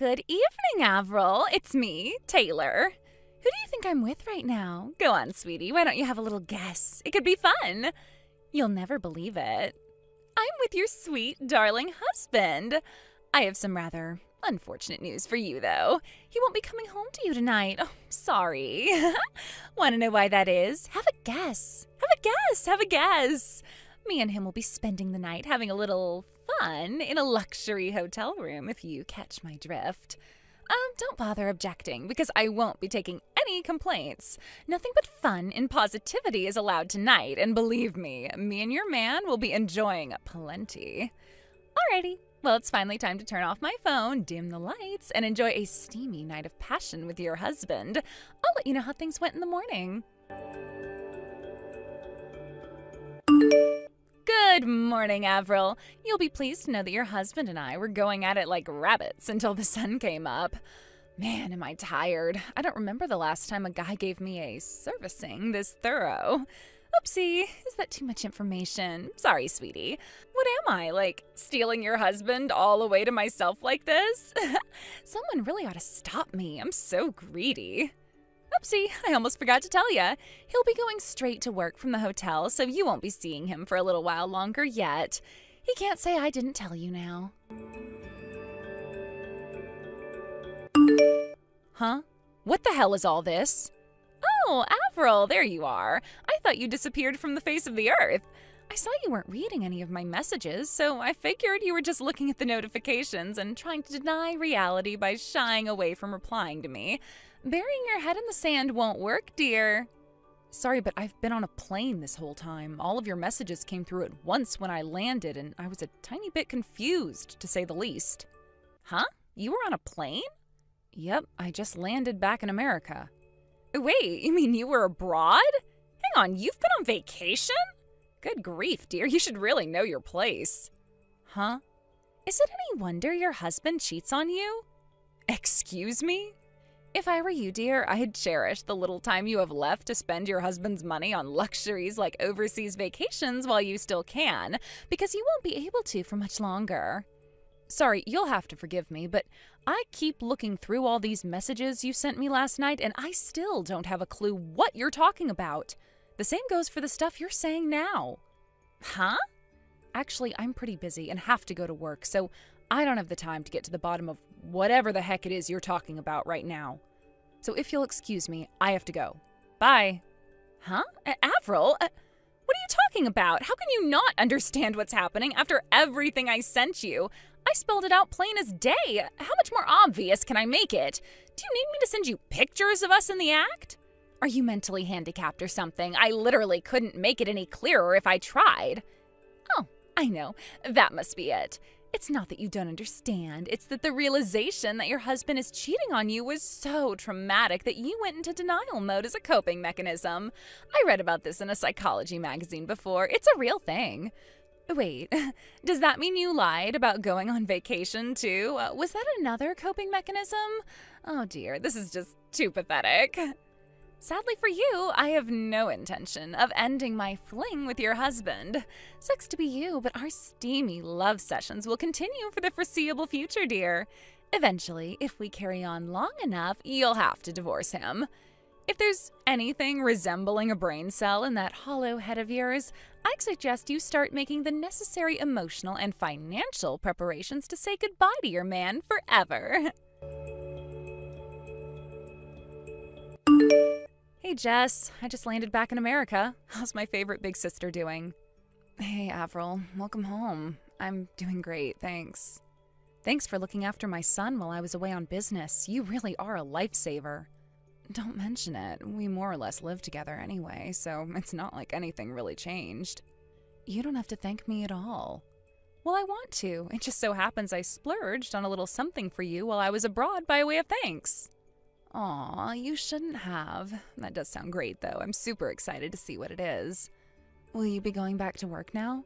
Good evening, Avril. It's me, Taylor. Who do you think I'm with right now? Go on, sweetie. Why don't you have a little guess? It could be fun. You'll never believe it. I'm with your sweet, darling husband. I have some rather unfortunate news for you, though. He won't be coming home to you tonight. Oh, sorry. Want to know why that is? Have a guess. Have a guess. Me and him will be spending the night having a little fun in a luxury hotel room, if you catch my drift. Don't bother objecting, because I won't be taking any complaints. Nothing but fun and positivity is allowed tonight, and believe me and your man will be enjoying plenty. Alrighty, well, it's finally time to turn off my phone, dim the lights, and enjoy a steamy night of passion with your husband. I'll let you know how things went in the morning. Good morning, Avril. You'll be pleased to know that your husband and I were going at it like rabbits until the sun came up. Man, am I tired. I don't remember the last time a guy gave me a servicing this thorough. Oopsie, is that too much information? Sorry, sweetie. What am I, like stealing your husband all the way to myself like this? Someone really ought to stop me. I'm so greedy. Oopsie, I almost forgot to tell ya. He'll be going straight to work from the hotel, so you won't be seeing him for a little while longer yet. He can't say I didn't tell you now. Huh? What the hell is all this? Oh, Avril, there you are. I thought you disappeared from the face of the earth. I saw you weren't reading any of my messages, so I figured you were just looking at the notifications and trying to deny reality by shying away from replying to me. Burying your head in the sand won't work, dear. Sorry, but I've been on a plane this whole time. All of your messages came through at once when I landed, and I was a tiny bit confused, to say the least. Huh? You were on a plane? Yep, I just landed back in America. Wait, you mean you were abroad? Hang on, you've been on vacation? Good grief, dear, you should really know your place. Huh? Is it any wonder your husband cheats on you? Excuse me? If I were you, dear, I'd cherish the little time you have left to spend your husband's money on luxuries like overseas vacations while you still can, because you won't be able to for much longer. Sorry, you'll have to forgive me, but I keep looking through all these messages you sent me last night, and I still don't have a clue what you're talking about. The same goes for the stuff you're saying now. Huh? Actually, I'm pretty busy and have to go to work, so I don't have the time to get to the bottom of whatever the heck it is you're talking about right now. So if you'll excuse me, I have to go. Bye. Huh? Avril? What are you talking about? How can you not understand what's happening after everything I sent you? I spelled it out plain as day. How much more obvious can I make it? Do you need me to send you pictures of us in the act? Are you mentally handicapped or something? I literally couldn't make it any clearer if I tried. Oh, I know. That must be it. It's not that you don't understand. It's that the realization that your husband is cheating on you was so traumatic that you went into denial mode as a coping mechanism. I read about this in a psychology magazine before. It's a real thing. Wait, does that mean you lied about going on vacation too? Was that another coping mechanism? Oh dear, this is just too pathetic. Sadly for you, I have no intention of ending my fling with your husband. Sucks to be you, but our steamy love sessions will continue for the foreseeable future, dear. Eventually, if we carry on long enough, you'll have to divorce him. If there's anything resembling a brain cell in that hollow head of yours, I'd suggest you start making the necessary emotional and financial preparations to say goodbye to your man forever. Hey, Jess. I just landed back in America. How's my favorite big sister doing? Hey, Avril. Welcome home. I'm doing great, thanks. Thanks for looking after my son while I was away on business. You really are a lifesaver. Don't mention it. We more or less live together anyway, so it's not like anything really changed. You don't have to thank me at all. Well, I want to. It just so happens I splurged on a little something for you while I was abroad by way of thanks. Aw, you shouldn't have. That does sound great, though. I'm super excited to see what it is. Will you be going back to work now?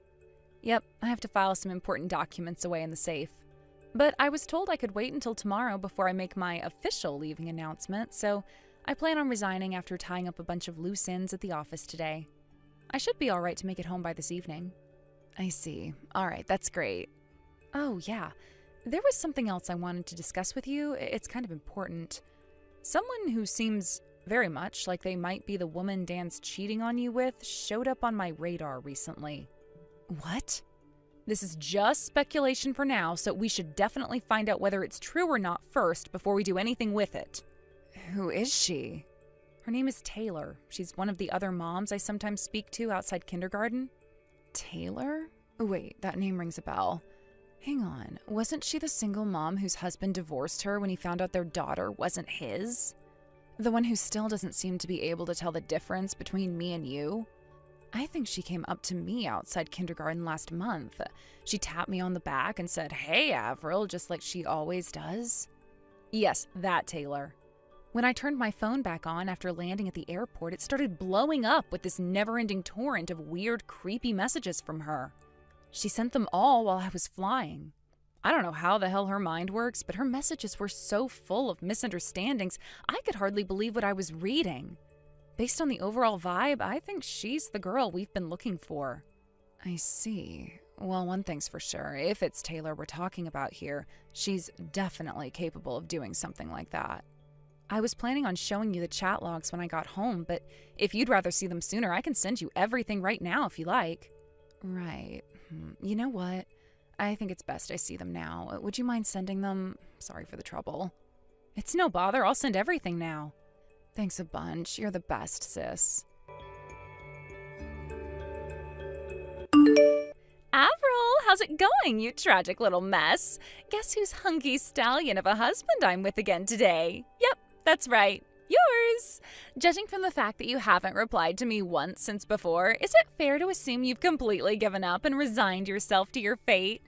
Yep, I have to file some important documents away in the safe. But I was told I could wait until tomorrow before I make my official leaving announcement, so I plan on resigning after tying up a bunch of loose ends at the office today. I should be all right to make it home by this evening. I see. All right, that's great. Oh, yeah. There was something else I wanted to discuss with you. It's kind of important. Someone who seems very much like they might be the woman Dan's cheating on you with showed up on my radar recently. What? This is just speculation for now, so we should definitely find out whether it's true or not first before we do anything with it. Who is she? Her name is Taylor. She's one of the other moms I sometimes speak to outside kindergarten. Taylor? Oh, wait, that name rings a bell. Hang on, wasn't she the single mom whose husband divorced her when he found out their daughter wasn't his? The one who still doesn't seem to be able to tell the difference between me and you? I think she came up to me outside kindergarten last month. She tapped me on the back and said, "Hey, Avril," just like she always does. Yes, that Taylor. When I turned my phone back on after landing at the airport, it started blowing up with this never-ending torrent of weird, creepy messages from her. She sent them all while I was flying. I don't know how the hell her mind works, but her messages were so full of misunderstandings, I could hardly believe what I was reading. Based on the overall vibe, I think she's the girl we've been looking for. I see. Well, one thing's for sure. If it's Taylor we're talking about here, she's definitely capable of doing something like that. I was planning on showing you the chat logs when I got home, but if you'd rather see them sooner, I can send you everything right now if you like. Right. You know what? I think it's best I see them now. Would you mind sending them? Sorry for the trouble. It's no bother. I'll send everything now. Thanks a bunch. You're the best, sis. Avril, how's it going, you tragic little mess? Guess whose hunky stallion of a husband I'm with again today? Yep, that's right. Yours! Judging from the fact that you haven't replied to me once since before, is it fair to assume you've completely given up and resigned yourself to your fate?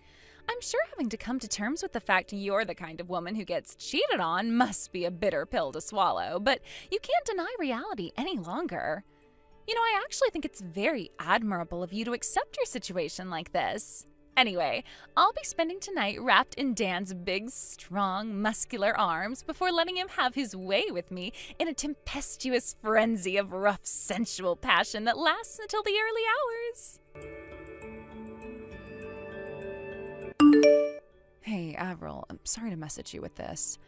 I'm sure having to come to terms with the fact you're the kind of woman who gets cheated on must be a bitter pill to swallow, but you can't deny reality any longer. You know, I actually think it's very admirable of you to accept your situation like this. Anyway, I'll be spending tonight wrapped in Dan's big, strong, muscular arms before letting him have his way with me in a tempestuous frenzy of rough, sensual passion that lasts until the early hours. Hey, Avril, I'm sorry to message you with this,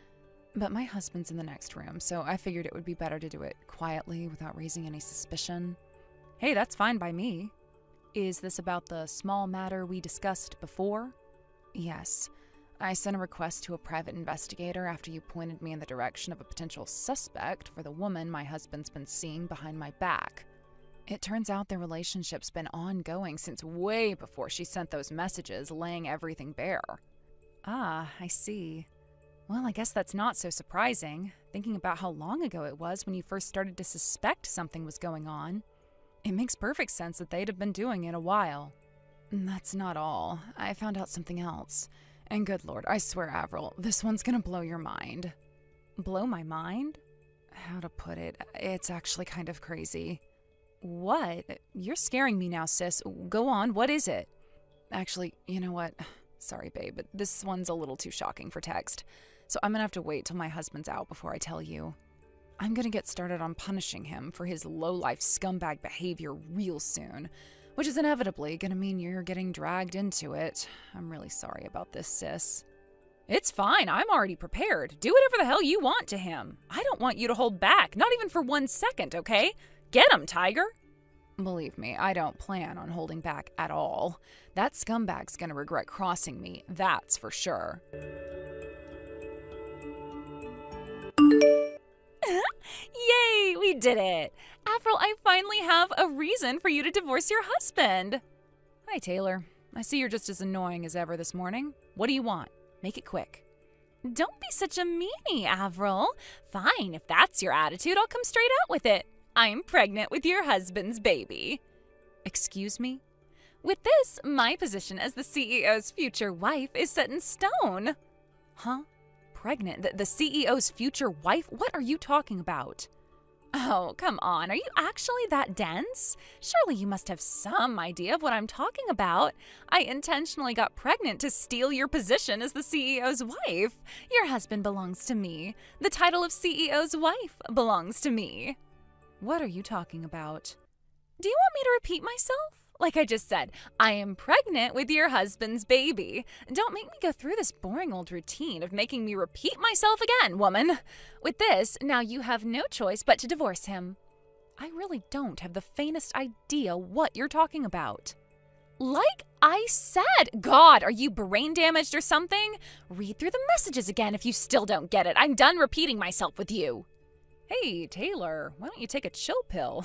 but my husband's in the next room, so I figured it would be better to do it quietly without raising any suspicion. Hey, that's fine by me. Is this about the small matter we discussed before? Yes. I sent a request to a private investigator after you pointed me in the direction of a potential suspect for the woman my husband's been seeing behind my back. It turns out their relationship's been ongoing since way before she sent those messages laying everything bare. Ah, I see. Well, I guess that's not so surprising, thinking about how long ago it was when you first started to suspect something was going on. It makes perfect sense that they'd have been doing it a while. That's not all. I found out something else. And good Lord, I swear, Avril, this one's gonna blow your mind. Blow my mind? How to put it? It's actually kind of crazy. What? You're scaring me now, sis. Go on, what is it? Actually, you know what? Sorry, babe, but this one's a little too shocking for text. So I'm gonna have to wait till my husband's out before I tell you. I'm gonna get started on punishing him for his low-life scumbag behavior real soon, which is inevitably gonna mean you're getting dragged into it. I'm really sorry about this, sis. It's fine, I'm already prepared. Do whatever the hell you want to him. I don't want you to hold back, not even for 1 second, okay? Get him, Tiger! Believe me, I don't plan on holding back at all. That scumbag's gonna regret crossing me, that's for sure. Yay, we did it! Avril, I finally have a reason for you to divorce your husband. Hi, Taylor. I see you're just as annoying as ever this morning. What do you want? Make it quick. Don't be such a meanie, Avril. Fine, if that's your attitude, I'll come straight out with it. I'm pregnant with your husband's baby. Excuse me? With this, my position as the CEO's future wife is set in stone. Huh? Pregnant? The CEO's future wife? What are you talking about? Oh, come on. Are you actually that dense? Surely you must have some idea of what I'm talking about. I intentionally got pregnant to steal your position as the CEO's wife. Your husband belongs to me. The title of CEO's wife belongs to me. What are you talking about? Do you want me to repeat myself? Like I just said, I am pregnant with your husband's baby. Don't make me go through this boring old routine of making me repeat myself again, woman. With this, now you have no choice but to divorce him. I really don't have the faintest idea what you're talking about. Like I said, God, are you brain damaged or something? Read through the messages again if you still don't get it. I'm done repeating myself with you. Hey, Taylor, why don't you take a chill pill?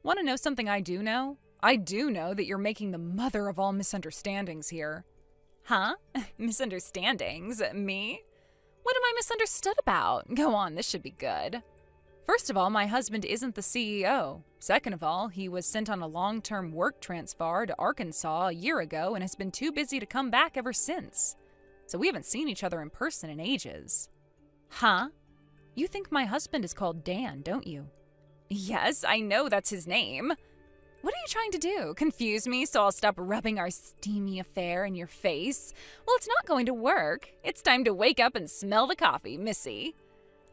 Want to know something I do know? I do know that you're making the mother of all misunderstandings here. Huh? Misunderstandings? Me? What am I misunderstood about? Go on, this should be good. First of all, my husband isn't the CEO. Second of all, he was sent on a long-term work transfer to Arkansas a year ago and has been too busy to come back ever since. So we haven't seen each other in person in ages. Huh? You think my husband is called Dan, don't you? Yes, I know that's his name. What are you trying to do? Confuse me so I'll stop rubbing our steamy affair in your face? Well, it's not going to work. It's time to wake up and smell the coffee, missy.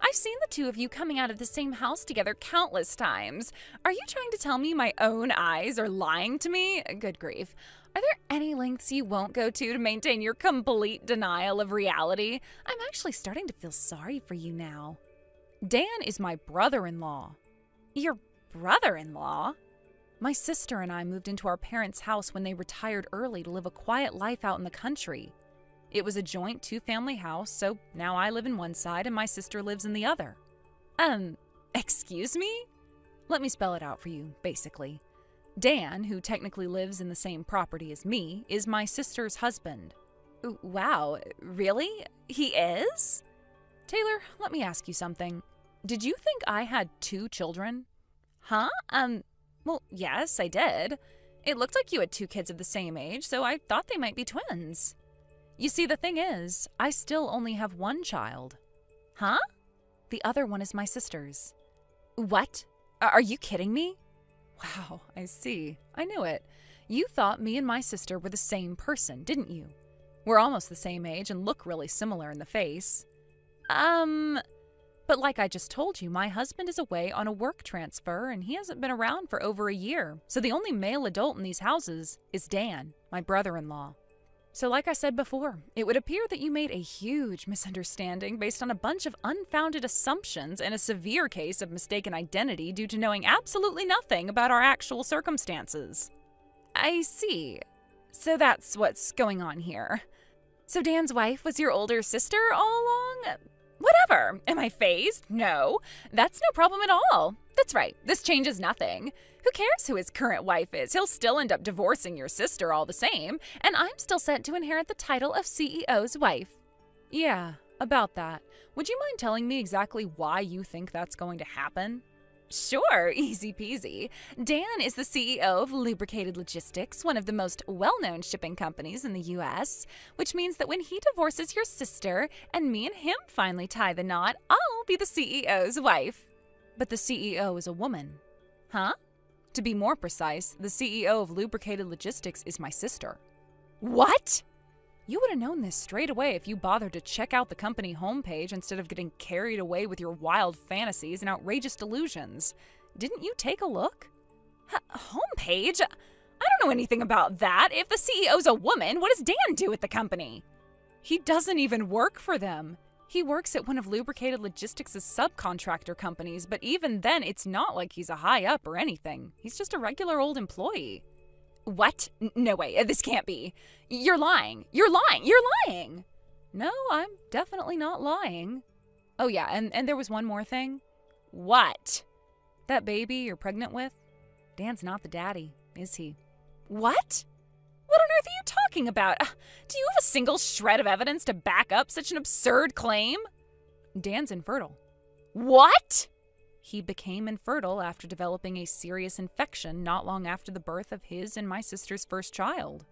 I've seen the two of you coming out of the same house together countless times. Are you trying to tell me my own eyes are lying to me? Good grief. Are there any lengths you won't go to maintain your complete denial of reality? I'm actually starting to feel sorry for you now. Dan is my brother-in-law. Your brother-in-law? My sister and I moved into our parents' house when they retired early to live a quiet life out in the country. It was a joint two-family house, so now I live in one side and my sister lives in the other. Excuse me? Let me spell it out for you, basically. Dan, who technically lives in the same property as me, is my sister's husband. Wow, really? He is? Taylor, let me ask you something. Did you think I had 2 children? Huh? Well, yes, I did. It looked like you had 2 kids of the same age, so I thought they might be twins. You see, the thing is, I still only have 1 child. Huh? The other one is my sister's. What? Are you kidding me? Wow, I see. I knew it. You thought me and my sister were the same person, didn't you? We're almost the same age and look really similar in the face. But like I just told you, my husband is away on a work transfer and he hasn't been around for over a year. So the only male adult in these houses is Dan, my brother-in-law. So like I said before, it would appear that you made a huge misunderstanding based on a bunch of unfounded assumptions and a severe case of mistaken identity due to knowing absolutely nothing about our actual circumstances. I see. So that's what's going on here. So Dan's wife was your older sister all along? Whatever. Am I phased? No. That's no problem at all. That's right. This changes nothing. Who cares who his current wife is? He'll still end up divorcing your sister all the same, and I'm still set to inherit the title of CEO's wife. Yeah, about that. Would you mind telling me exactly why you think that's going to happen? Sure, easy peasy. Dan is the CEO of Lubricated Logistics, one of the most well-known shipping companies in the U.S., which means that when he divorces your sister and me and him finally tie the knot, I'll be the CEO's wife. But the CEO is a woman. Huh? To be more precise, the CEO of Lubricated Logistics is my sister. What? You would have known this straight away if you bothered to check out the company homepage instead of getting carried away with your wild fantasies and outrageous delusions. Didn't you take a look? Homepage? I don't know anything about that. If the CEO's a woman, what does Dan do at the company? He doesn't even work for them. He works at one of Lubricated Logistics' subcontractor companies, but even then, it's not like he's a high-up or anything. He's just a regular old employee. What? No way, this can't be. You're lying. You're lying. You're lying. No, I'm definitely not lying. Oh yeah, and there was one more thing. What? That baby you're pregnant with? Dan's not the daddy, is he? What? What on earth are you talking about? Do you have a single shred of evidence to back up such an absurd claim? Dan's infertile. What? He became infertile after developing a serious infection not long after the birth of his and my sister's first child.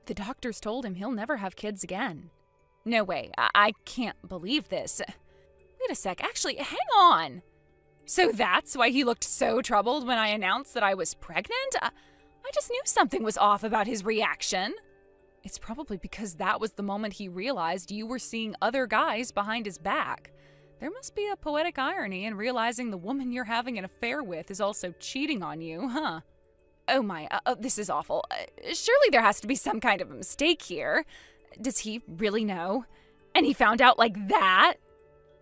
The doctors told him he'll never have kids again. No way, I can't believe this. Wait a sec, actually, hang on. So that's why he looked so troubled when I announced that I was pregnant? I just knew something was off about his reaction. It's probably because that was the moment he realized you were seeing other guys behind his back. There must be a poetic irony in realizing the woman you're having an affair with is also cheating on you, huh? Oh my, this is awful. Surely there has to be some kind of a mistake here. Does he really know? And he found out like that?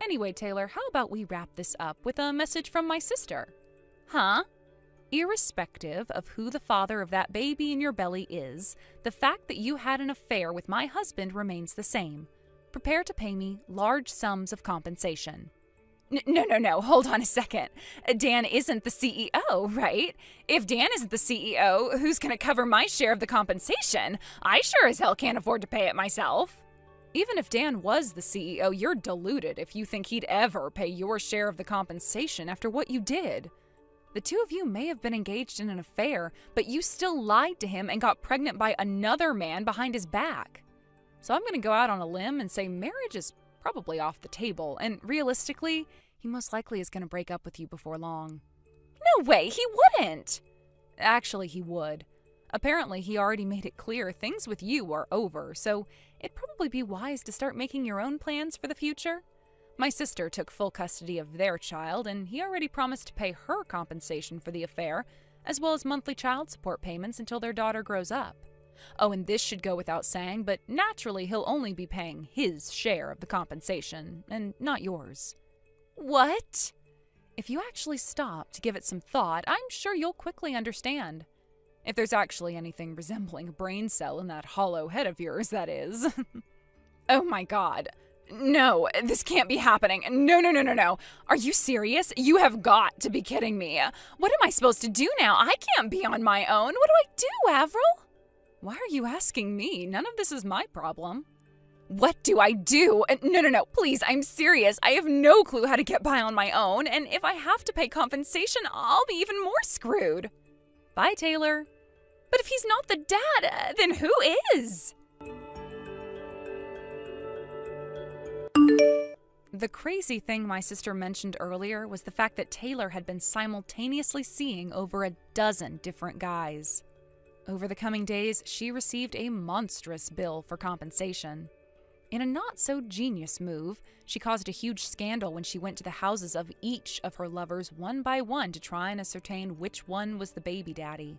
Anyway, Taylor, how about we wrap this up with a message from my sister? Huh? Irrespective of who the father of that baby in your belly is, the fact that you had an affair with my husband remains the same. Prepare to pay me large sums of compensation. No, hold on a second. Dan isn't the CEO, right? If Dan isn't the CEO, who's going to cover my share of the compensation? I sure as hell can't afford to pay it myself. Even if Dan was the CEO, you're deluded if you think he'd ever pay your share of the compensation after what you did. The two of you may have been engaged in an affair, but you still lied to him and got pregnant by another man behind his back. So I'm going to go out on a limb and say marriage is probably off the table, and realistically, he most likely is going to break up with you before long. No way, he wouldn't! Actually, he would. Apparently, he already made it clear things with you are over, so it'd probably be wise to start making your own plans for the future. My sister took full custody of their child, and he already promised to pay her compensation for the affair, as well as monthly child support payments until their daughter grows up. Oh, and this should go without saying, but naturally he'll only be paying his share of the compensation, and not yours. What? If you actually stop to give it some thought, I'm sure you'll quickly understand. If there's actually anything resembling a brain cell in that hollow head of yours, that is. Oh my God. No, this can't be happening. No. Are you serious? You have got to be kidding me. What am I supposed to do now? I can't be on my own. What do I do, Avril? Why are you asking me? None of this is my problem. What do I do? No, please, I'm serious. I have no clue how to get by on my own, and if I have to pay compensation, I'll be even more screwed. Bye, Taylor. But if he's not the dad, then who is? The crazy thing my sister mentioned earlier was the fact that Taylor had been simultaneously seeing over a dozen different guys. Over the coming days, she received a monstrous bill for compensation. In a not-so-genius move, she caused a huge scandal when she went to the houses of each of her lovers one by one to try and ascertain which one was the baby daddy,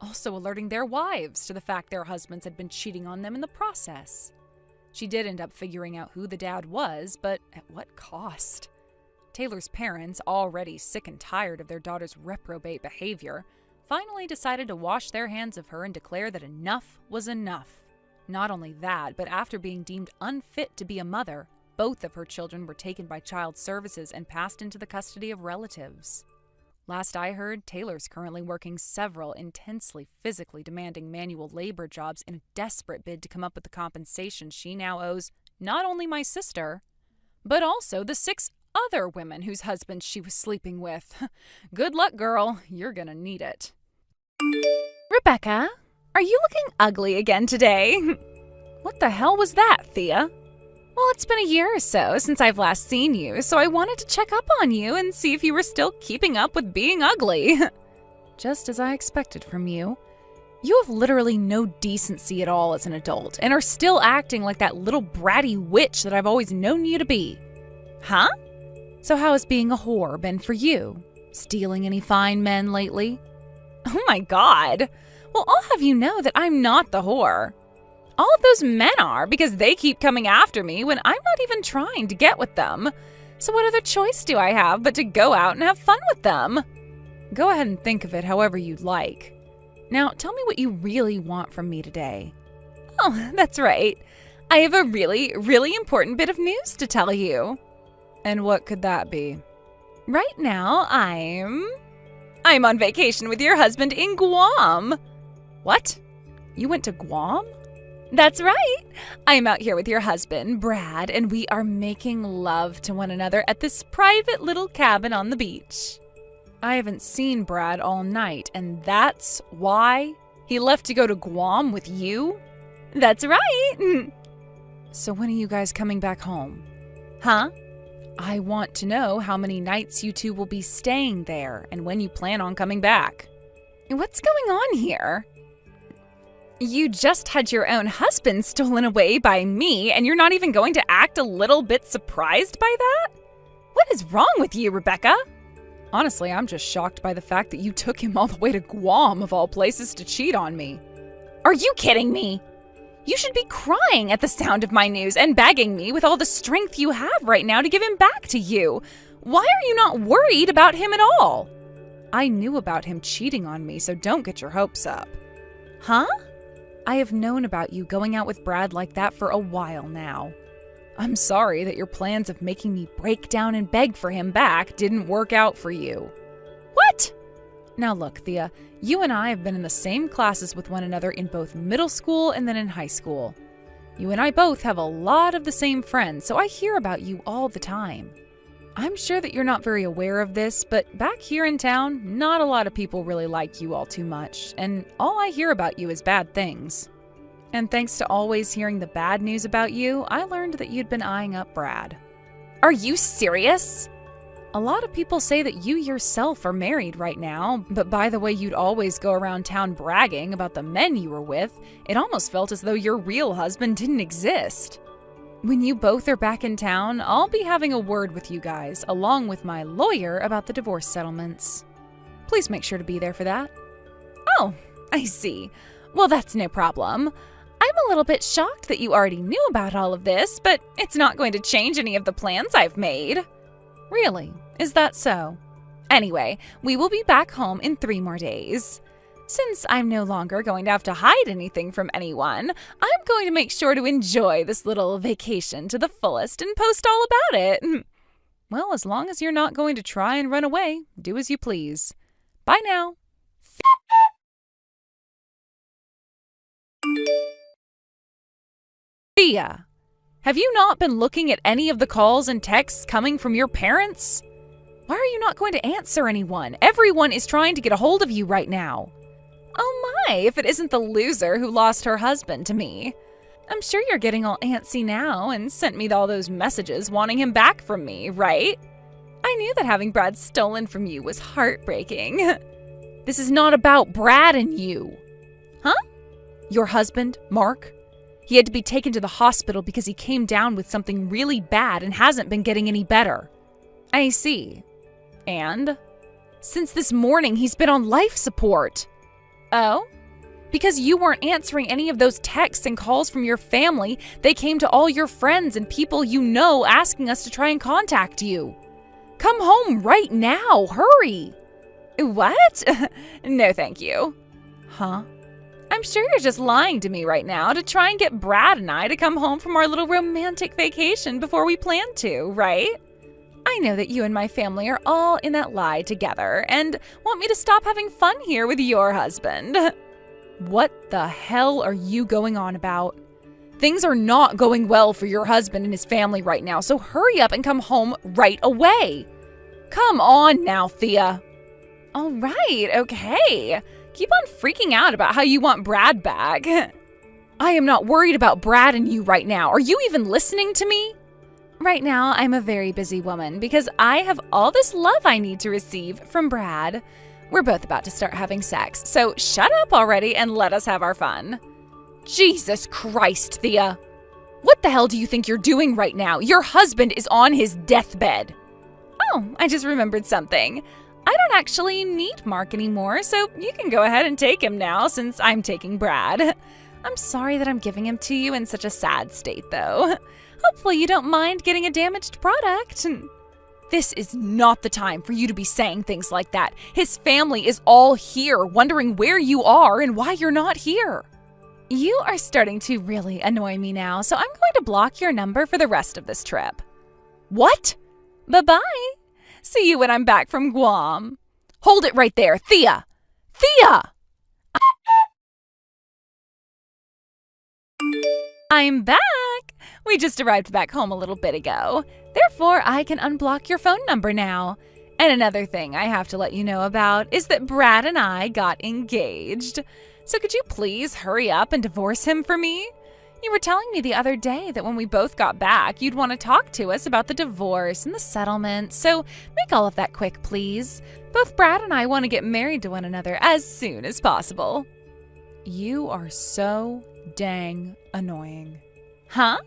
also alerting their wives to the fact their husbands had been cheating on them in the process. She did end up figuring out who the dad was, but at what cost? Taylor's parents, already sick and tired of their daughter's reprobate behavior, finally decided to wash their hands of her and declare that enough was enough. Not only that, but after being deemed unfit to be a mother, both of her children were taken by child services and passed into the custody of relatives. Last I heard, Taylor's currently working several intensely physically demanding manual labor jobs in a desperate bid to come up with the compensation she now owes not only my sister, but also the 6 other women whose husbands she was sleeping with. Good luck, girl. You're gonna need it. Rebecca, are you looking ugly again today? What the hell was that, Thea? Well, it's been a year or so since I've last seen you, so I wanted to check up on you and see if you were still keeping up with being ugly. Just as I expected from you. You have literally no decency at all as an adult and are still acting like that little bratty witch that I've always known you to be. Huh? So how has being a whore been for you? Stealing any fine men lately? Oh my God. Well, I'll have you know that I'm not the whore. All of those men are, because they keep coming after me when I'm not even trying to get with them. So what other choice do I have but to go out and have fun with them? Go ahead and think of it however you'd like. Now, tell me what you really want from me today. Oh, that's right. I have a really, really important bit of news to tell you. And what could that be? Right now, I'm on vacation with your husband in Guam. What? You went to Guam? That's right. I'm out here with your husband, Brad, and we are making love to one another at this private little cabin on the beach. I haven't seen Brad all night, and that's why he left to go to Guam with you? That's right. So when are you guys coming back home? Huh? I want to know how many nights you two will be staying there and when you plan on coming back. What's going on here? You just had your own husband stolen away by me, and you're not even going to act a little bit surprised by that? What is wrong with you, Rebecca? Honestly, I'm just shocked by the fact that you took him all the way to Guam, of all places, to cheat on me. Are you kidding me? You should be crying at the sound of my news and begging me with all the strength you have right now to give him back to you. Why are you not worried about him at all? I knew about him cheating on me, so don't get your hopes up. Huh? I have known about you going out with Brad like that for a while now. I'm sorry that your plans of making me break down and beg for him back didn't work out for you. What? Now look, Thea, you and I have been in the same classes with one another in both middle school and then in high school. You and I both have a lot of the same friends, so I hear about you all the time. I'm sure that you're not very aware of this, but back here in town, not a lot of people really like you all too much, and all I hear about you is bad things. And thanks to always hearing the bad news about you, I learned that you'd been eyeing up Brad. Are you serious? A lot of people say that you yourself are married right now, but by the way you'd always go around town bragging about the men you were with, it almost felt as though your real husband didn't exist. When you both are back in town, I'll be having a word with you guys, along with my lawyer, about the divorce settlements. Please make sure to be there for that. Oh, I see. Well, that's no problem. I'm a little bit shocked that you already knew about all of this, but it's not going to change any of the plans I've made. Really? Is that so? Anyway, we will be back home in 3 more days. Since I'm no longer going to have to hide anything from anyone, I'm going to make sure to enjoy this little vacation to the fullest and post all about it. Well, as long as you're not going to try and run away, do as you please. Bye now. Thea, have you not been looking at any of the calls and texts coming from your parents? Why are you not going to answer anyone? Everyone is trying to get a hold of you right now. Oh my, if it isn't the loser who lost her husband to me. I'm sure you're getting all antsy now and sent me all those messages wanting him back from me, right? I knew that having Brad stolen from you was heartbreaking. This is not about Brad and you. Huh? Your husband, Mark? He had to be taken to the hospital because he came down with something really bad and hasn't been getting any better. I see. And? Since this morning, he's been on life support. Oh? Because you weren't answering any of those texts and calls from your family, they came to all your friends and people you know asking us to try and contact you. Come home right now, hurry! What? No, thank you. Huh? I'm sure you're just lying to me right now to try and get Brad and I to come home from our little romantic vacation before we planned to, right? I know that you and my family are all in that lie together and want me to stop having fun here with your husband. What the hell are you going on about? Things are not going well for your husband and his family right now, so hurry up and come home right away. Come on now, Thea. All right, okay. Keep on freaking out about how you want Brad back. I am not worried about Brad and you right now. Are you even listening to me? Right now, I'm a very busy woman because I have all this love I need to receive from Brad. We're both about to start having sex, so shut up already and let us have our fun. Jesus Christ, Thea. What the hell do you think you're doing right now? Your husband is on his deathbed. Oh, I just remembered something. I don't actually need Mark anymore, so you can go ahead and take him now since I'm taking Brad. I'm sorry that I'm giving him to you in such a sad state, though. Hopefully you don't mind getting a damaged product. This is not the time for you to be saying things like that. His family is all here, wondering where you are and why you're not here. You are starting to really annoy me now, so I'm going to block your number for the rest of this trip. What? Bye-bye. See you when I'm back from Guam. Hold it right there, Thea! Thea! I'm back! We just arrived back home a little bit ago. Therefore, I can unblock your phone number now. And another thing I have to let you know about is that Brad and I got engaged. So could you please hurry up and divorce him for me? You were telling me the other day that when we both got back, you'd want to talk to us about the divorce and the settlement, so make all of that quick, please. Both Brad and I want to get married to one another as soon as possible. You are so dang annoying. Huh?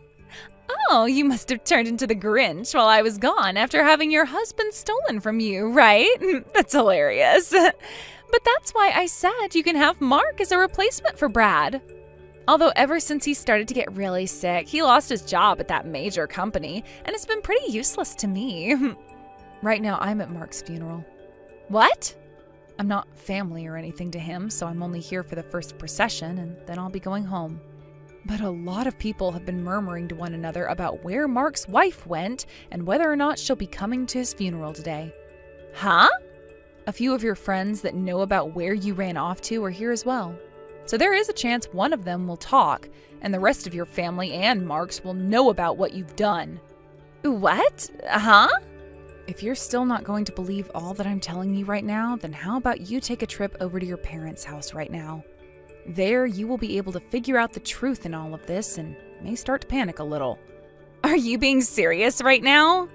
Oh, you must have turned into the Grinch while I was gone after having your husband stolen from you, right? That's hilarious. But that's why I said you can have Mark as a replacement for Brad. Although ever since he started to get really sick, he lost his job at that major company, and it's been pretty useless to me. Right now, I'm at Mark's funeral. What? I'm not family or anything to him, so I'm only here for the first procession, and then I'll be going home. But a lot of people have been murmuring to one another about where Mark's wife went and whether or not she'll be coming to his funeral today. Huh? A few of your friends that know about where you ran off to are here as well. So there is a chance one of them will talk, and the rest of your family and Mark's will know about what you've done. What? Huh? If you're still not going to believe all that I'm telling you right now, then how about you take a trip over to your parents' house right now? There, you will be able to figure out the truth in all of this and may start to panic a little. Are you being serious right now?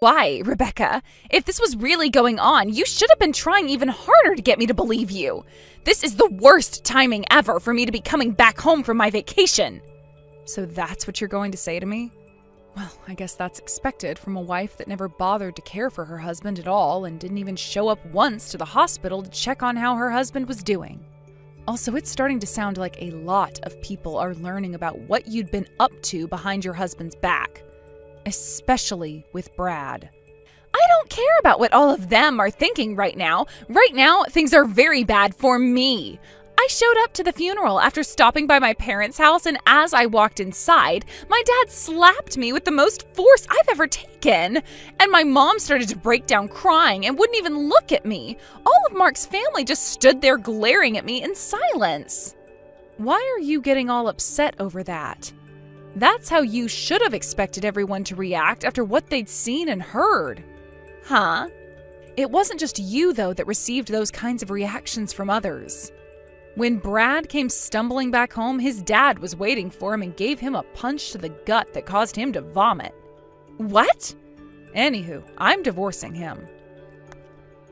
Why, Rebecca? If this was really going on, you should have been trying even harder to get me to believe you. This is the worst timing ever for me to be coming back home from my vacation. So that's what you're going to say to me? Well, I guess that's expected from a wife that never bothered to care for her husband at all and didn't even show up once to the hospital to check on how her husband was doing. Also, it's starting to sound like a lot of people are learning about what you'd been up to behind your husband's back. Especially with Brad. I don't care about what all of them are thinking right now. Right now, things are very bad for me. I showed up to the funeral after stopping by my parents' house, and as I walked inside, my dad slapped me with the most force I've ever taken. And my mom started to break down crying and wouldn't even look at me. All of Mark's family just stood there glaring at me in silence. Why are you getting all upset over that? That's how you should have expected everyone to react after what they'd seen and heard. Huh? It wasn't just you, though, that received those kinds of reactions from others. When Brad came stumbling back home, his dad was waiting for him and gave him a punch to the gut that caused him to vomit. What? Anywho, I'm divorcing him.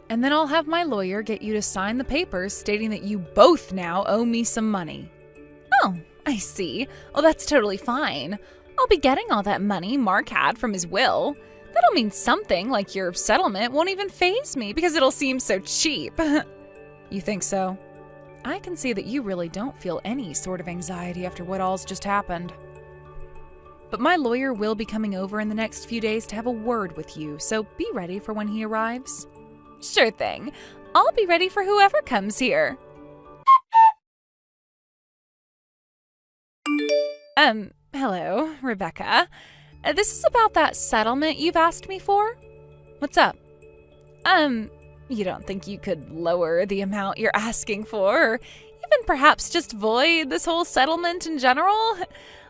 And then I'll have my lawyer get you to sign the papers stating that you both now owe me some money. Oh, I see. Well, that's totally fine. I'll be getting all that money Mark had from his will. That'll mean something, like your settlement won't even faze me because it'll seem so cheap. You think so? I can see that you really don't feel any sort of anxiety after what all's just happened. But my lawyer will be coming over in the next few days to have a word with you, so be ready for when he arrives. Sure thing. I'll be ready for whoever comes here. Hello, Rebecca. This is about that settlement you've asked me for? What's up? You don't think you could lower the amount you're asking for, or even perhaps just void this whole settlement in general?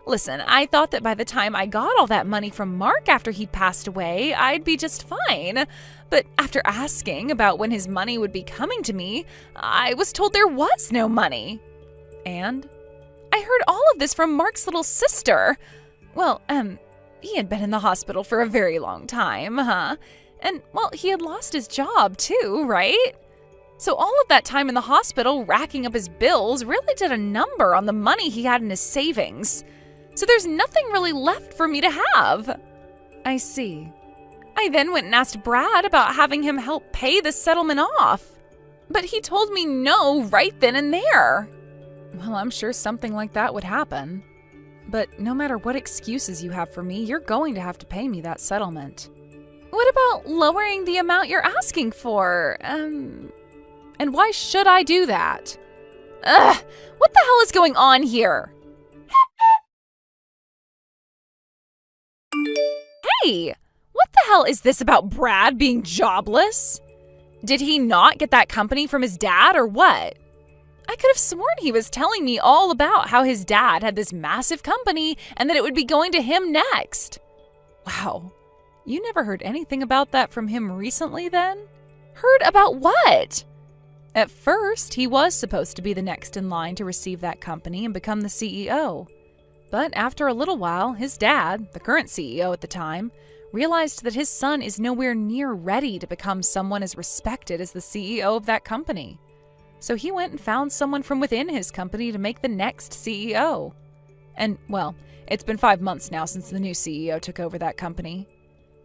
Listen, I thought that by the time I got all that money from Mark after he passed away, I'd be just fine. But after asking about when his money would be coming to me, I was told there was no money. And I heard all of this from Mark's little sister. Well, he had been in the hospital for a very long time, huh? And, well, he had lost his job too, right? So all of that time in the hospital racking up his bills really did a number on the money he had in his savings. So there's nothing really left for me to have. I see. I then went and asked Brad about having him help pay the settlement off. But he told me no right then and there. Well, I'm sure something like that would happen. But no matter what excuses you have for me, you're going to have to pay me that settlement. What about lowering the amount you're asking for? And why should I do that? Ugh, what the hell is going on here? Hey, what the hell is this about Brad being jobless? Did he not get that company from his dad or what? I could have sworn he was telling me all about how his dad had this massive company and that it would be going to him next. Wow. You never heard anything about that from him recently, then? Heard about what? At first, he was supposed to be the next in line to receive that company and become the CEO. But after a little while, his dad, the current CEO at the time, realized that his son is nowhere near ready to become someone as respected as the CEO of that company. So he went and found someone from within his company to make the next CEO. And, well, it's been 5 months now since the new CEO took over that company.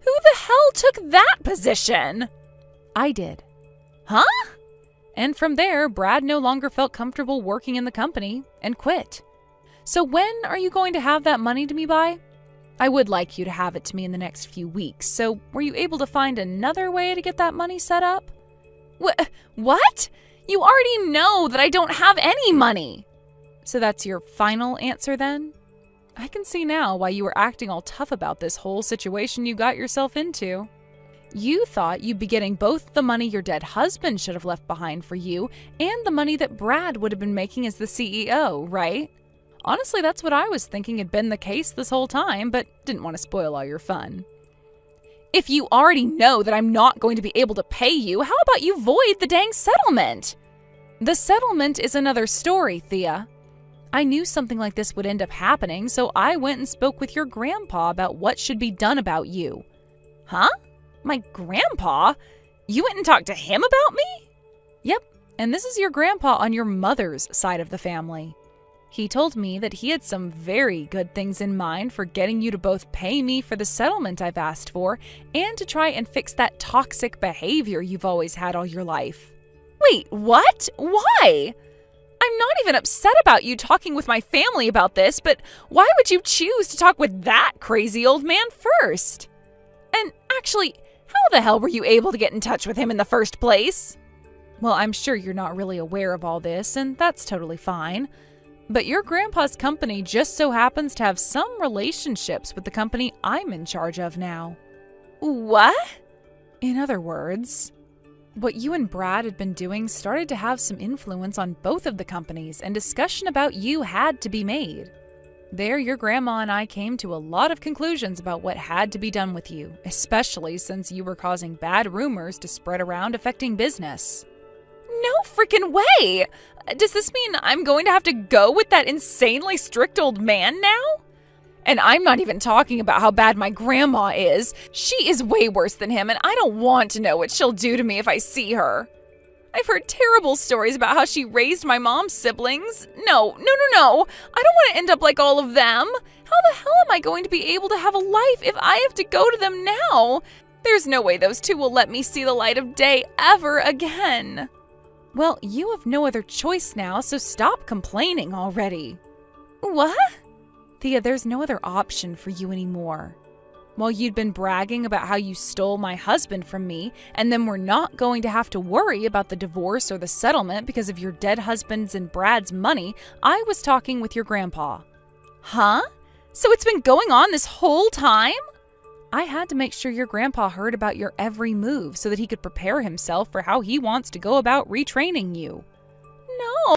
Who the hell took that position? I did. Huh? And from there, Brad no longer felt comfortable working in the company and quit. So when are you going to have that money to me by? I would like you to have it to me in the next few weeks, so were you able to find another way to get that money set up? What? You already know that I don't have any money! So that's your final answer then? I can see now why you were acting all tough about this whole situation you got yourself into. You thought you'd be getting both the money your dead husband should have left behind for you and the money that Brad would have been making as the CEO, right? Honestly, that's what I was thinking had been the case this whole time, but didn't want to spoil all your fun. If you already know that I'm not going to be able to pay you, how about you void the dang settlement? The settlement is another story, Thea. I knew something like this would end up happening, so I went and spoke with your grandpa about what should be done about you. Huh? My grandpa? You went and talked to him about me? Yep, and this is your grandpa on your mother's side of the family. He told me that he had some very good things in mind for getting you to both pay me for the settlement I've asked for and to try and fix that toxic behavior you've always had all your life. Wait, what? Why? I'm not even upset about you talking with my family about this, but why would you choose to talk with that crazy old man first? And actually, how the hell were you able to get in touch with him in the first place? Well, I'm sure you're not really aware of all this, and that's totally fine. But your grandpa's company just so happens to have some relationships with the company I'm in charge of now. What? In other words, what you and Brad had been doing started to have some influence on both of the companies, and discussion about you had to be made. There, your grandma and I came to a lot of conclusions about what had to be done with you, especially since you were causing bad rumors to spread around affecting business. No freaking way! Does this mean I'm going to have to go with that insanely strict old man now? And I'm not even talking about how bad my grandma is. She is way worse than him, and I don't want to know what she'll do to me if I see her. I've heard terrible stories about how she raised my mom's siblings. No. I don't want to end up like all of them. How the hell am I going to be able to have a life if I have to go to them now? There's no way those two will let me see the light of day ever again. Well, you have no other choice now, so stop complaining already. What? Thea, there's no other option for you anymore. While you'd been bragging about how you stole my husband from me, and then we're not going to have to worry about the divorce or the settlement because of your dead husband's and Brad's money, I was talking with your grandpa. Huh? So it's been going on this whole time? I had to make sure your grandpa heard about your every move so that he could prepare himself for how he wants to go about retraining you. No.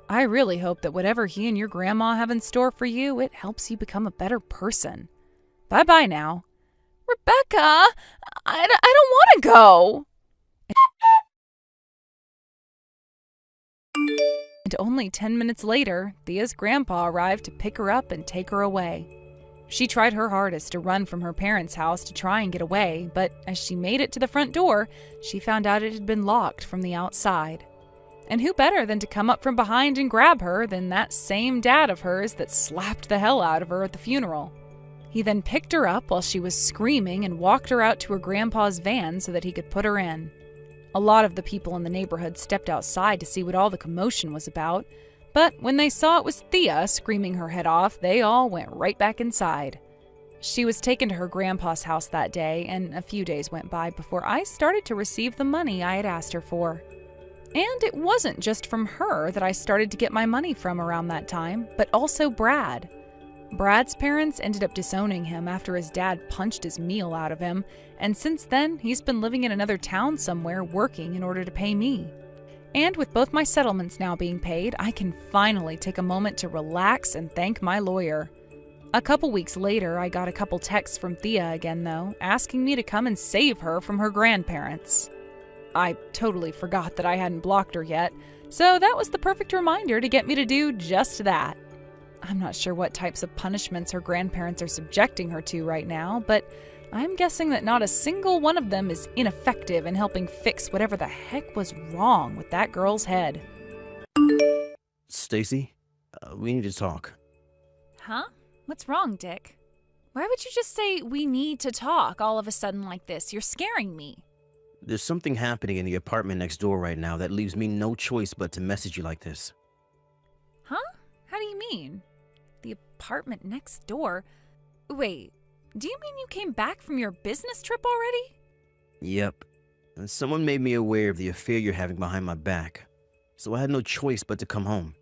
I really hope that whatever he and your grandma have in store for you, it helps you become a better person. Bye-bye now. Rebecca, I don't want to go. And only 10 minutes later, Thea's grandpa arrived to pick her up and take her away. She tried her hardest to run from her parents' house to try and get away, but as she made it to the front door, she found out it had been locked from the outside. And who better than to come up from behind and grab her than that same dad of hers that slapped the hell out of her at the funeral. He then picked her up while she was screaming and walked her out to her grandpa's van so that he could put her in. A lot of the people in the neighborhood stepped outside to see what all the commotion was about, but when they saw it was Thea screaming her head off, they all went right back inside. She was taken to her grandpa's house that day, and a few days went by before I started to receive the money I had asked her for. And it wasn't just from her that I started to get my money from around that time, but also Brad. Brad's parents ended up disowning him after his dad punched his meal out of him, and since then, he's been living in another town somewhere working in order to pay me. And with both my settlements now being paid, I can finally take a moment to relax and thank my lawyer. A couple weeks later, I got a couple texts from Thea again, though, asking me to come and save her from her grandparents. I totally forgot that I hadn't blocked her yet, so that was the perfect reminder to get me to do just that. I'm not sure what types of punishments her grandparents are subjecting her to right now, but I'm guessing that not a single one of them is ineffective in helping fix whatever the heck was wrong with that girl's head. Stacy, we need to talk. Huh? What's wrong, Dick? Why would you just say we need to talk all of a sudden like this? You're scaring me. There's something happening in the apartment next door right now that leaves me no choice but to message you like this. Huh? How do you mean? The apartment next door? Wait, do you mean you came back from your business trip already? Yep. And someone made me aware of the affair you're having behind my back, so I had no choice but to come home.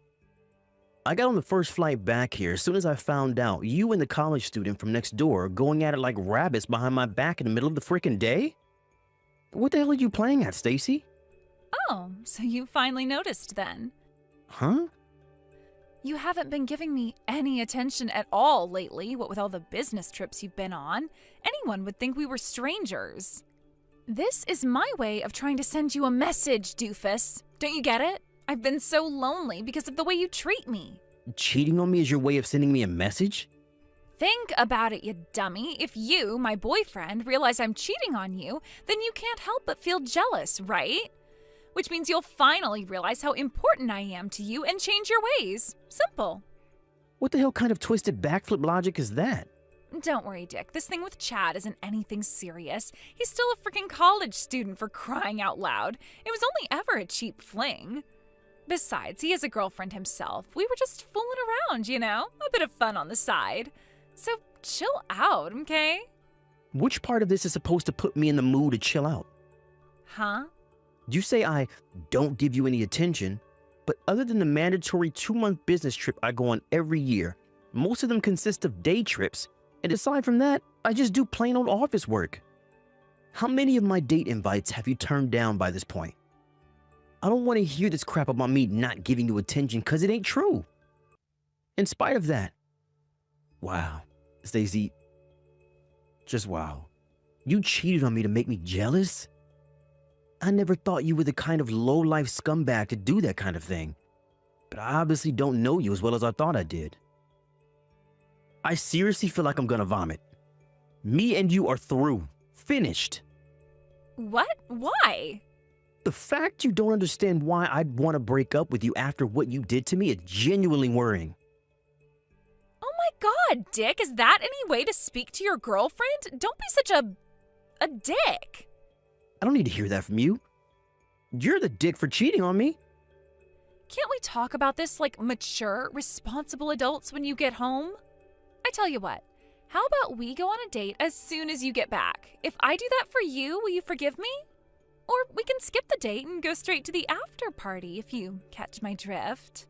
I got on the first flight back here as soon as I found out you and the college student from next door are going at it like rabbits behind my back in the middle of the frickin' day? What the hell are you playing at, Stacy? Oh, so you finally noticed then. Huh? You haven't been giving me any attention at all lately, what with all the business trips you've been on. Anyone would think we were strangers. This is my way of trying to send you a message, doofus. Don't you get it? I've been so lonely because of the way you treat me. Cheating on me is your way of sending me a message? Think about it, you dummy. If you, my boyfriend, realize I'm cheating on you, then you can't help but feel jealous, right? Which means you'll finally realize how important I am to you and change your ways. Simple. What the hell kind of twisted backflip logic is that? Don't worry, Dick. This thing with Chad isn't anything serious. He's still a freaking college student, for crying out loud. It was only ever a cheap fling. Besides, he has a girlfriend himself. We were just fooling around, you know? A bit of fun on the side. So chill out, okay? Which part of this is supposed to put me in the mood to chill out? Huh? You say I don't give you any attention, but other than the mandatory 2-month business trip I go on every year, most of them consist of day trips, and aside from that, I just do plain old office work. How many of my date invites have you turned down by this point? I don't want to hear this crap about me not giving you attention because it ain't true. In spite of that, wow, Stacey, just wow. You cheated on me to make me jealous? I never thought you were the kind of low-life scumbag to do that kind of thing. But I obviously don't know you as well as I thought I did. I seriously feel like I'm gonna vomit. Me and you are through. Finished. What? Why? The fact you don't understand why I'd want to break up with you after what you did to me is genuinely worrying. Oh my god, Dick, is that any way to speak to your girlfriend? Don't be such a dick. I don't need to hear that from you. You're the dick for cheating on me. Can't we talk about this like mature, responsible adults when you get home? I tell you what, how about we go on a date as soon as you get back? If I do that for you, will you forgive me? Or we can skip the date and go straight to the after party if you catch my drift.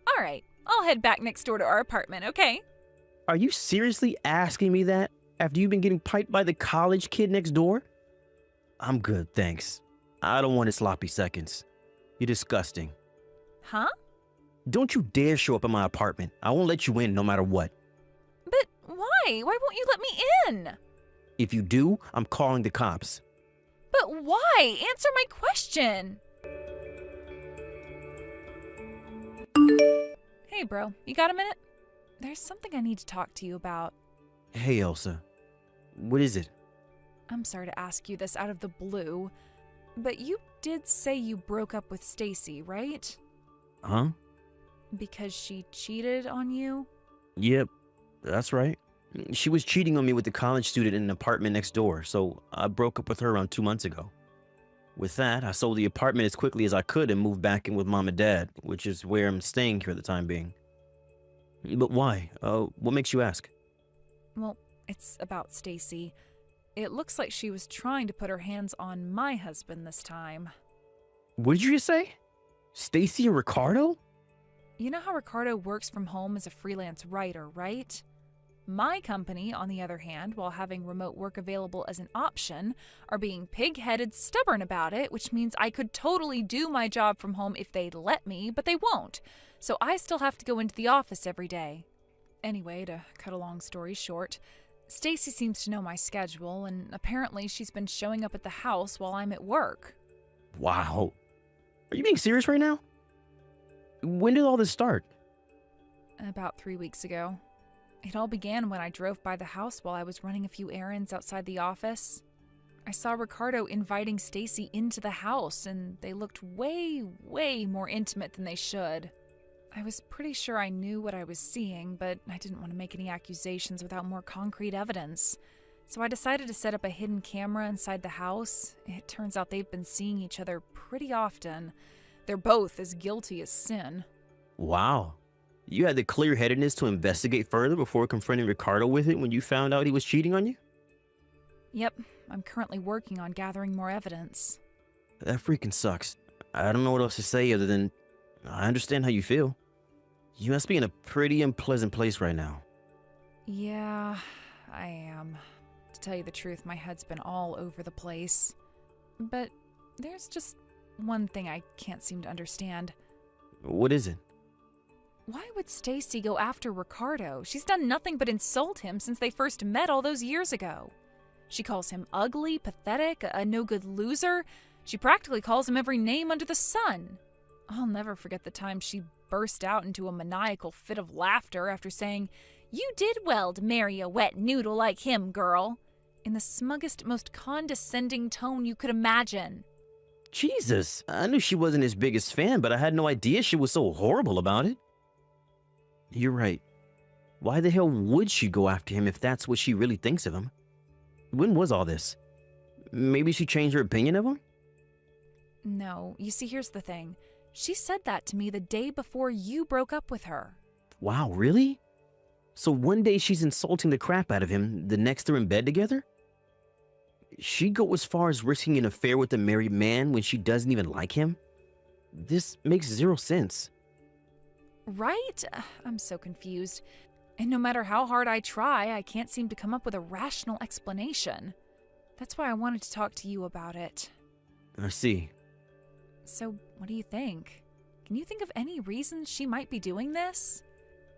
All right, I'll head back next door to our apartment, okay? Are you seriously asking me that after you've been getting piped by the college kid next door? I'm good, thanks. I don't want his sloppy seconds. You're disgusting. Huh? Don't you dare show up at my apartment. I won't let you in no matter what. But why? Why won't you let me in? If you do, I'm calling the cops. But why? Answer my question. Hey, bro, you got a minute? There's something I need to talk to you about. Hey, Elsa. What is it? I'm sorry to ask you this out of the blue, but you did say you broke up with Stacy, right? Huh? Because she cheated on you? Yep, that's right. She was cheating on me with the college student in an apartment next door, so I broke up with her around 2 months ago. With that, I sold the apartment as quickly as I could and moved back in with Mom and Dad, which is where I'm staying here at the time being. But why? What makes you ask? Well, it's about Stacy. It looks like she was trying to put her hands on my husband this time. What did you just say? Stacy and Ricardo? You know how Ricardo works from home as a freelance writer, right? My company, on the other hand, while having remote work available as an option, are being pig-headed stubborn about it, which means I could totally do my job from home if they'd let me, but they won't. So I still have to go into the office every day. Anyway, to cut a long story short, Stacy seems to know my schedule, and apparently she's been showing up at the house while I'm at work. Wow. Are you being serious right now? When did all this start? About 3 weeks ago. It all began when I drove by the house while I was running a few errands outside the office. I saw Ricardo inviting Stacy into the house, and they looked way, way more intimate than they should. I was pretty sure I knew what I was seeing, but I didn't want to make any accusations without more concrete evidence. So I decided to set up a hidden camera inside the house. It turns out they've been seeing each other pretty often. They're both as guilty as sin. Wow. You had the clear-headedness to investigate further before confronting Ricardo with it when you found out he was cheating on you? Yep, I'm currently working on gathering more evidence. That freaking sucks. I don't know what else to say other than I understand how you feel. You must be in a pretty unpleasant place right now. Yeah, I am. To tell you the truth, my head's been all over the place. But there's just one thing I can't seem to understand. What is it? Why would Stacy go after Ricardo? She's done nothing but insult him since they first met all those years ago. She calls him ugly, pathetic, a no-good loser. She practically calls him every name under the sun. I'll never forget the time she burst out into a maniacal fit of laughter after saying, "You did well to marry a wet noodle like him, girl," in the smuggest, most condescending tone you could imagine. Jesus, I knew she wasn't his biggest fan, but I had no idea she was so horrible about it. You're right. Why the hell would she go after him if that's what she really thinks of him? When was all this? Maybe she changed her opinion of him? No, you see, here's the thing. She said that to me the day before you broke up with her. Wow, really? So one day she's insulting the crap out of him, the next they're in bed together? She'd go as far as risking an affair with a married man when she doesn't even like him? This makes zero sense. Right? I'm so confused. And no matter how hard I try, I can't seem to come up with a rational explanation. That's why I wanted to talk to you about it. I see. So, what do you think? Can you think of any reasons she might be doing this?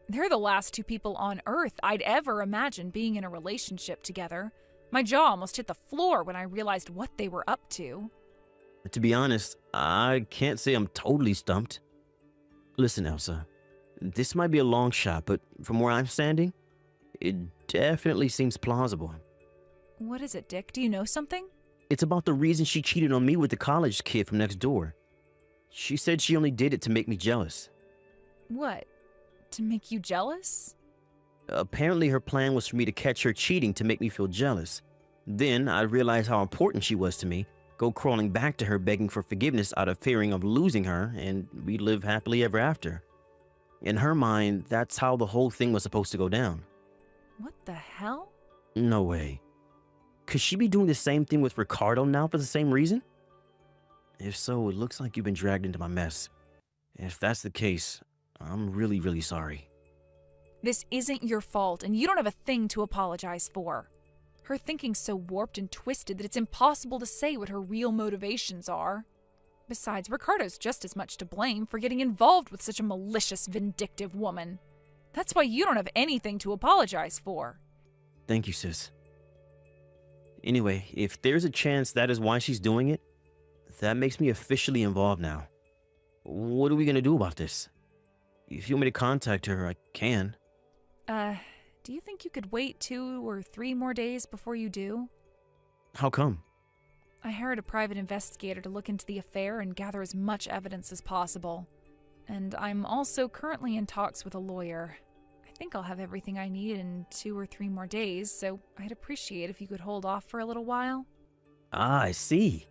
They're the last two people on Earth I'd ever imagine being in a relationship together. My jaw almost hit the floor when I realized what they were up to. To be honest, I can't say I'm totally stumped. Listen, Elsa. This might be a long shot, but from where I'm standing, it definitely seems plausible. What is it, Dick? Do you know something? It's about the reason she cheated on me with the college kid from next door. She said she only did it to make me jealous. What? To make you jealous? Apparently her plan was for me to catch her cheating to make me feel jealous. Then I realized how important she was to me, go crawling back to her begging for forgiveness out of fearing of losing her, and we live happily ever after. In her mind, that's how the whole thing was supposed to go down. What the hell? No way. Could she be doing the same thing with Ricardo now for the same reason? If so, it looks like you've been dragged into my mess. If that's the case, I'm really, really sorry. This isn't your fault, and you don't have a thing to apologize for. Her thinking's so warped and twisted that it's impossible to say what her real motivations are. Besides, Ricardo's just as much to blame for getting involved with such a malicious, vindictive woman. That's why you don't have anything to apologize for. Thank you, sis. Anyway, if there's a chance that is why she's doing it, that makes me officially involved now. What are we gonna do about this? If you want me to contact her, I can. Do you think you could wait 2 or 3 more days before you do? How come? I hired a private investigator to look into the affair and gather as much evidence as possible. And I'm also currently in talks with a lawyer. I think I'll have everything I need in 2 or 3 more days, so I'd appreciate if you could hold off for a little while. Ah, I see.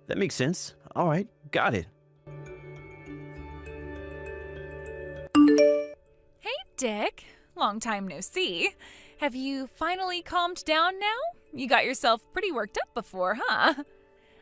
That makes sense. All right, got it. Hey, Dick. Long time no see. Have you finally calmed down now? You got yourself pretty worked up before, huh?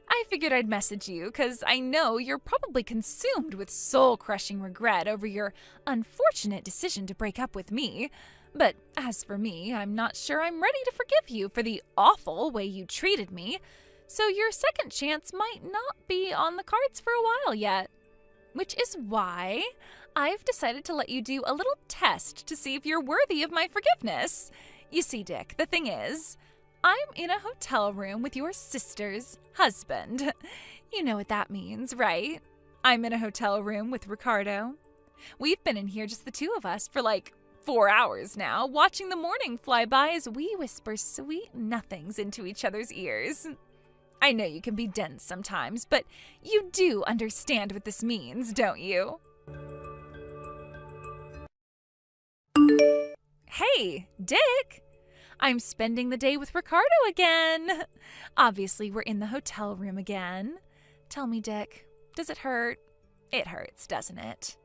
I figured I'd message you because I know you're probably consumed with soul-crushing regret over your unfortunate decision to break up with me. But as for me, I'm not sure I'm ready to forgive you for the awful way you treated me, so your second chance might not be on the cards for a while yet. Which is why I've decided to let you do a little test to see if you're worthy of my forgiveness. You see, Dick, the thing is, I'm in a hotel room with your sister's husband. You know what that means, right? I'm in a hotel room with Ricardo. We've been in here just the two of us for like 4 hours now, watching the morning fly by as we whisper sweet nothings into each other's ears. I know you can be dense sometimes, but you do understand what this means, don't you? Hey, Dick! I'm spending the day with Ricardo again. Obviously, we're in the hotel room again. Tell me, Dick, does it hurt? It hurts, doesn't it?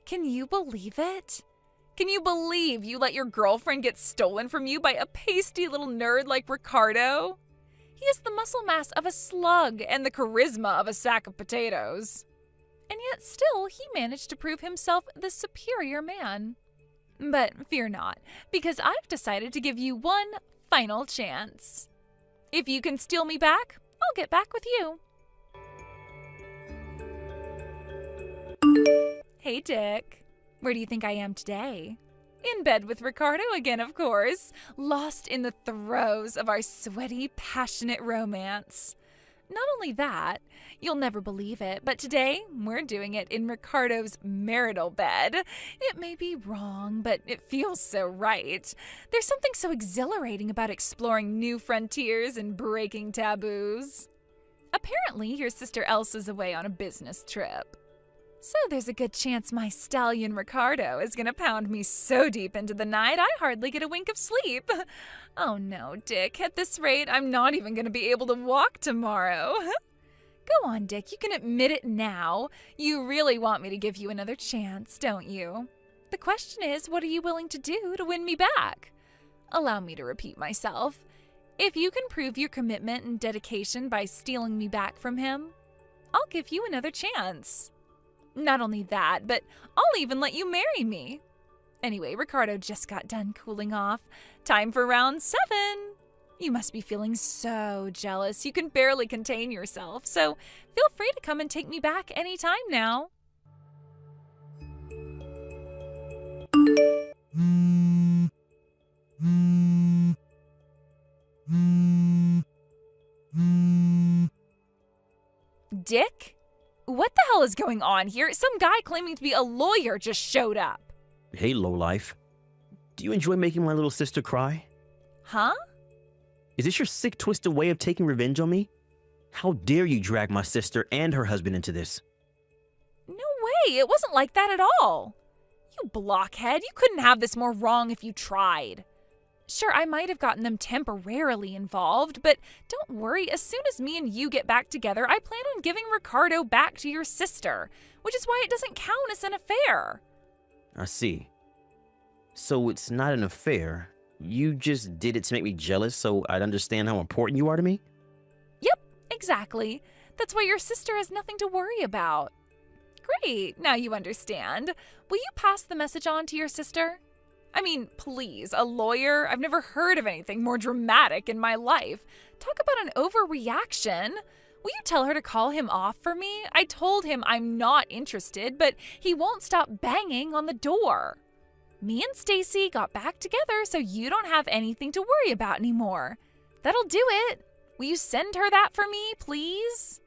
Can you believe it? Can you believe you let your girlfriend get stolen from you by a pasty little nerd like Ricardo? He has the muscle mass of a slug and the charisma of a sack of potatoes. And yet still, he managed to prove himself the superior man. But fear not, because I've decided to give you one final chance. If you can steal me back, I'll get back with you. Hey, Dick. Where do you think I am today? In bed with Ricardo again, of course, lost in the throes of our sweaty, passionate romance. Not only that, you'll never believe it, but today we're doing it in Ricardo's marital bed. It may be wrong, but it feels so right. There's something so exhilarating about exploring new frontiers and breaking taboos. Apparently, your sister Elsa's away on a business trip. So there's a good chance my stallion Ricardo is gonna pound me so deep into the night I hardly get a wink of sleep. Oh no, Dick, at this rate, I'm not even gonna be able to walk tomorrow. Go on, Dick, you can admit it now. You really want me to give you another chance, don't you? The question is, what are you willing to do to win me back? Allow me to repeat myself. If you can prove your commitment and dedication by stealing me back from him, I'll give you another chance. Not only that, but I'll even let you marry me. Anyway, Ricardo just got done cooling off. Time for round 7. You must be feeling so jealous you can barely contain yourself, so feel free to come and take me back anytime now. Dick? What the hell is going on here? Some guy claiming to be a lawyer just showed up. Hey, lowlife. Do you enjoy making my little sister cry? Huh? Is this your sick, twisted way of taking revenge on me? How dare you drag my sister and her husband into this? No way, it wasn't like that at all. You blockhead, you couldn't have this more wrong if you tried. Sure, I might have gotten them temporarily involved, but don't worry, as soon as me and you get back together, I plan on giving Ricardo back to your sister, which is why it doesn't count as an affair. I see. So it's not an affair. You just did it to make me jealous so I'd understand how important you are to me? Yep, exactly. That's why your sister has nothing to worry about. Great, now you understand. Will you pass the message on to your sister? I mean, please, a lawyer? I've never heard of anything more dramatic in my life. Talk about an overreaction. Will you tell her to call him off for me? I told him I'm not interested, but he won't stop banging on the door. Me and Stacy got back together so you don't have anything to worry about anymore. That'll do it. Will you send her that for me, please?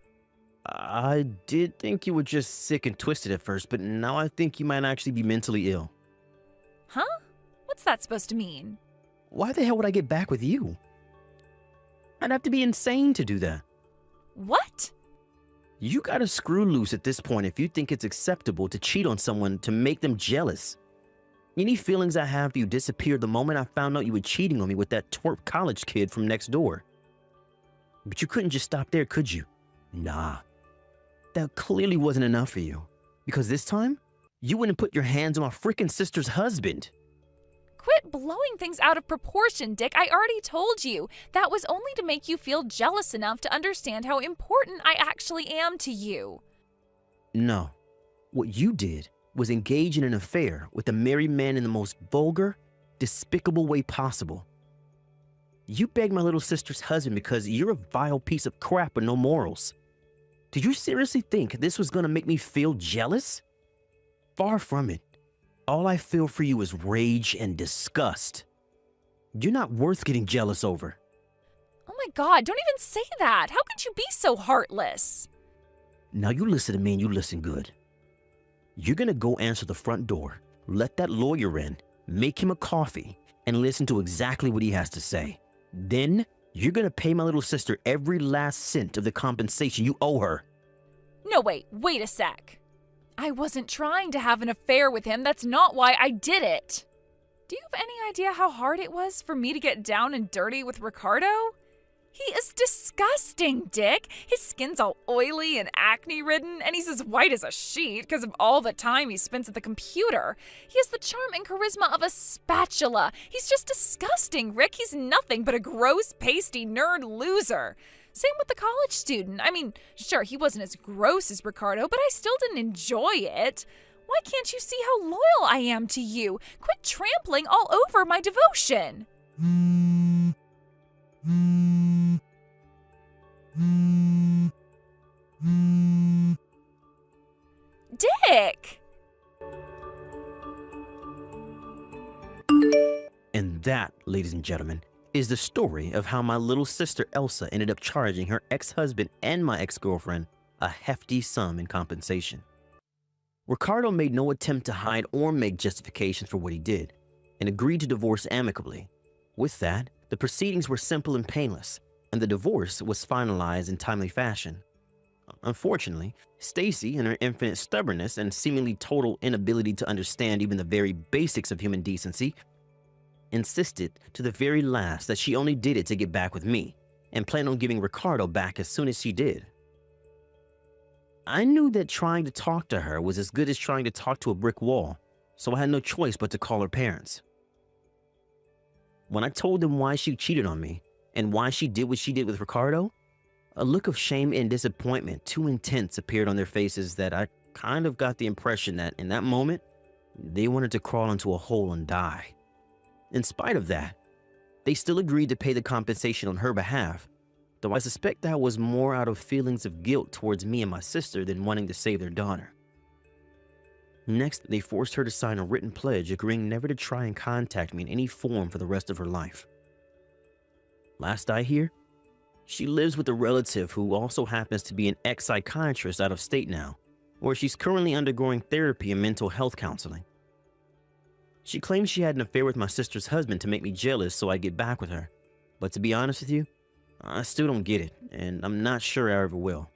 I did think you were just sick and twisted at first, but now I think you might actually be mentally ill. Huh? What's that supposed to mean? Why the hell would I get back with you? I'd have to be insane to do that. What? You gotta screw loose at this point if you think it's acceptable to cheat on someone to make them jealous. Any feelings I have for you disappeared the moment I found out you were cheating on me with that twerp college kid from next door. But you couldn't just stop there, could you? Nah. That clearly wasn't enough for you. Because this time, you wouldn't put your hands on my frickin' sister's husband. Quit blowing things out of proportion, Dick. I already told you. That was only to make you feel jealous enough to understand how important I actually am to you. No. What you did was engage in an affair with a married man in the most vulgar, despicable way possible. You begged my little sister's husband because you're a vile piece of crap with no morals. Did you seriously think this was gonna make me feel jealous? Far from it. All I feel for you is rage and disgust. You're not worth getting jealous over. Oh my God, don't even say that. How could you be so heartless? Now you listen to me and you listen good. You're gonna go answer the front door, let that lawyer in, make him a coffee, and listen to exactly what he has to say. Then you're gonna pay my little sister every last cent of the compensation you owe her. No, wait a sec. I wasn't trying to have an affair with him. That's not why I did it. Do you have any idea how hard it was for me to get down and dirty with Ricardo? He is disgusting, Dick. His skin's all oily and acne-ridden, and he's as white as a sheet because of all the time he spends at the computer. He has the charm and charisma of a spatula. He's just disgusting, Rick. He's nothing but a gross, pasty nerd loser. Same with the college student. I mean, sure, he wasn't as gross as Ricardo, but I still didn't enjoy it. Why can't you see how loyal I am to you? Quit trampling all over my devotion. Dick! And that, ladies and gentlemen, is the story of how my little sister Elsa ended up charging her ex-husband and my ex-girlfriend a hefty sum in compensation. Ricardo made no attempt to hide or make justifications for what he did, and agreed to divorce amicably. With that, the proceedings were simple and painless, and the divorce was finalized in timely fashion. Unfortunately, Stacy, in her infinite stubbornness and seemingly total inability to understand even the very basics of human decency, insisted to the very last that she only did it to get back with me, and planned on giving Ricardo back as soon as she did. I knew that trying to talk to her was as good as trying to talk to a brick wall, so I had no choice but to call her parents. When I told them why she cheated on me, and why she did what she did with Ricardo, a look of shame and disappointment too intense appeared on their faces that I kind of got the impression that in that moment, they wanted to crawl into a hole and die. In spite of that, they still agreed to pay the compensation on her behalf, though I suspect that was more out of feelings of guilt towards me and my sister than wanting to save their daughter. Next, they forced her to sign a written pledge agreeing never to try and contact me in any form for the rest of her life. Last I hear, she lives with a relative who also happens to be an ex-psychiatrist out of state now, where she's currently undergoing therapy and mental health counseling. She claims she had an affair with my sister's husband to make me jealous so I get back with her, but to be honest with you, I still don't get it, and I'm not sure I ever will.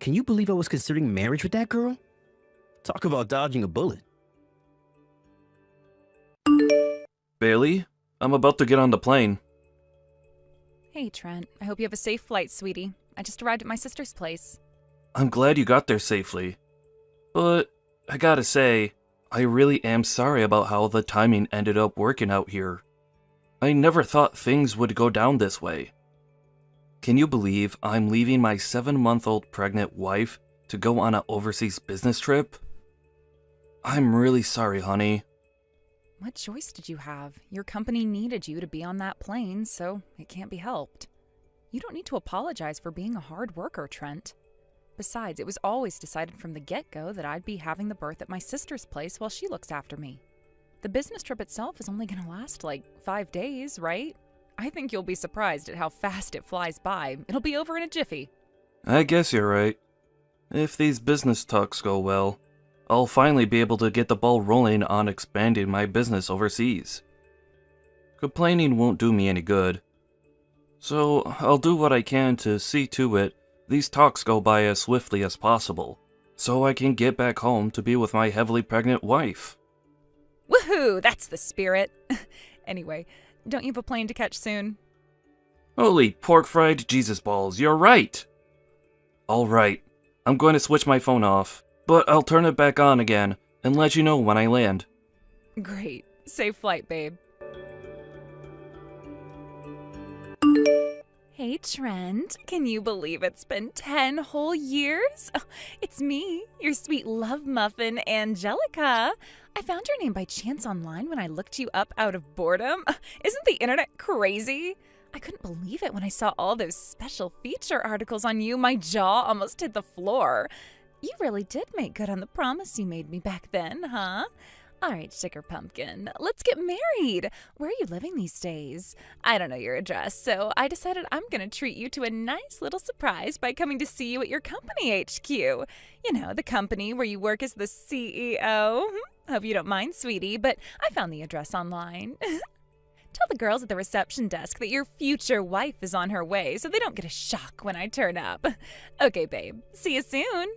Can you believe I was considering marriage with that girl? Talk about dodging a bullet. Bailey, I'm about to get on the plane. Hey, Trent. I hope you have a safe flight, sweetie. I just arrived at my sister's place. I'm glad you got there safely. But I gotta say, I really am sorry about how the timing ended up working out here. I never thought things would go down this way. Can you believe I'm leaving my 7-month-old pregnant wife to go on an overseas business trip? I'm really sorry, honey. What choice did you have? Your company needed you to be on that plane, so it can't be helped. You don't need to apologize for being a hard worker, Trent. Besides, it was always decided from the get-go that I'd be having the birth at my sister's place while she looks after me. The business trip itself is only going to last like 5 days, right? I think you'll be surprised at how fast it flies by. It'll be over in a jiffy. I guess you're right. If these business talks go well, I'll finally be able to get the ball rolling on expanding my business overseas. Complaining won't do me any good. So I'll do what I can to see to it these talks go by as swiftly as possible, so I can get back home to be with my heavily pregnant wife. Woohoo! That's the spirit. Anyway, don't you have a plane to catch soon? Holy pork-fried Jesus balls, you're right! Alright, I'm going to switch my phone off, but I'll turn it back on again and let you know when I land. Great. Safe flight, babe. Hey, Trent. Can you believe it's been 10 whole years? Oh, it's me, your sweet love muffin, Angelica. I found your name by chance online when I looked you up out of boredom. Isn't the internet crazy? I couldn't believe it when I saw all those special feature articles on you. My jaw almost hit the floor. You really did make good on the promise you made me back then, huh? All right, sugar pumpkin, let's get married. Where are you living these days? I don't know your address, so I decided I'm going to treat you to a nice little surprise by coming to see you at your company HQ. You know, the company where you work as the CEO. Hope you don't mind, sweetie, but I found the address online. Tell the girls at the reception desk that your future wife is on her way so they don't get a shock when I turn up. Okay, babe. See you soon.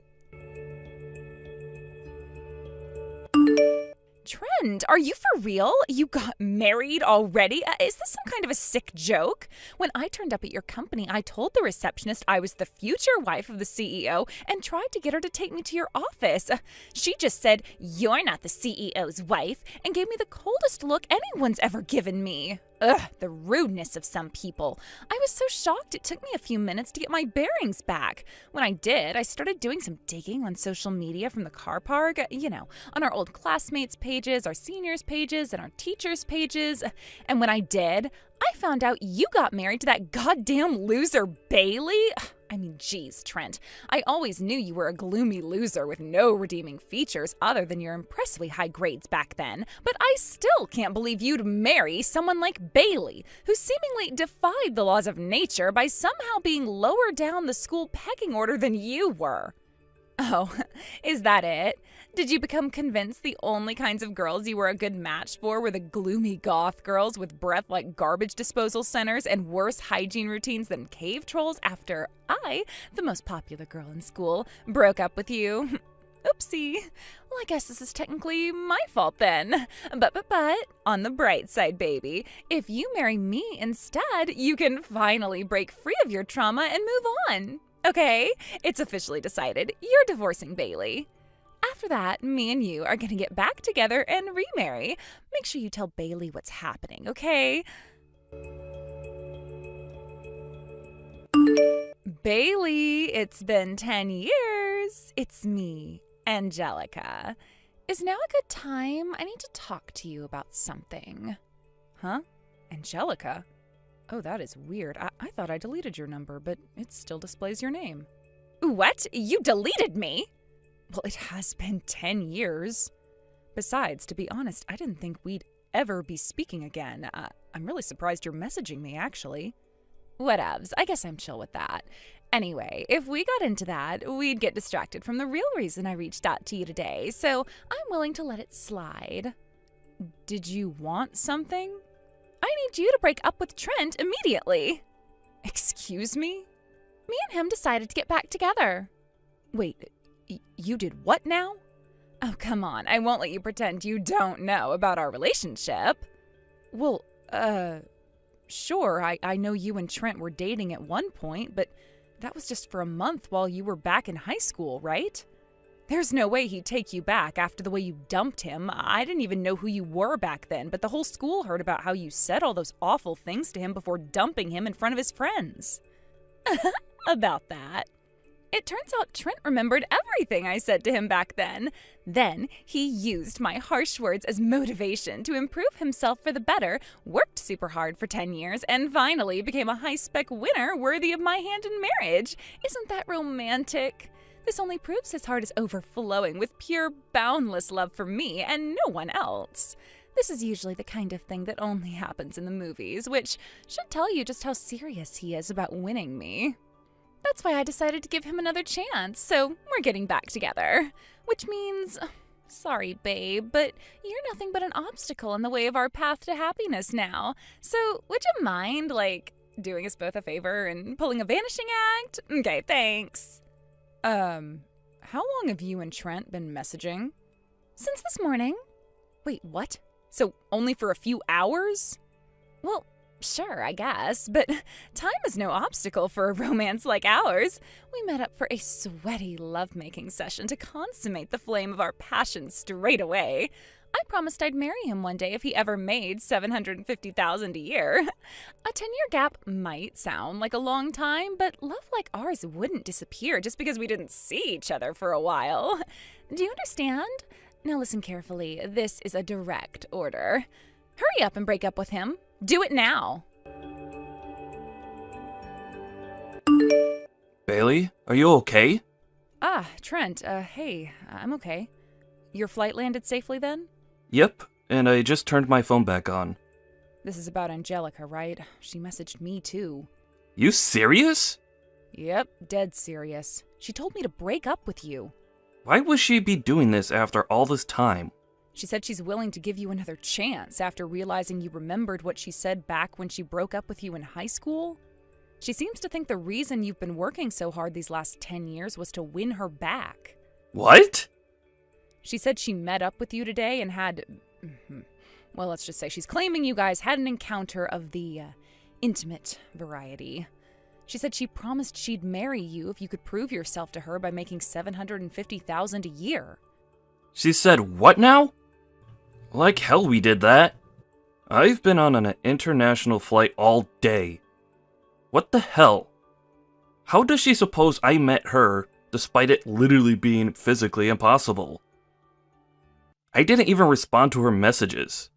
Trent, are you for real? You got married already? Is this some kind of a sick joke? When I turned up at your company, I told the receptionist I was the future wife of the CEO and tried to get her to take me to your office. She just said, "You're not the CEO's wife," and gave me the coldest look anyone's ever given me. Ugh, the rudeness of some people. I was so shocked it took me a few minutes to get my bearings back. When I did, I started doing some digging on social media from the car park, on our old classmates' pages, our seniors' pages, and our teachers' pages. And when I did, I found out you got married to that goddamn loser Bailey. I mean, geez, Trent, I always knew you were a gloomy loser with no redeeming features other than your impressively high grades back then, but I still can't believe you'd marry someone like Bailey, who seemingly defied the laws of nature by somehow being lower down the school pecking order than you were. Oh, is that it? Did you become convinced the only kinds of girls you were a good match for were the gloomy goth girls with breath like garbage disposal centers and worse hygiene routines than cave trolls after I, the most popular girl in school, broke up with you? Oopsie. Well, I guess this is technically my fault then. But, on the bright side, baby, if you marry me instead, you can finally break free of your trauma and move on. Okay, it's officially decided. You're divorcing Bailey. After that, me and you are going to get back together and remarry. Make sure you tell Bailey what's happening, okay? Bailey, it's been 10 years. It's me, Angelica. Is now a good time? I need to talk to you about something. Huh? Angelica? Oh, that is weird. I thought I deleted your number, but it still displays your name. What? You deleted me? Well, it has been 10 years. Besides, to be honest, I didn't think we'd ever be speaking again. I'm really surprised you're messaging me, actually. Whatevs. I guess I'm chill with that. Anyway, if we got into that, we'd get distracted from the real reason I reached out to you today, so I'm willing to let it slide. Did you want something? I need you to break up with Trent immediately. Excuse me? Me and him decided to get back together. Wait, you did what now? Oh, come on. I won't let you pretend you don't know about our relationship. Well, sure. I know you and Trent were dating at one point, but that was just for a month while you were back in high school, right? There's no way he'd take you back after the way you dumped him. I didn't even know who you were back then, but the whole school heard about how you said all those awful things to him before dumping him in front of his friends. About that. It turns out Trent remembered everything I said to him back then. Then he used my harsh words as motivation to improve himself for the better, worked super hard for 10 years, and finally became a high-spec winner worthy of my hand in marriage. Isn't that romantic? This only proves his heart is overflowing with pure, boundless love for me and no one else. This is usually the kind of thing that only happens in the movies, which should tell you just how serious he is about winning me. That's why I decided to give him another chance, so we're getting back together. Which means, sorry babe, but you're nothing but an obstacle in the way of our path to happiness now. So would you mind, doing us both a favor and pulling a vanishing act? Okay, thanks. How long have you and Trent been messaging? Since this morning. Wait, what? So only for a few hours? Well, sure, I guess, but time is no obstacle for a romance like ours. We met up for a sweaty lovemaking session to consummate the flame of our passion straight away. I promised I'd marry him one day if he ever made $750,000 a year. A 10-year gap might sound like a long time, but love like ours wouldn't disappear just because we didn't see each other for a while. Do you understand? Now listen carefully. This is a direct order. Hurry up and break up with him. Do it now. Bailey, are you okay? Trent, hey, I'm okay. Your flight landed safely then? Yep, and I just turned my phone back on. This is about Angelica, right? She messaged me too. You serious? Yep, dead serious. She told me to break up with you. Why would she be doing this after all this time? She said she's willing to give you another chance after realizing you remembered what she said back when she broke up with you in high school. She seems to think the reason you've been working so hard these last 10 years was to win her back. What? She said she met up with you today and had... Well, let's just say she's claiming you guys had an encounter of the intimate variety. She said she promised she'd marry you if you could prove yourself to her by making $750,000 a year. She said what now? Like hell we did that. I've been on an international flight all day. What the hell? How does she suppose I met her despite it literally being physically impossible? I didn't even respond to her messages.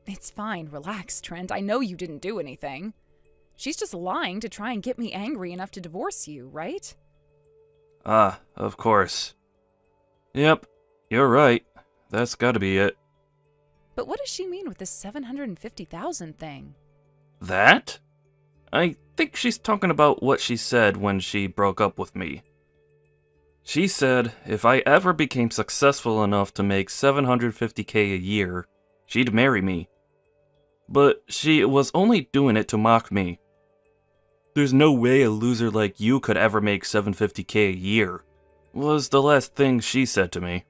It's fine, relax, Trent. I know you didn't do anything. She's just lying to try and get me angry enough to divorce you, right? Ah, of course. Yep, you're right. That's gotta be it. But what does she mean with this $750,000 thing? That? I think she's talking about what she said when she broke up with me. She said if I ever became successful enough to make $750K a year, she'd marry me. But she was only doing it to mock me. There's no way a loser like you could ever make $750K a year, was the last thing she said to me.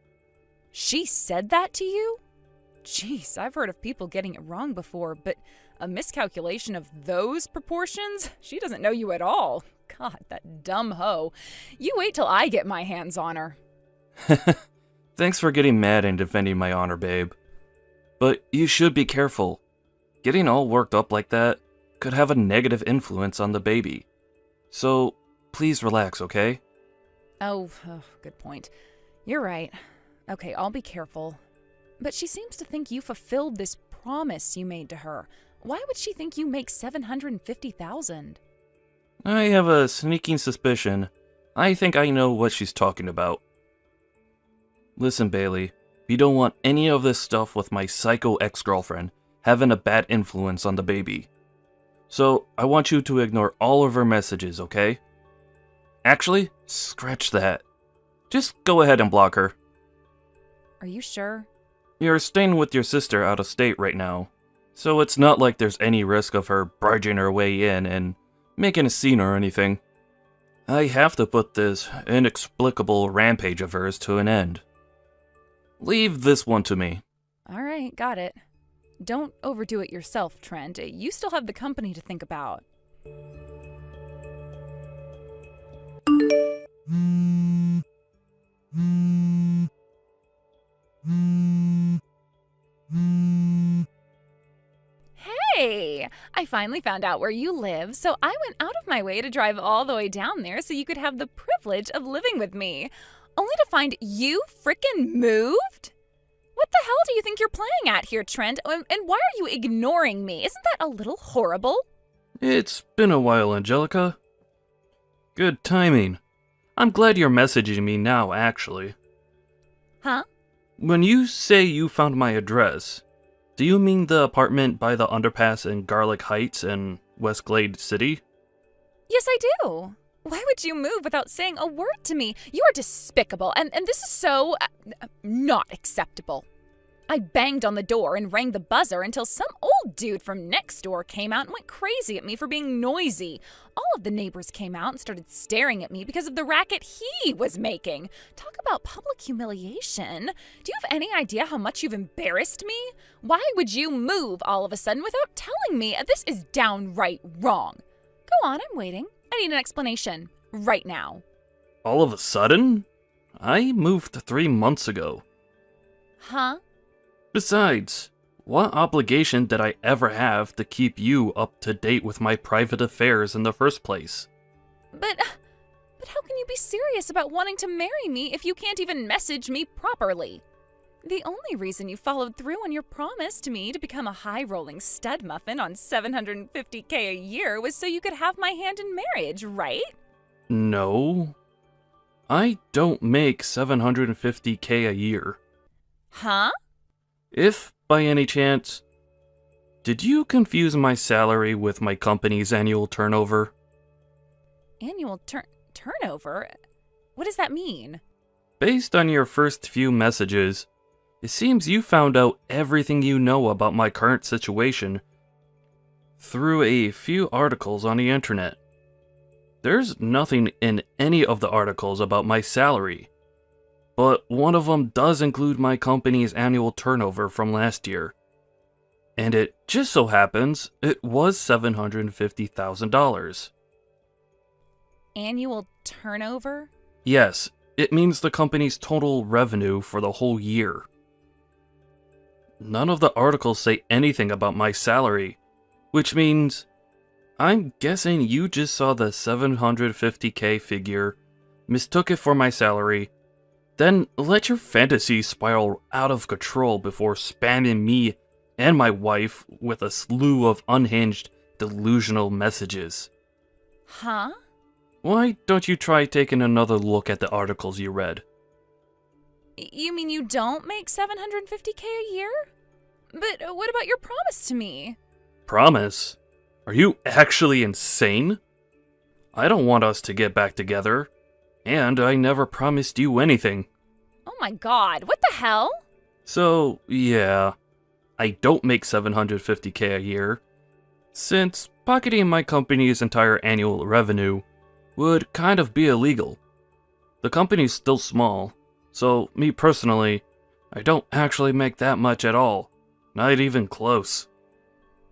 She said that to you? Jeez, I've heard of people getting it wrong before, but a miscalculation of those proportions? She doesn't know you at all. God, that dumb hoe. You wait till I get my hands on her. Thanks for getting mad and defending my honor, babe. But you should be careful. Getting all worked up like that could have a negative influence on the baby. So, please relax, okay? Oh, good point. You're right. Okay, I'll be careful. But she seems to think you fulfilled this promise you made to her. Why would she think you make $750,000? I have a sneaking suspicion. I think I know what she's talking about. Listen, Bailey, we don't want any of this stuff with my psycho ex-girlfriend having a bad influence on the baby. So, I want you to ignore all of her messages, okay? Actually, scratch that. Just go ahead and block her. Are you sure? You're staying with your sister out of state right now, so it's not like there's any risk of her barging her way in and making a scene or anything. I have to put this inexplicable rampage of hers to an end. Leave this one to me. All right, got it. Don't overdo it yourself, Trent. You still have the company to think about. Hey, I finally found out where you live, so I went out of my way to drive all the way down there so you could have the privilege of living with me. Only to find you frickin' moved? What the hell do you think you're playing at here, Trent? And why are you ignoring me? Isn't that a little horrible? It's been a while, Angelica. Good timing. I'm glad you're messaging me now, actually. Huh? When you say you found my address, do you mean the apartment by the underpass in Garlic Heights in West Glade City? Yes, I do. Why would you move without saying a word to me? You are despicable, and this is so not acceptable. I banged on the door and rang the buzzer until some old dude from next door came out and went crazy at me for being noisy. All of the neighbors came out and started staring at me because of the racket he was making. Talk about public humiliation. Do you have any idea how much you've embarrassed me? Why would you move all of a sudden without telling me? This is downright wrong. Go on, I'm waiting. I need an explanation. Right now. All of a sudden? I moved 3 months ago. Huh? Besides, what obligation did I ever have to keep you up to date with my private affairs in the first place? But how can you be serious about wanting to marry me if you can't even message me properly? The only reason you followed through on your promise to me to become a high-rolling stud muffin on $750K a year was so you could have my hand in marriage, right? No. I don't make $750K a year. Huh? If, by any chance, did you confuse my salary with my company's annual turnover? Annual turnover? What does that mean? Based on your first few messages, It seems you found out everything you know about my current situation through a few articles on the internet. There's nothing in any of the articles about my salary, but one of them does include my company's annual turnover from last year. And it just so happens it was $750,000. Annual turnover? Yes, it means the company's total revenue for the whole year. None of the articles say anything about my salary, which means I'm guessing you just saw the $750K figure, mistook it for my salary, then let your fantasy spiral out of control before spamming me and my wife with a slew of unhinged, delusional messages. Huh? Why don't you try taking another look at the articles you read? You mean you don't make $750K a year? But what about your promise to me? Promise? Are you actually insane? I don't want us to get back together, and I never promised you anything. Oh my god, what the hell? So, yeah, I don't make $750K a year, since pocketing my company's entire annual revenue would kind of be illegal. The company's still small, so me personally, I don't actually make that much at all, not even close.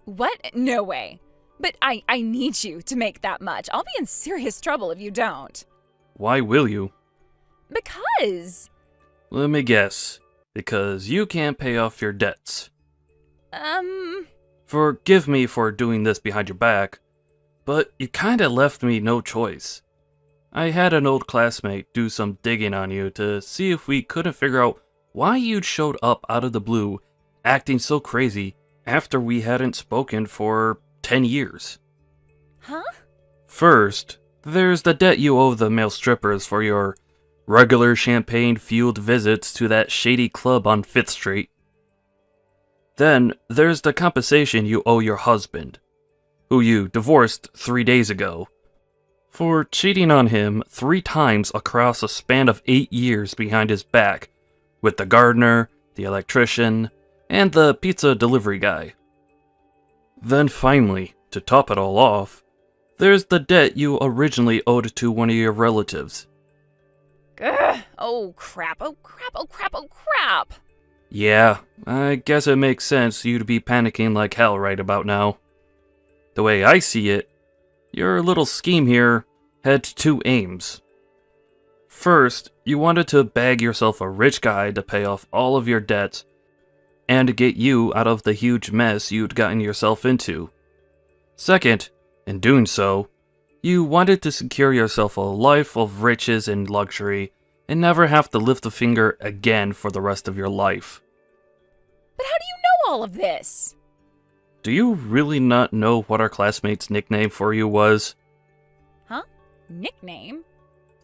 What? No way. But I need you to make that much. I'll be in serious trouble if you don't. Why will you? Because... Let me guess, because you can't pay off your debts. Forgive me for doing this behind your back, but you kinda left me no choice. I had an old classmate do some digging on you to see if we couldn't figure out why you'd showed up out of the blue, acting so crazy after we hadn't spoken for 10 years. Huh? First, there's the debt you owe the male strippers for your regular champagne-fueled visits to that shady club on 5th Street. Then, there's the compensation you owe your husband, who you divorced 3 days ago, for cheating on him 3 times across a span of 8 years behind his back, with the gardener, the electrician, and the pizza delivery guy. Then finally, to top it all off, there's the debt you originally owed to one of your relatives. Ugh. Oh crap, oh crap, oh crap, oh crap! Yeah, I guess it makes sense you'd be panicking like hell right about now. The way I see it, your little scheme here had 2 aims. First, you wanted to bag yourself a rich guy to pay off all of your debts and get you out of the huge mess you'd gotten yourself into. Second, in doing so, you wanted to secure yourself a life of riches and luxury and never have to lift a finger again for the rest of your life. But how do you know all of this? Do you really not know what our classmate's nickname for you was? Huh? Nickname?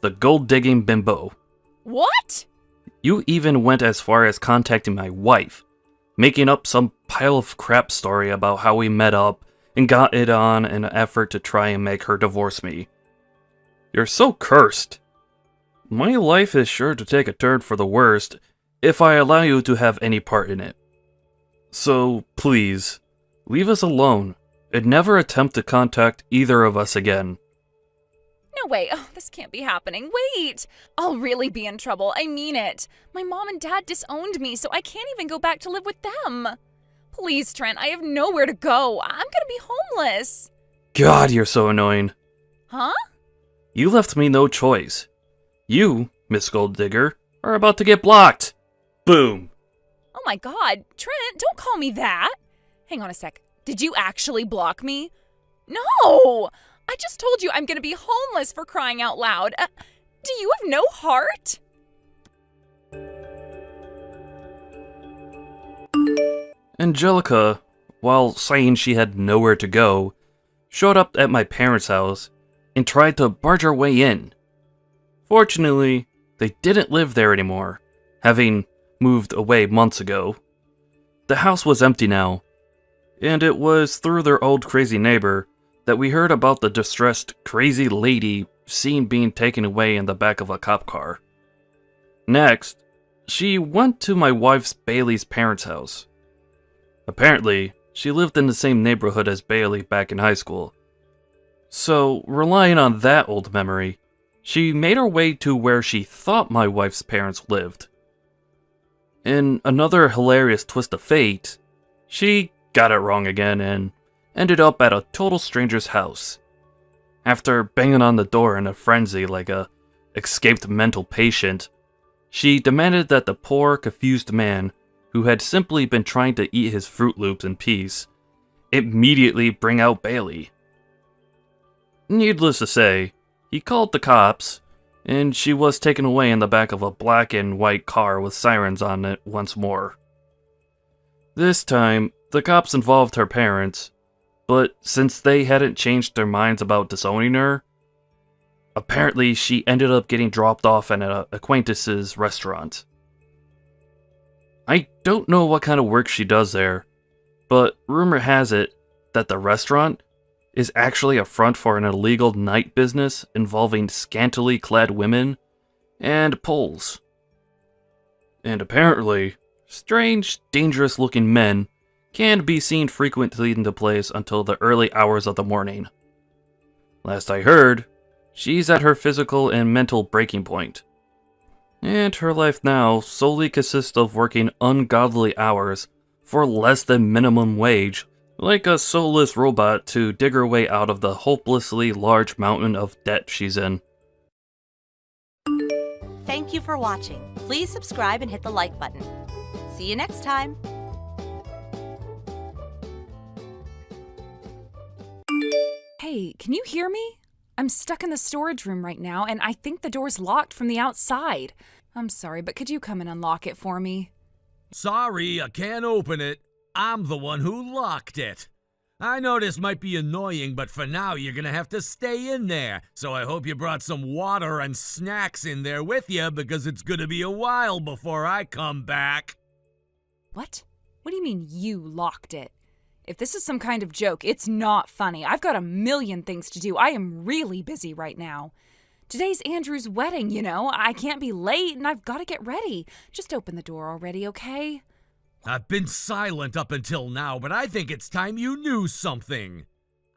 The gold-digging bimbo. What? You even went as far as contacting my wife, making up some pile of crap story about how we met up and got it on in an effort to try and make her divorce me. You're so cursed. My life is sure to take a turn for the worst if I allow you to have any part in it. So, please, leave us alone and never attempt to contact either of us again. No way. Oh, this can't be happening. Wait. I'll really be in trouble. I mean it. My mom and dad disowned me, so I can't even go back to live with them. Please, Trent, I have nowhere to go. I'm gonna be homeless. God, you're so annoying. Huh? You left me no choice. You, Miss Gold Digger, are about to get blocked. Boom. Oh my god. Trent, don't call me that. Hang on a sec. Did you actually block me? No! I just told you I'm gonna be homeless, for crying out loud. Do you have no heart? Angelica, while saying she had nowhere to go, showed up at my parents' house and tried to barge her way in. Fortunately, they didn't live there anymore, having moved away months ago. The house was empty now, and it was through their old crazy neighbor that we heard about the distressed crazy lady seen being taken away in the back of a cop car. Next, She went to my wife's Bailey's parents' house. Apparently, she lived in the same neighborhood as Bailey back in high school. So, relying on that old memory, she made her way to where she thought my wife's parents lived. In another hilarious twist of fate, she got it wrong again and ended up at a total stranger's house. After banging on the door in a frenzy like a escaped mental patient, she demanded that the poor, confused man, who had simply been trying to eat his Fruit Loops in peace, immediately bring out Bailey. Needless to say, he called the cops, and she was taken away in the back of a black and white car with sirens on it once more. This time, the cops involved her parents, but since they hadn't changed their minds about disowning her, apparently she ended up getting dropped off at an acquaintance's restaurant. I don't know what kind of work she does there, but rumor has it that the restaurant is actually a front for an illegal night business involving scantily clad women and poles. And apparently, strange, dangerous-looking men can be seen frequently in the place until the early hours of the morning. Last I heard, she's at her physical and mental breaking point. And her life now solely consists of working ungodly hours for less than minimum wage, like a soulless robot to dig her way out of the hopelessly large mountain of debt she's in. Thank you for watching. Please subscribe and hit the like button. See you next time. Hey, can you hear me? I'm stuck in the storage room right now, and I think the door's locked from the outside. I'm sorry, but could you come and unlock it for me? Sorry, I can't open it. I'm the one who locked it. I know this might be annoying, but for now you're gonna have to stay in there. So I hope you brought some water and snacks in there with you, because it's gonna be a while before I come back. What? What do you mean you locked it? If this is some kind of joke, it's not funny. I've got a million things to do. I am really busy right now. Today's Andrew's wedding, you know. I can't be late, and I've got to get ready. Just open the door already, okay? I've been silent up until now, but I think it's time you knew something.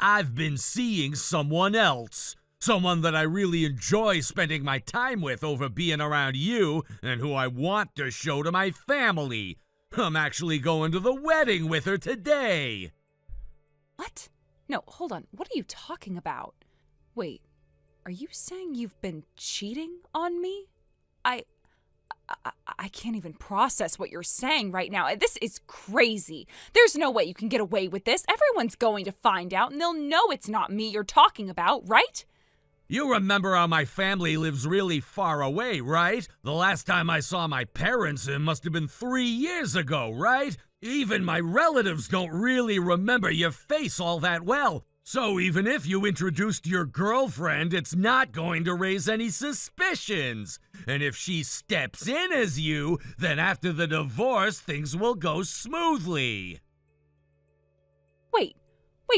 I've been seeing someone else. Someone that I really enjoy spending my time with over being around you, and who I want to show to my family. I'm actually going to the wedding with her today. What? No, hold on. What are you talking about? Wait, are you saying you've been cheating on me? I can't even process what you're saying right now. This is crazy. There's no way you can get away with this. Everyone's going to find out, and they'll know it's not me you're talking about, right? You remember how my family lives really far away, right? The last time I saw my parents, it must have been 3 years ago, right? Even my relatives don't really remember your face all that well. So even if you introduced your girlfriend, it's not going to raise any suspicions. And if she steps in as you, then after the divorce, things will go smoothly. Wait,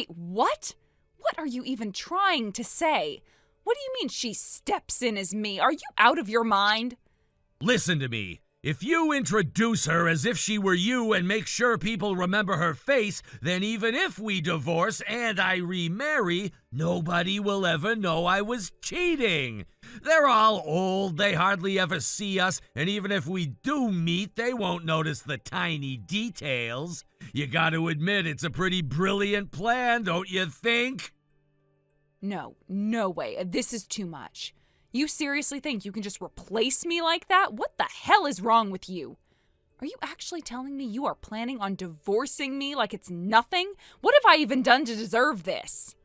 what? What are you even trying to say? What do you mean she steps in as me? Are you out of your mind? Listen to me. If you introduce her as if she were you and make sure people remember her face, then even if we divorce and I remarry, nobody will ever know I was cheating. They're all old, they hardly ever see us, and even if we do meet, they won't notice the tiny details. You gotta admit it's a pretty brilliant plan, don't you think? No way. This is too much. You seriously think you can just replace me like that? What the hell is wrong with you? Are you actually telling me you are planning on divorcing me like it's nothing? What have I even done to deserve this?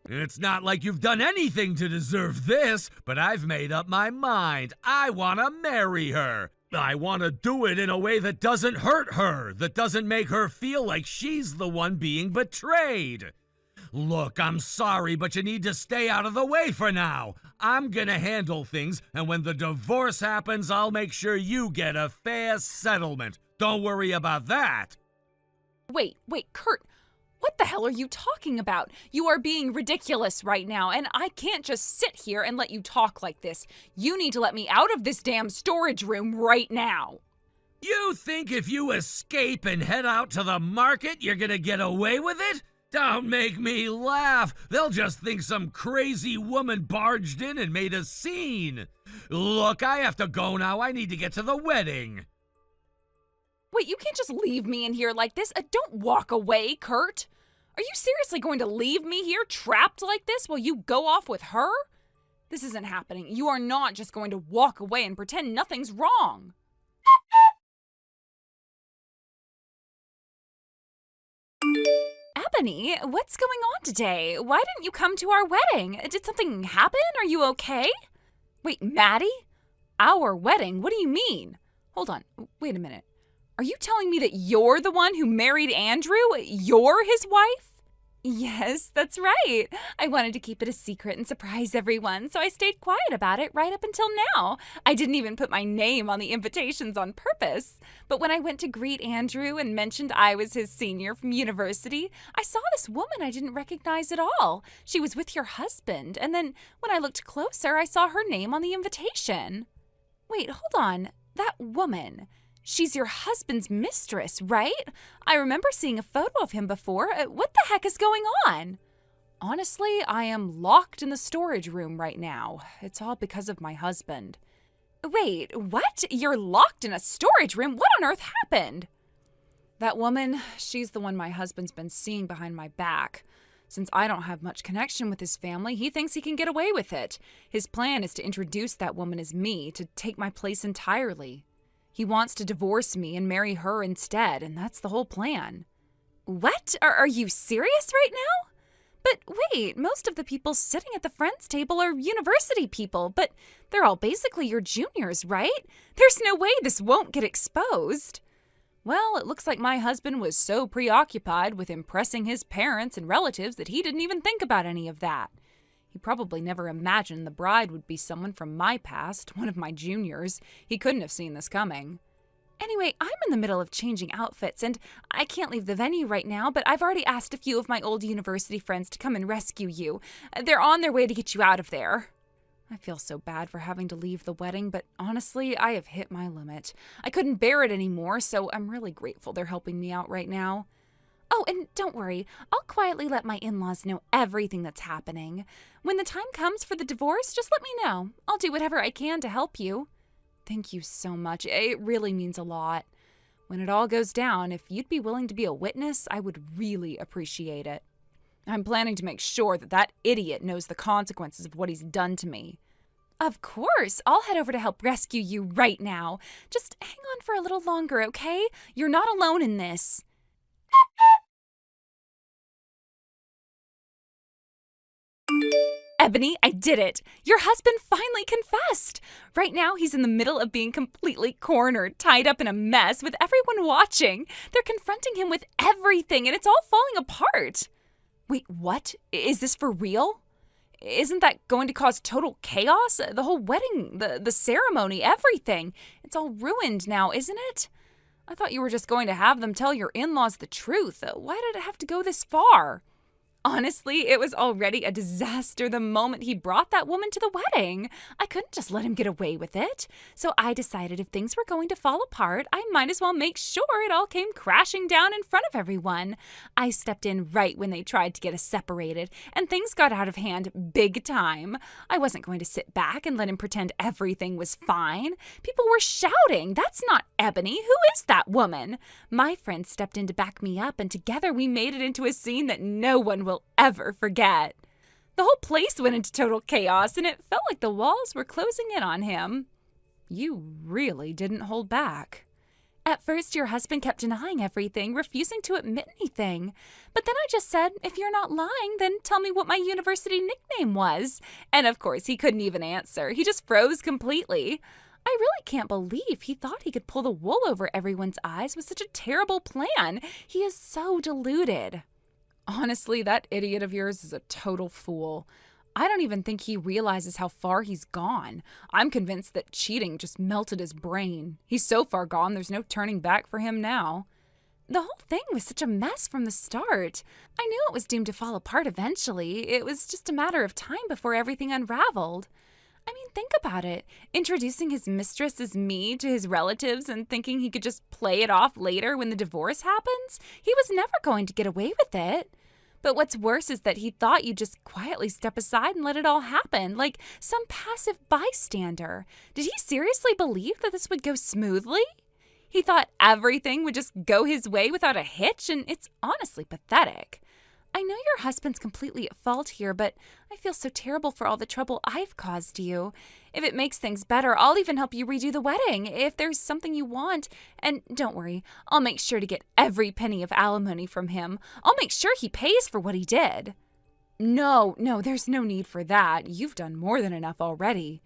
It's not like you've done anything to deserve this, but I've made up my mind. I want to marry her. I want to do it in a way that doesn't hurt her, that doesn't make her feel like she's the one being betrayed. Look, I'm sorry, but you need to stay out of the way for now. I'm gonna handle things, and when the divorce happens, I'll make sure you get a fair settlement. Don't worry about that. Wait, Kurt. What the hell are you talking about? You are being ridiculous right now, and I can't just sit here and let you talk like this. You need to let me out of this damn storage room right now. You think if you escape and head out to the market, you're gonna get away with it? Don't make me laugh. They'll just think some crazy woman barged in and made a scene. Look, I have to go now. I need to get to the wedding. Wait, you can't just leave me in here like this. Don't walk away, Kurt. Are you seriously going to leave me here trapped like this while you go off with her? This isn't happening. You are not just going to walk away and pretend nothing's wrong. Ebony, what's going on today? Why didn't you come to our wedding? Did something happen? Are you okay? Wait, Maddie? Our wedding? What do you mean? Hold on. Wait a minute. Are you telling me that you're the one who married Andrew? You're his wife? Yes, that's right. I wanted to keep it a secret and surprise everyone, so I stayed quiet about it right up until now. I didn't even put my name on the invitations on purpose. But when I went to greet Andrew and mentioned I was his senior from university, I saw this woman I didn't recognize at all. She was with your husband, and then when I looked closer, I saw her name on the invitation. Wait, hold on. That woman... She's your husband's mistress, right? I remember seeing a photo of him before. What the heck is going on? Honestly, I am locked in the storage room right now. It's all because of my husband. Wait, what? You're locked in a storage room? What on earth happened? That woman, she's the one my husband's been seeing behind my back. Since I don't have much connection with his family, he thinks he can get away with it. His plan is to introduce that woman as me, to take my place entirely. He wants to divorce me and marry her instead, and that's the whole plan. What? Are you serious right now? But wait, most of the people sitting at the friends table are university people, but they're all basically your juniors, right? There's no way this won't get exposed. Well, it looks like my husband was so preoccupied with impressing his parents and relatives that he didn't even think about any of that. He probably never imagined the bride would be someone from my past, one of my juniors. He couldn't have seen this coming. Anyway, I'm in the middle of changing outfits, and I can't leave the venue right now, but I've already asked a few of my old university friends to come and rescue you. They're on their way to get you out of there. I feel so bad for having to leave the wedding, but honestly, I have hit my limit. I couldn't bear it anymore, so I'm really grateful they're helping me out right now. Oh, and don't worry, I'll quietly let my in-laws know everything that's happening. When the time comes for the divorce, just let me know. I'll do whatever I can to help you. Thank you so much. It really means a lot. When it all goes down, if you'd be willing to be a witness, I would really appreciate it. I'm planning to make sure that that idiot knows the consequences of what he's done to me. Of course, I'll head over to help rescue you right now. Just hang on for a little longer, okay? You're not alone in this. Ebony, I did it. Your husband finally confessed. Right now, he's in the middle of being completely cornered, tied up in a mess with everyone watching. They're confronting him with everything, and it's all falling apart. Wait, what? Is this for real? Isn't that going to cause total chaos? The whole wedding, the ceremony, everything. It's all ruined now, isn't it? I thought you were just going to have them tell your in-laws the truth. Why did it have to go this far? Honestly, it was already a disaster the moment he brought that woman to the wedding. I couldn't just let him get away with it. So I decided if things were going to fall apart, I might as well make sure it all came crashing down in front of everyone. I stepped in right when they tried to get us separated, and things got out of hand big time. I wasn't going to sit back and let him pretend everything was fine. People were shouting, "That's not Ebony. Who is that woman?" My friend stepped in to back me up, and together we made it into a scene that no one will ever forget. The whole place went into total chaos, and it felt like the walls were closing in on him. You really didn't hold back. At first, your husband kept denying everything, refusing to admit anything. But then I just said, if you're not lying, then tell me what my university nickname was. And of course, he couldn't even answer. He just froze completely. I really can't believe he thought he could pull the wool over everyone's eyes with such a terrible plan. He is so deluded. Honestly, that idiot of yours is a total fool. I don't even think he realizes how far he's gone. I'm convinced that cheating just melted his brain. He's so far gone, there's no turning back for him now. The whole thing was such a mess from the start. I knew it was doomed to fall apart eventually. It was just a matter of time before everything unraveled. I mean, think about it. Introducing his mistress as me to his relatives and thinking he could just play it off later when the divorce happens? He was never going to get away with it. But what's worse is that he thought you'd just quietly step aside and let it all happen, like some passive bystander. Did he seriously believe that this would go smoothly? He thought everything would just go his way without a hitch, and it's honestly pathetic. I know your husband's completely at fault here, but I feel so terrible for all the trouble I've caused you. If it makes things better, I'll even help you redo the wedding if there's something you want. And don't worry, I'll make sure to get every penny of alimony from him. I'll make sure he pays for what he did. No, there's no need for that. You've done more than enough already.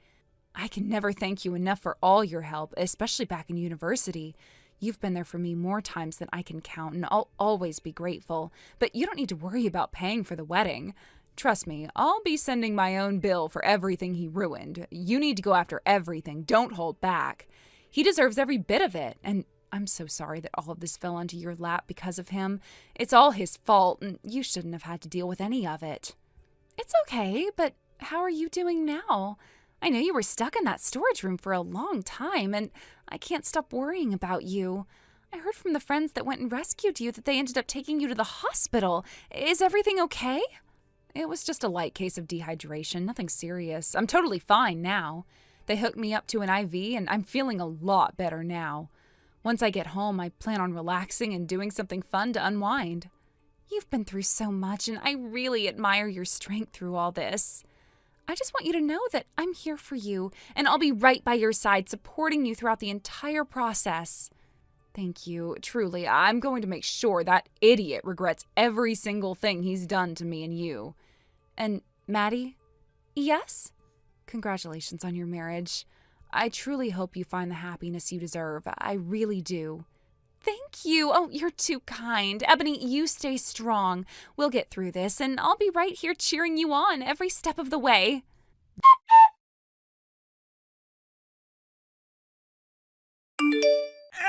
I can never thank you enough for all your help, especially back in university. You've been there for me more times than I can count, and I'll always be grateful. But you don't need to worry about paying for the wedding. Trust me, I'll be sending my own bill for everything he ruined. You need to go after everything. Don't hold back. He deserves every bit of it, and I'm so sorry that all of this fell onto your lap because of him. It's all his fault, and you shouldn't have had to deal with any of it. It's okay, but how are you doing now? I know you were stuck in that storage room for a long time, and I can't stop worrying about you. I heard from the friends that went and rescued you that they ended up taking you to the hospital. Is everything okay? It was just a light case of dehydration, nothing serious. I'm totally fine now. They hooked me up to an IV, and I'm feeling a lot better now. Once I get home, I plan on relaxing and doing something fun to unwind. You've been through so much, and I really admire your strength through all this. I just want you to know that I'm here for you, and I'll be right by your side, supporting you throughout the entire process. Thank you. Truly, I'm going to make sure that idiot regrets every single thing he's done to me and you. And, Maddie? Yes? Congratulations on your marriage. I truly hope you find the happiness you deserve. I really do. Thank you. Oh, you're too kind. Ebony, you stay strong. We'll get through this, and I'll be right here cheering you on every step of the way.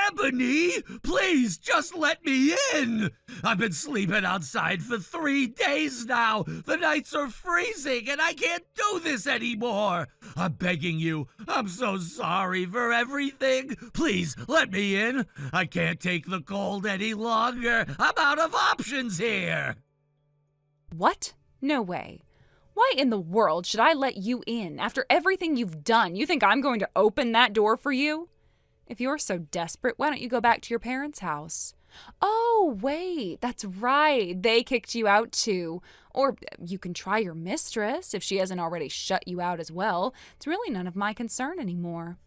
Ebony, please just let me in. I've been sleeping outside for 3 days now. The nights are freezing and I can't do this anymore. I'm begging you. I'm so sorry for everything. Please let me in. I can't take the cold any longer. I'm out of options here. What? No way. Why in the world should I let you in after everything you've done? You think I'm going to open that door for you? If you're so desperate, why don't you go back to your parents' house? Oh, wait, that's right. They kicked you out too. Or you can try your mistress if she hasn't already shut you out as well. It's really none of my concern anymore.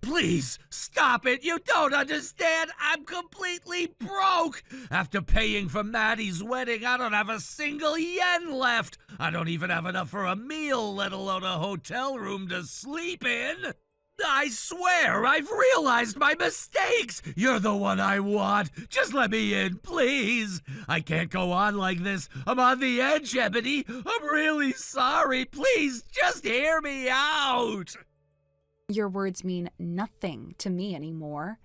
Please, stop it. You don't understand. I'm completely broke. After paying for Maddie's wedding, I don't have a single yen left. I don't even have enough for a meal, let alone a hotel room to sleep in. I swear, I've realized my mistakes. You're the one I want. Just let me in, please. I can't go on like this. I'm on the edge, Ebony. I'm really sorry. Please, just hear me out. Your words mean nothing to me anymore.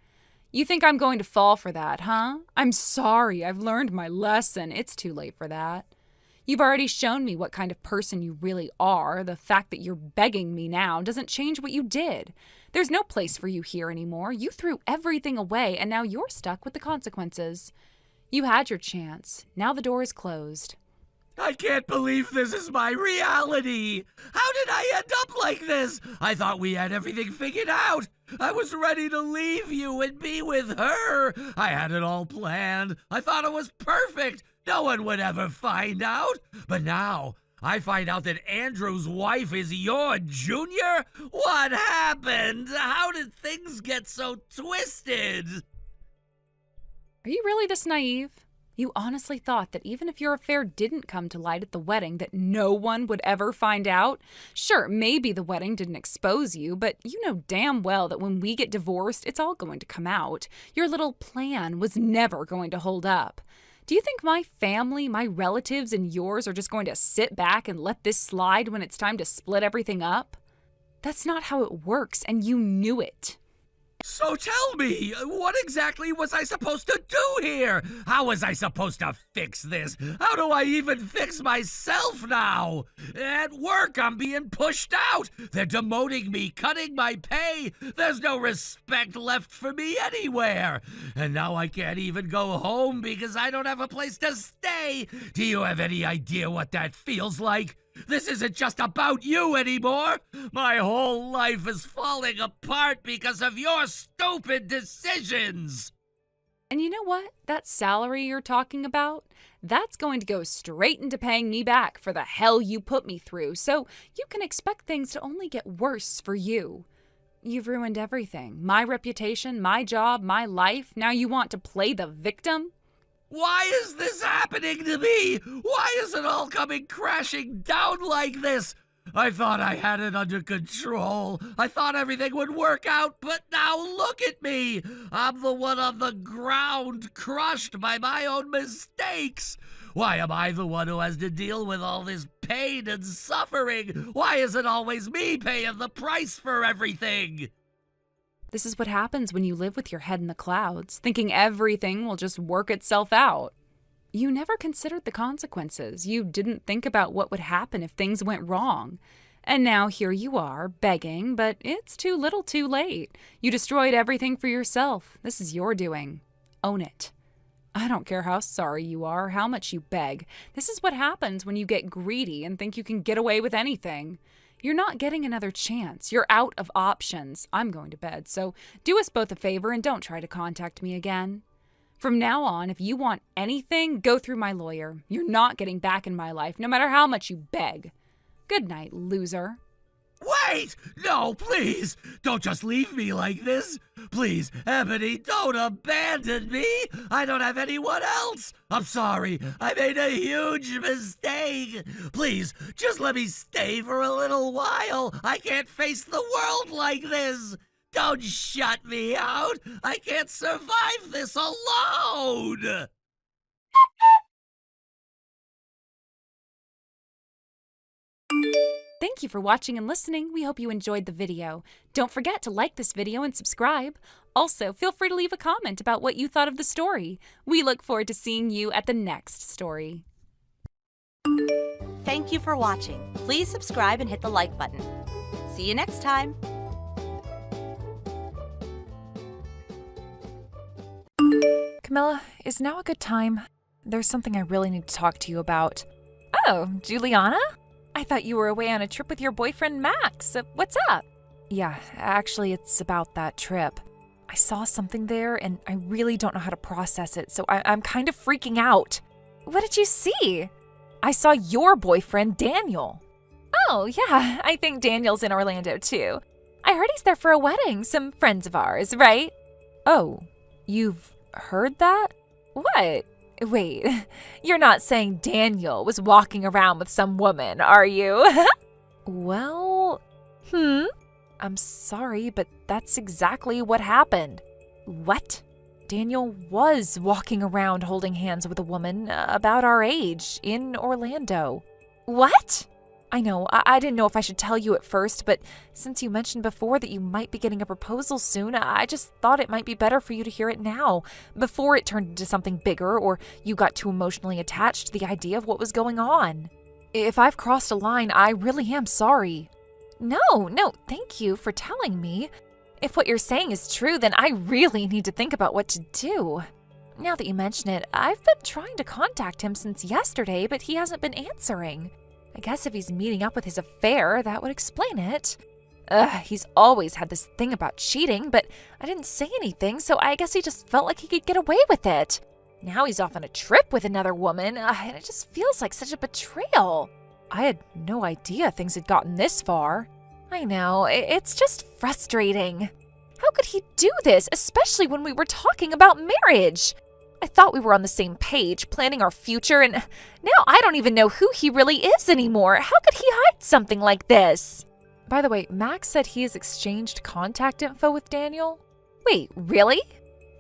You think I'm going to fall for that, huh? I'm sorry. I've learned my lesson. It's too late for that. You've already shown me what kind of person you really are. The fact that you're begging me now doesn't change what you did. There's no place for you here anymore. You threw everything away, and now you're stuck with the consequences. You had your chance. Now the door is closed. I can't believe this is my reality. How did I end up like this? I thought we had everything figured out. I was ready to leave you and be with her. I had it all planned. I thought it was perfect. No one would ever find out. But now, I find out that Andrew's wife is your junior? What happened? How did things get so twisted? Are you really this naive? You honestly thought that even if your affair didn't come to light at the wedding, that no one would ever find out? Sure, maybe the wedding didn't expose you, but you know damn well that when we get divorced, it's all going to come out. Your little plan was never going to hold up. Do you think my family, my relatives, and yours are just going to sit back and let this slide when it's time to split everything up? That's not how it works, and you knew it. So tell me, what exactly was I supposed to do here? How was I supposed to fix this? How do I even fix myself now? At work, I'm being pushed out. They're demoting me, cutting my pay. There's no respect left for me anywhere. And now I can't even go home because I don't have a place to stay. Do you have any idea what that feels like? This isn't just about you anymore. My whole life is falling apart because of your stupid decisions. And you know what? That salary you're talking about, that's going to go straight into paying me back for the hell you put me through, so you can expect things to only get worse for you. You've ruined everything. My reputation, my job, my life. Now you want to play the victim? Why is this happening to me? Why is it all coming crashing down like this? I thought I had it under control. I thought everything would work out, but now look at me. I'm the one on the ground, crushed by my own mistakes. Why am I the one who has to deal with all this pain and suffering? Why is it always me paying the price for everything? This is what happens when you live with your head in the clouds, thinking everything will just work itself out. You never considered the consequences. You didn't think about what would happen if things went wrong. And now here you are, begging, but it's too little too late. You destroyed everything for yourself. This is your doing. Own it. I don't care how sorry you are, how much you beg. This is what happens when you get greedy and think you can get away with anything. You're not getting another chance. You're out of options. I'm going to bed, so do us both a favor and don't try to contact me again. From now on, if you want anything, go through my lawyer. You're not getting back in my life, no matter how much you beg. Good night, loser. Wait! No, please! Don't just leave me like this! Please, Ebony, don't abandon me! I don't have anyone else! I'm sorry, I made a huge mistake! Please, just let me stay for a little while! I can't face the world like this! Don't shut me out! I can't survive this alone! Thank you for watching and listening. We hope you enjoyed the video. Don't forget to like this video and subscribe. Also, feel free to leave a comment about what you thought of the story. We look forward to seeing you at the next story. Thank you for watching. Please subscribe and hit the like button. See you next time. Camilla, is now a good time? There's something I really need to talk to you about. Oh, Juliana? I thought you were away on a trip with your boyfriend, Max. What's up? Yeah, actually, it's about that trip. I saw something there, and I really don't know how to process it, so I'm kind of freaking out. What did you see? I saw your boyfriend, Daniel. Oh, yeah, I think Daniel's in Orlando, too. I heard he's there for a wedding, some friends of ours, right? Oh, you've heard that? What? Wait, you're not saying Daniel was walking around with some woman, are you? Well, I'm sorry, but that's exactly what happened. What? Daniel was walking around holding hands with a woman about our age in Orlando. What? I know, I didn't know if I should tell you at first, but since you mentioned before that you might be getting a proposal soon, I just thought it might be better for you to hear it now, before it turned into something bigger or you got too emotionally attached to the idea of what was going on. If I've crossed a line, I really am sorry. No, thank you for telling me. If what you're saying is true, then I really need to think about what to do. Now that you mention it, I've been trying to contact him since yesterday, but he hasn't been answering. I guess if he's meeting up with his affair, that would explain it. He's always had this thing about cheating, but I didn't say anything, so I guess he just felt like he could get away with it. Now he's off on a trip with another woman, and it just feels like such a betrayal. I had no idea things had gotten this far. I know, it's just frustrating. How could he do this, especially when we were talking about marriage? I thought we were on the same page, planning our future, and now I don't even know who he really is anymore. How could he hide something like this? By the way, Max said he has exchanged contact info with Daniel. Wait, really?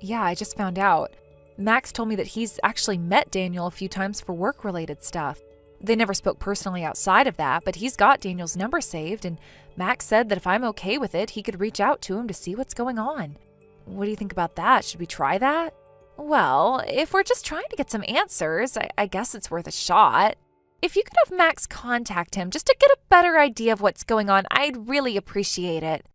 Yeah, I just found out. Max told me that he's actually met Daniel a few times for work-related stuff. They never spoke personally outside of that, but he's got Daniel's number saved, and Max said that if I'm okay with it, he could reach out to him to see what's going on. What do you think about that? Should we try that? Well, if we're just trying to get some answers, I guess it's worth a shot. If you could have Max contact him just to get a better idea of what's going on, I'd really appreciate it.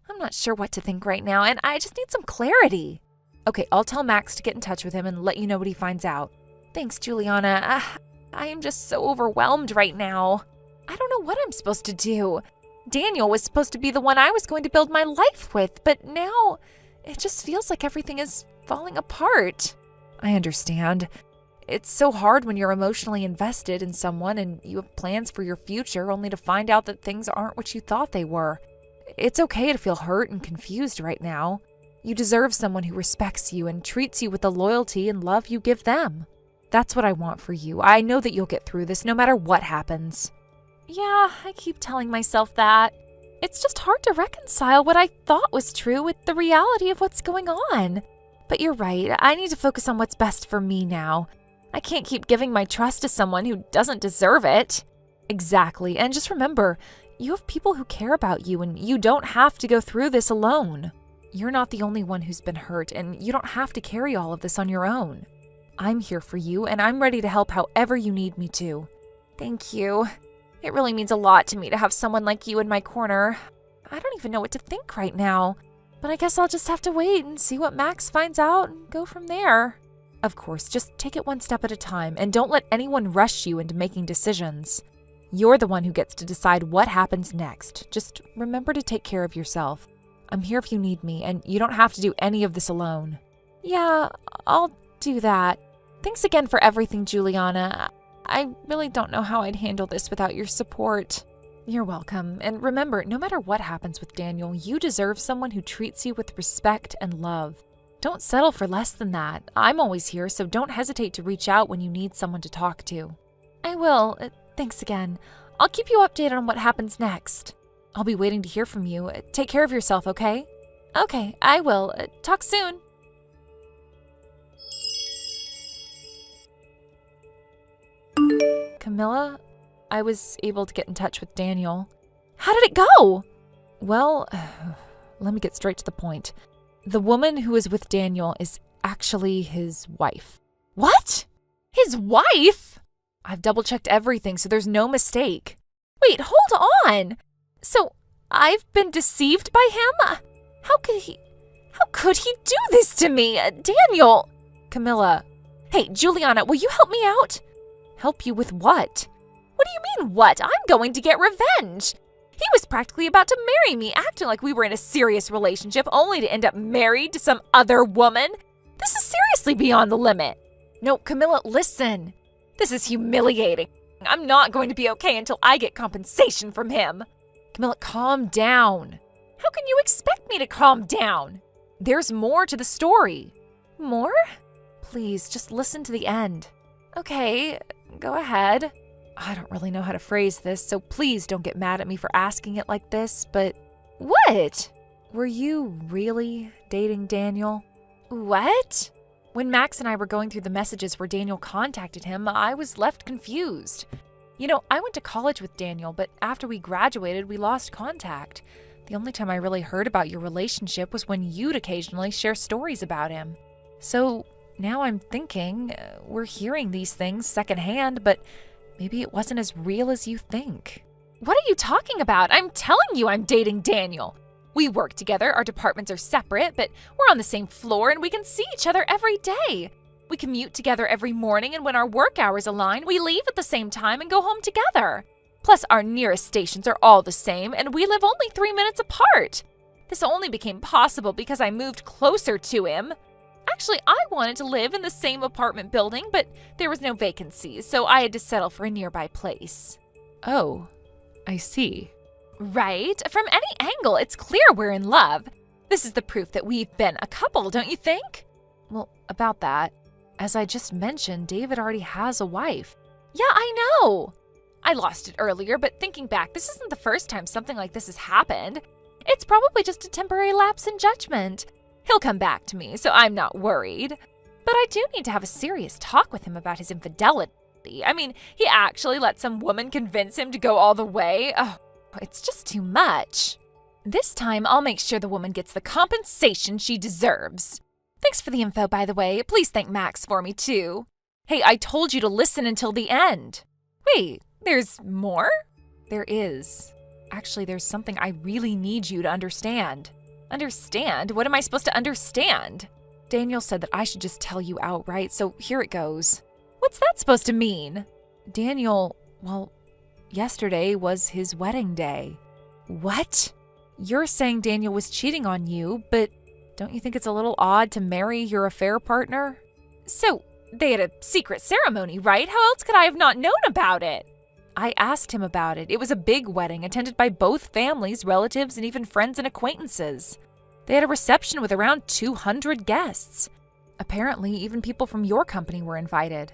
I'm not sure what to think right now, and I just need some clarity. Okay, I'll tell Max to get in touch with him and let you know what he finds out. Thanks, Juliana. I am just so overwhelmed right now. I don't know what I'm supposed to do. Daniel was supposed to be the one I was going to build my life with, but now it just feels like everything is falling apart. I understand. It's so hard when you're emotionally invested in someone and you have plans for your future only to find out that things aren't what you thought they were. It's okay to feel hurt and confused right now. You deserve someone who respects you and treats you with the loyalty and love you give them. That's what I want for you. I know that you'll get through this no matter what happens. Yeah, I keep telling myself that. It's just hard to reconcile what I thought was true with the reality of what's going on. But you're right, I need to focus on what's best for me now. I can't keep giving my trust to someone who doesn't deserve it. Exactly, and just remember, you have people who care about you and you don't have to go through this alone. You're not the only one who's been hurt and you don't have to carry all of this on your own. I'm here for you and I'm ready to help however you need me to. Thank you. It really means a lot to me to have someone like you in my corner. I don't even know what to think right now, but I guess I'll just have to wait and see what Max finds out and go from there. Of course, just take it one step at a time and don't let anyone rush you into making decisions. You're the one who gets to decide what happens next. Just remember to take care of yourself. I'm here if you need me, and you don't have to do any of this alone. Yeah, I'll do that. Thanks again for everything, Juliana. I really don't know how I'd handle this without your support. You're welcome. And remember, no matter what happens with Daniel, you deserve someone who treats you with respect and love. Don't settle for less than that. I'm always here, so don't hesitate to reach out when you need someone to talk to. I will. Thanks again. I'll keep you updated on what happens next. I'll be waiting to hear from you. Take care of yourself, okay? Okay, I will. Talk soon. Camilla, I was able to get in touch with Daniel. How did it go? Well, let me get straight to the point. The woman who is with Daniel is actually his wife. What? His wife? I've double-checked everything, so there's no mistake. Wait, hold on. So, I've been deceived by him? How could he do this to me? Daniel! Camilla. Hey, Juliana, will you help me out? Help you with what? What do you mean, what? I'm going to get revenge. He was practically about to marry me, acting like we were in a serious relationship, only to end up married to some other woman. This is seriously beyond the limit. No, Camilla, listen. This is humiliating. I'm not going to be okay until I get compensation from him. Camilla, calm down. How can you expect me to calm down? There's more to the story. More? Please, just listen to the end. Okay, go ahead. I don't really know how to phrase this, so please don't get mad at me for asking it like this, but... What? Were you really dating Daniel? What? When Max and I were going through the messages where Daniel contacted him, I was left confused. You know, I went to college with Daniel, but after we graduated, we lost contact. The only time I really heard about your relationship was when you'd occasionally share stories about him. So now I'm thinking, we're hearing these things secondhand, but maybe it wasn't as real as you think. What are you talking about? I'm telling you I'm dating Daniel. We work together, our departments are separate, but we're on the same floor and we can see each other every day. We commute together every morning, and when our work hours align, we leave at the same time and go home together. Plus, our nearest stations are all the same, and we live only 3 minutes apart. This only became possible because I moved closer to him. Actually, I wanted to live in the same apartment building, but there was no vacancies, so I had to settle for a nearby place. Oh, I see. Right? From any angle, it's clear we're in love. This is the proof that we've been a couple, don't you think? Well, about that, as I just mentioned, David already has a wife. Yeah, I know. I lost it earlier, but thinking back, this isn't the first time something like this has happened. It's probably just a temporary lapse in judgment. He'll come back to me, so I'm not worried. But I do need to have a serious talk with him about his infidelity. I mean, he actually let some woman convince him to go all the way. Oh, it's just too much. This time, I'll make sure the woman gets the compensation she deserves. Thanks for the info, by the way. Please thank Max for me, too. Hey, I told you to listen until the end. Wait, there's more? There is. Actually, there's something I really need you to understand. Understand? What am I supposed to understand? Daniel said that I should just tell you outright, so here it goes. What's that supposed to mean? Daniel, well, yesterday was his wedding day. What? You're saying Daniel was cheating on you, but don't you think it's a little odd to marry your affair partner? So, they had a secret ceremony, right? How else could I have not known about it? I asked him about it. It was a big wedding attended by both families, relatives, and even friends and acquaintances. They had a reception with around 200 guests. Apparently, even people from your company were invited.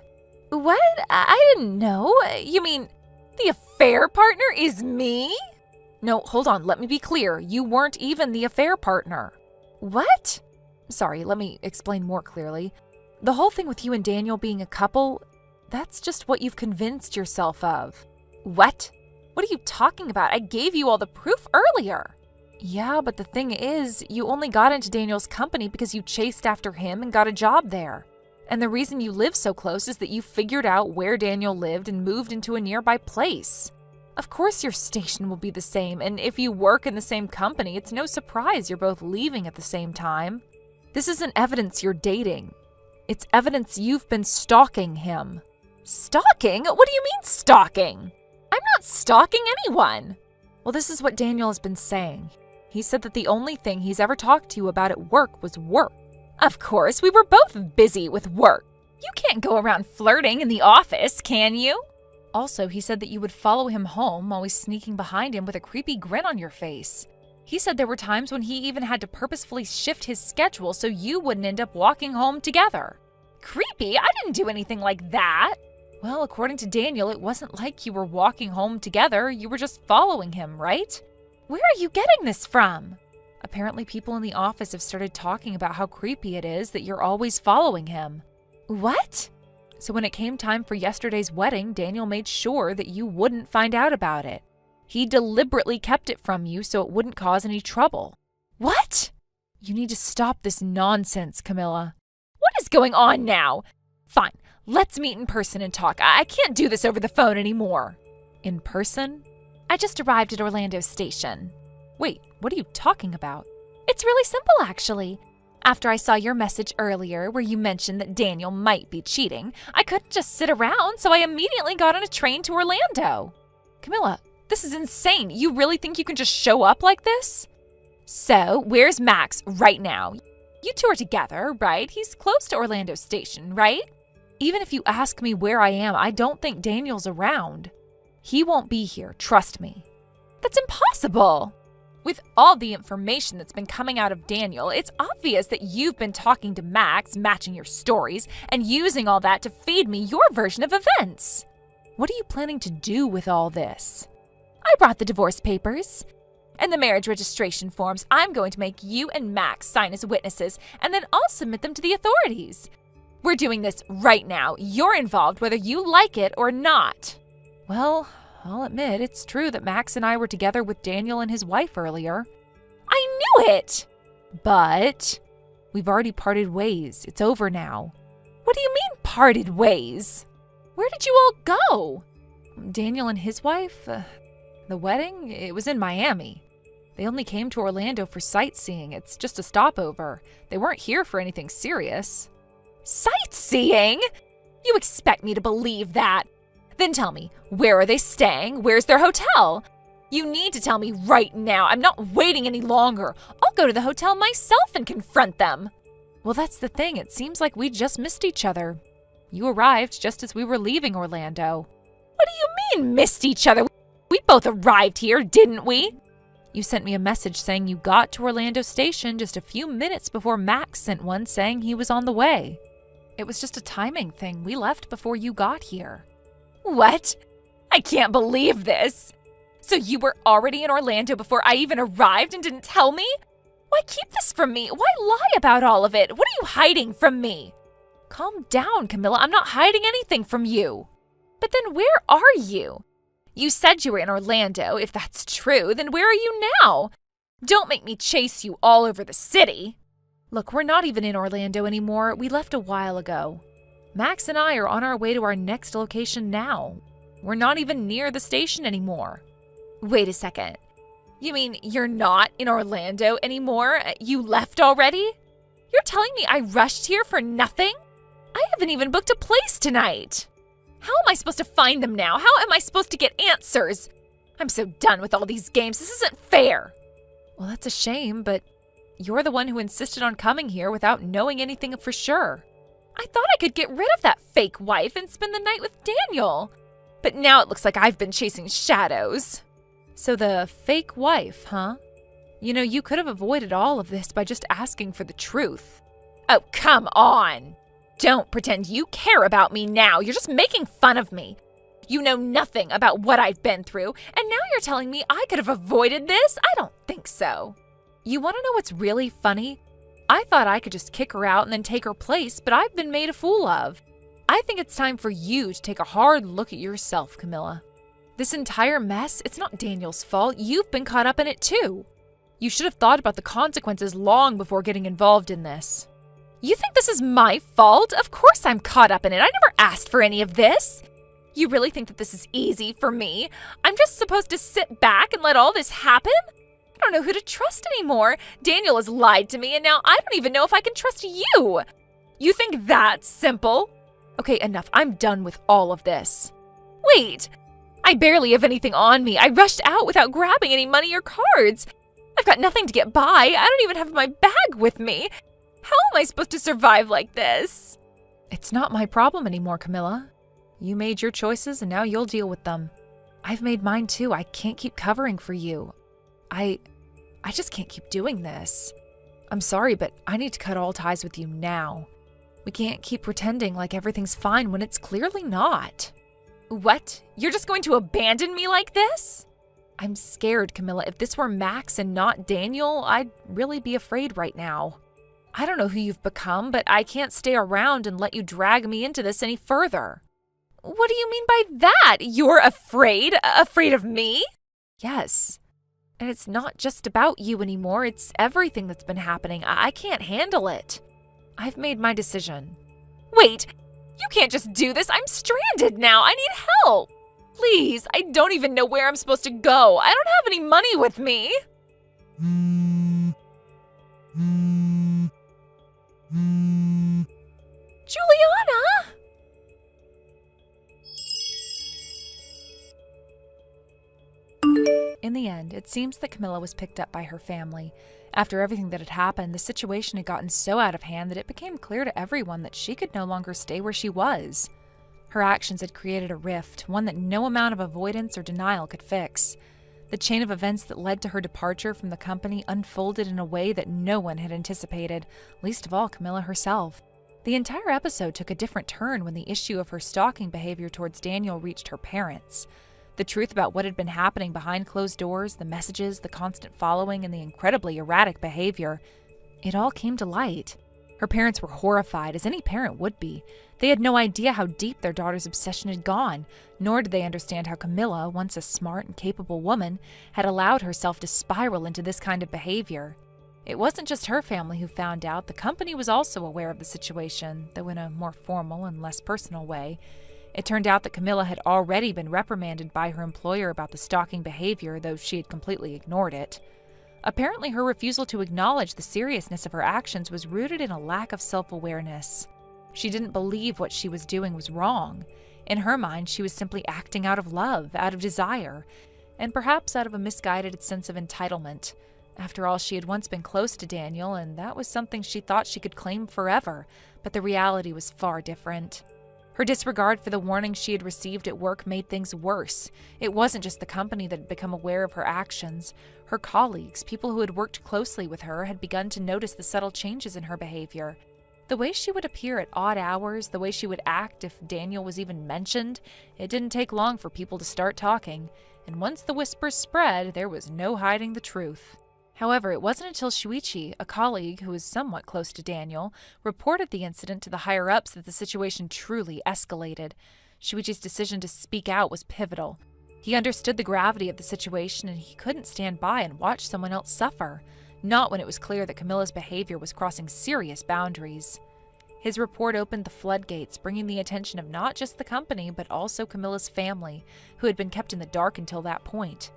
What? I didn't know. You mean the affair partner is me? No, hold on. Let me be clear. You weren't even the affair partner. What? Sorry, let me explain more clearly. The whole thing with you and Daniel being a couple, that's just what you've convinced yourself of. What? What are you talking about? I gave you all the proof earlier. Yeah, but the thing is, you only got into Daniel's company because you chased after him and got a job there. And the reason you live so close is that you figured out where Daniel lived and moved into a nearby place. Of course your station will be the same, and if you work in the same company, it's no surprise you're both leaving at the same time. This isn't evidence you're dating. It's evidence you've been stalking him. Stalking? What do you mean stalking? I'm not stalking anyone. Well, this is what Daniel has been saying. He said that the only thing he's ever talked to you about at work was work. Of course, we were both busy with work. You can't go around flirting in the office, can you? Also, he said that you would follow him home, always sneaking behind him with a creepy grin on your face. He said there were times when he even had to purposefully shift his schedule so you wouldn't end up walking home together. Creepy? I didn't do anything like that. Well, according to Daniel, it wasn't like you were walking home together. You were just following him, right? Where are you getting this from? Apparently, people in the office have started talking about how creepy it is that you're always following him. What? So when it came time for yesterday's wedding, Daniel made sure that you wouldn't find out about it. He deliberately kept it from you so it wouldn't cause any trouble. What? You need to stop this nonsense, Camilla. What is going on now? Fine, let's meet in person and talk. I can't do this over the phone anymore. In person? I just arrived at Orlando Station. Wait, what are you talking about? It's really simple, actually. After I saw your message earlier where you mentioned that Daniel might be cheating, I couldn't just sit around, so I immediately got on a train to Orlando. Camilla, this is insane. You really think you can just show up like this? So, where's Max right now? You two are together, right? He's close to Orlando Station, right? Even if you ask me where I am, I don't think Daniel's around. He won't be here, trust me. That's impossible. With all the information that's been coming out of Daniel, it's obvious that you've been talking to Max, matching your stories, and using all that to feed me your version of events. What are you planning to do with all this? I brought the divorce papers and the marriage registration forms. I'm going to make you and Max sign as witnesses, and then I'll submit them to the authorities. We're doing this right now. You're involved whether you like it or not. Well, I'll admit it's true that Max and I were together with Daniel and his wife earlier. I knew it! But we've already parted ways. It's over now. What do you mean parted ways? Where did you all go? Daniel and his wife? The wedding? It was in Miami. They only came to Orlando for sightseeing. It's just a stopover. They weren't here for anything serious. Sightseeing? You expect me to believe that? Then tell me, where are they staying? Where's their hotel? You need to tell me right now. I'm not waiting any longer. I'll go to the hotel myself and confront them. Well, that's the thing. It seems like we just missed each other. You arrived just as we were leaving Orlando. What do you mean, missed each other? We both arrived here, didn't we? You sent me a message saying you got to Orlando Station just a few minutes before Max sent one saying he was on the way. It was just a timing thing. We left before you got here. What? I can't believe this. So you were already in Orlando before I even arrived and didn't tell me? Why keep this from me? Why lie about all of it? What are you hiding from me? Calm down, Camilla. I'm not hiding anything from you. But then where are you? You said you were in Orlando. If that's true, then where are you now? Don't make me chase you all over the city. Look, we're not even in Orlando anymore. We left a while ago. Max and I are on our way to our next location now. We're not even near the station anymore. Wait a second. You mean you're not in Orlando anymore? You left already? You're telling me I rushed here for nothing? I haven't even booked a place tonight. How am I supposed to find them now? How am I supposed to get answers? I'm so done with all these games. This isn't fair. Well, that's a shame, but you're the one who insisted on coming here without knowing anything for sure. I thought I could get rid of that fake wife and spend the night with Daniel. But now it looks like I've been chasing shadows. So the fake wife, huh? You know, you could have avoided all of this by just asking for the truth. Oh, come on. Don't pretend you care about me now. You're just making fun of me. You know nothing about what I've been through, and now you're telling me I could have avoided this? I don't think so. You want to know what's really funny? I thought I could just kick her out and then take her place, but I've been made a fool of. I think it's time for you to take a hard look at yourself, Camilla. This entire mess, it's not Daniel's fault. You've been caught up in it too. You should have thought about the consequences long before getting involved in this. You think this is my fault? Of course I'm caught up in it. I never asked for any of this. You really think that this is easy for me? I'm just supposed to sit back and let all this happen? I don't know who to trust anymore. Daniel has lied to me, and now I don't even know if I can trust you. You think that's simple? Okay, enough. I'm done with all of this. Wait, I barely have anything on me. I rushed out without grabbing any money or cards. I've got nothing to get by. I don't even have my bag with me. How am I supposed to survive like this? It's not my problem anymore, Camilla. You made your choices and now you'll deal with them. I've made mine too. I can't keep covering for you. I just can't keep doing this. I'm sorry, but I need to cut all ties with you now. We can't keep pretending like everything's fine when it's clearly not. What? You're just going to abandon me like this? I'm scared, Camilla. If this were Max and not Daniel, I'd really be afraid right now. I don't know who you've become, but I can't stay around and let you drag me into this any further. What do you mean by that? You're afraid? Afraid of me? Yes. And it's not just about you anymore. It's everything that's been happening. I can't handle it. I've made my decision. Wait, you can't just do this. I'm stranded now. I need help. Please, I don't even know where I'm supposed to go. I don't have any money with me. Juliana! In the end, it seems that Camilla was picked up by her family. After everything that had happened, the situation had gotten so out of hand that it became clear to everyone that she could no longer stay where she was. Her actions had created a rift, one that no amount of avoidance or denial could fix. The chain of events that led to her departure from the company unfolded in a way that no one had anticipated, least of all Camilla herself. The entire episode took a different turn when the issue of her stalking behavior towards Daniel reached her parents. The truth about what had been happening behind closed doors, the messages, the constant following, and the incredibly erratic behavior, it all came to light. Her parents were horrified, as any parent would be. They had no idea how deep their daughter's obsession had gone, nor did they understand how Camilla, once a smart and capable woman, had allowed herself to spiral into this kind of behavior. It wasn't just her family who found out. The company was also aware of the situation, though in a more formal and less personal way. It turned out that Camilla had already been reprimanded by her employer about the stalking behavior, though she had completely ignored it. Apparently, her refusal to acknowledge the seriousness of her actions was rooted in a lack of self-awareness. She didn't believe what she was doing was wrong. In her mind, she was simply acting out of love, out of desire, and perhaps out of a misguided sense of entitlement. After all, she had once been close to Daniel, and that was something she thought she could claim forever, but the reality was far different. Her disregard for the warnings she had received at work made things worse. It wasn't just the company that had become aware of her actions. Her colleagues, people who had worked closely with her, had begun to notice the subtle changes in her behavior. The way she would appear at odd hours, the way she would act if Daniel was even mentioned, it didn't take long for people to start talking. And once the whispers spread, there was no hiding the truth. However, it wasn't until Shuichi, a colleague who was somewhat close to Daniel, reported the incident to the higher-ups that the situation truly escalated. Shuichi's decision to speak out was pivotal. He understood the gravity of the situation, and he couldn't stand by and watch someone else suffer, not when it was clear that Camilla's behavior was crossing serious boundaries. His report opened the floodgates, bringing the attention of not just the company, but also Camilla's family, who had been kept in the dark until that point.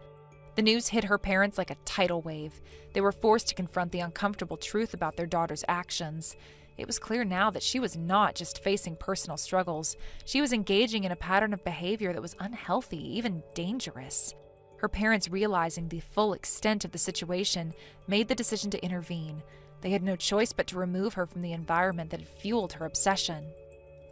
The news hit her parents like a tidal wave. They were forced to confront the uncomfortable truth about their daughter's actions. It was clear now that she was not just facing personal struggles. She was engaging in a pattern of behavior that was unhealthy, even dangerous. Her parents, realizing the full extent of the situation, made the decision to intervene. They had no choice but to remove her from the environment that had fueled her obsession.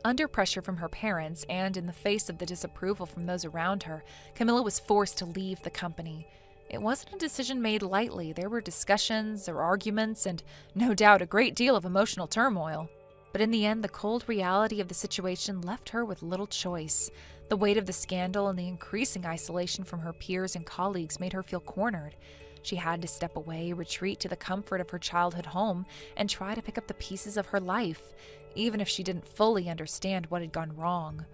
Under pressure from her parents and in the face of the disapproval from those around her, Camilla was forced to leave the company. It wasn't a decision made lightly. There were discussions or arguments and, no doubt, a great deal of emotional turmoil. But in the end, the cold reality of the situation left her with little choice. The weight of the scandal and the increasing isolation from her peers and colleagues made her feel cornered. She had to step away, retreat to the comfort of her childhood home, and try to pick up the pieces of her life, even if she didn't fully understand what had gone wrong.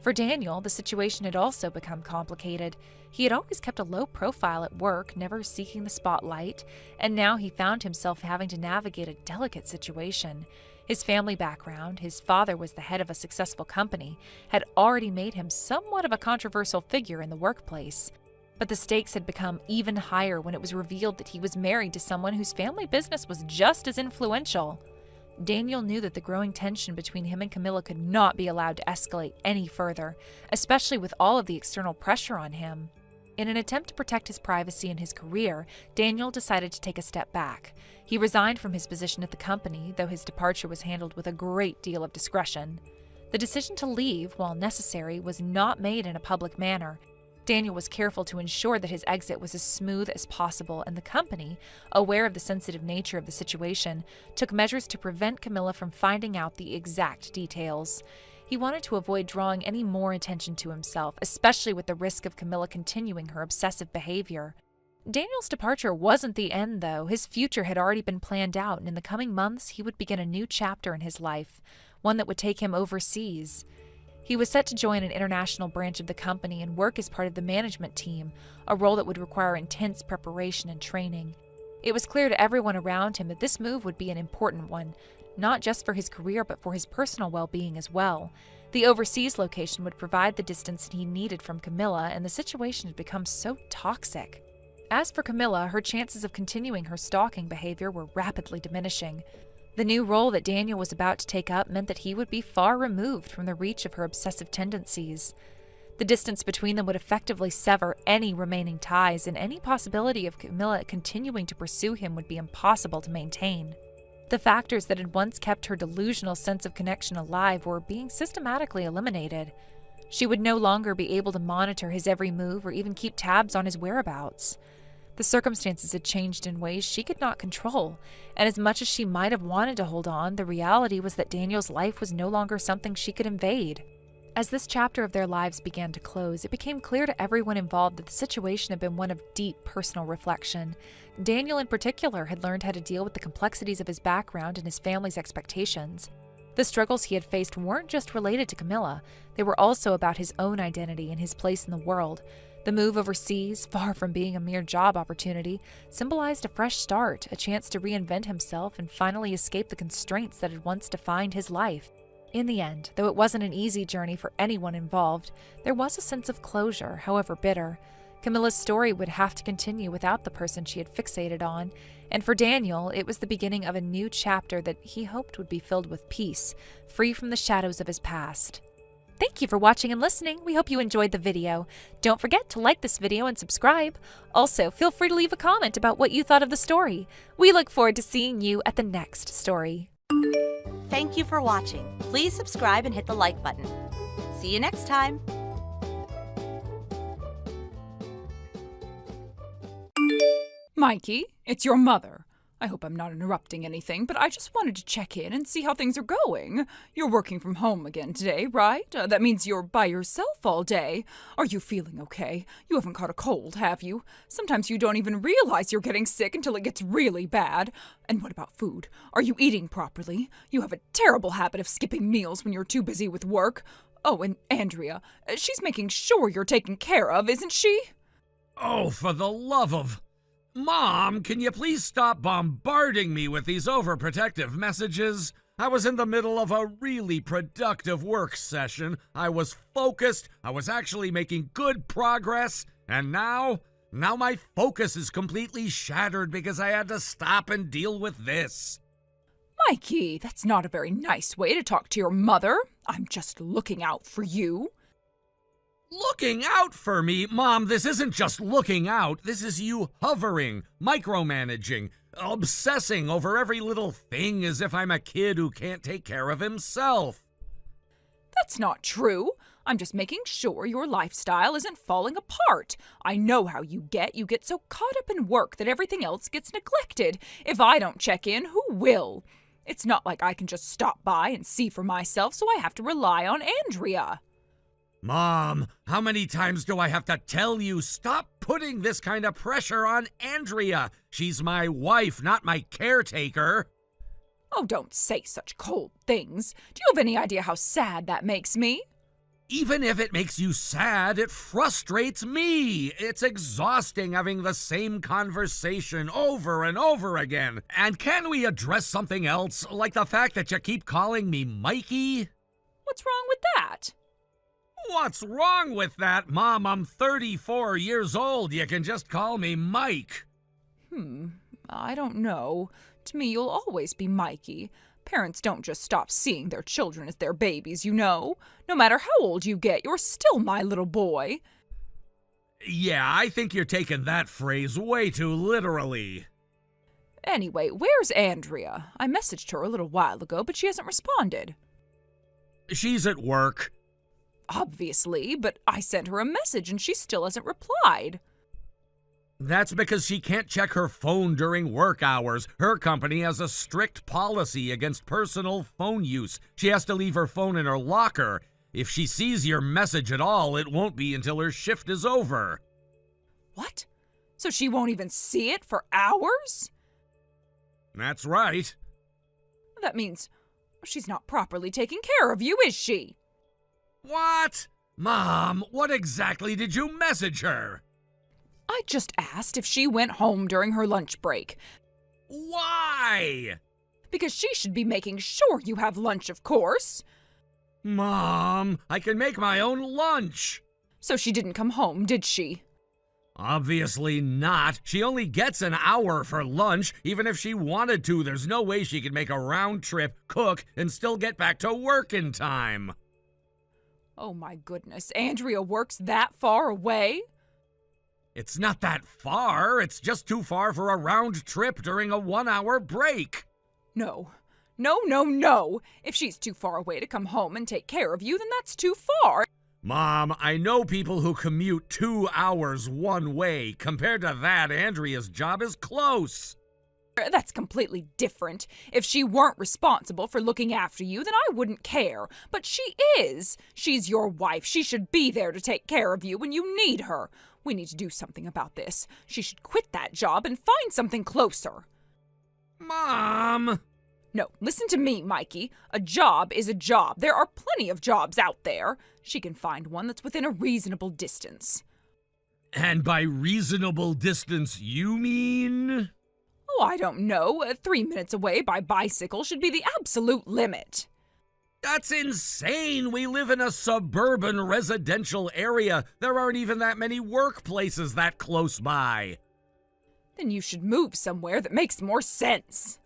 For Daniel, the situation had also become complicated. He had always kept a low profile at work, never seeking the spotlight, and now he found himself having to navigate a delicate situation. His family background, his father was the head of a successful company, had already made him somewhat of a controversial figure in the workplace. But the stakes had become even higher when it was revealed that he was married to someone whose family business was just as influential. Daniel knew that the growing tension between him and Camilla could not be allowed to escalate any further, especially with all of the external pressure on him. In an attempt to protect his privacy and his career, Daniel decided to take a step back. He resigned from his position at the company, though his departure was handled with a great deal of discretion. The decision to leave, while necessary, was not made in a public manner. Daniel was careful to ensure that his exit was as smooth as possible, and the company, aware of the sensitive nature of the situation, took measures to prevent Camilla from finding out the exact details. He wanted to avoid drawing any more attention to himself, especially with the risk of Camilla continuing her obsessive behavior. Daniel's departure wasn't the end, though. His future had already been planned out, and in the coming months he would begin a new chapter in his life, one that would take him overseas. He was set to join an international branch of the company and work as part of the management team, a role that would require intense preparation and training. It was clear to everyone around him that this move would be an important one, not just for his career but for his personal well-being as well. The overseas location would provide the distance he needed from Camilla, and the situation had become so toxic. As for Camilla, her chances of continuing her stalking behavior were rapidly diminishing. The new role that Daniel was about to take up meant that he would be far removed from the reach of her obsessive tendencies. The distance between them would effectively sever any remaining ties, and any possibility of Camilla continuing to pursue him would be impossible to maintain. The factors that had once kept her delusional sense of connection alive were being systematically eliminated. She would no longer be able to monitor his every move or even keep tabs on his whereabouts. The circumstances had changed in ways she could not control, and as much as she might have wanted to hold on, the reality was that Daniel's life was no longer something she could invade. As this chapter of their lives began to close, it became clear to everyone involved that the situation had been one of deep personal reflection. Daniel in particular had learned how to deal with the complexities of his background and his family's expectations. The struggles he had faced weren't just related to Camilla, they were also about his own identity and his place in the world. The move overseas, far from being a mere job opportunity, symbolized a fresh start, a chance to reinvent himself and finally escape the constraints that had once defined his life. In the end, though it wasn't an easy journey for anyone involved, there was a sense of closure, however bitter. Camilla's story would have to continue without the person she had fixated on, and for Daniel, it was the beginning of a new chapter that he hoped would be filled with peace, free from the shadows of his past. Thank you for watching and listening. We hope you enjoyed the video. Don't forget to like this video and subscribe. Also, feel free to leave a comment about what you thought of the story. We look forward to seeing you at the next story. Thank you for watching. Please subscribe and hit the like button. See you next time. Mikey, it's your mother. I hope I'm not interrupting anything, but I just wanted to check in and see how things are going. You're working from home again today, right? That means you're by yourself all day. Are you feeling okay? You haven't caught a cold, have you? Sometimes you don't even realize you're getting sick until it gets really bad. And what about food? Are you eating properly? You have a terrible habit of skipping meals when you're too busy with work. Oh, and Andrea, she's making sure you're taken care of, isn't she? Oh, for the love of... Mom, can you please stop bombarding me with these overprotective messages? I was in the middle of a really productive work session. I was focused. I was actually making good progress. And now my focus is completely shattered because I had to stop and deal with this. Mikey, that's not a very nice way to talk to your mother. I'm just looking out for you. Looking out for me? Mom, this isn't just looking out. This is you hovering, micromanaging, obsessing over every little thing as if I'm a kid who can't take care of himself. That's not true. I'm just making sure your lifestyle isn't falling apart. I know how you get. You get so caught up in work that everything else gets neglected. If I don't check in, who will? It's not like I can just stop by and see for myself, so I have to rely on Andrea. Mom, how many times do I have to tell you, stop putting this kind of pressure on Andrea? She's my wife, not my caretaker. Oh, don't say such cold things. Do you have any idea how sad that makes me? Even if it makes you sad, it frustrates me. It's exhausting having the same conversation over and over again. And can we address something else, like the fact that you keep calling me Mikey? What's wrong with that? What's wrong with that, Mom? I'm 34 years old. You can just call me Mike. I don't know. To me, you'll always be Mikey. Parents don't just stop seeing their children as their babies, you know. No matter how old you get, you're still my little boy. Yeah, I think you're taking that phrase way too literally. Anyway, where's Andrea? I messaged her a little while ago, but she hasn't responded. She's at work. Obviously, but I sent her a message and she still hasn't replied. That's because she can't check her phone during work hours. Her company has a strict policy against personal phone use. She has to leave her phone in her locker. If she sees your message at all, it won't be until her shift is over. What? So she won't even see it for hours? That's right. That means she's not properly taking care of you, is she? What? Mom, what exactly did you message her? I just asked if she went home during her lunch break. Why? Because she should be making sure you have lunch, of course. Mom, I can make my own lunch. So she didn't come home, did she? Obviously not. She only gets an hour for lunch. Even if she wanted to, there's no way she could make a round trip, cook, and still get back to work in time. Oh my goodness, Andrea works that far away? It's not that far. It's just too far for a round trip during a 1-hour break. No. If she's too far away to come home and take care of you, then that's too far. Mom, I know people who commute 2 hours one way. Compared to that, Andrea's job is close. That's completely different. If she weren't responsible for looking after you, then I wouldn't care. But she is. She's your wife. She should be there to take care of you when you need her. We need to do something about this. She should quit that job and find something closer. Mom! No, listen to me, Mikey. A job is a job. There are plenty of jobs out there. She can find one that's within a reasonable distance. And by reasonable distance, you mean? Oh, I don't know. 3 minutes away by bicycle should be the absolute limit. That's insane. We live in a suburban residential area. There aren't even that many workplaces that close by. Then you should move somewhere that makes more sense.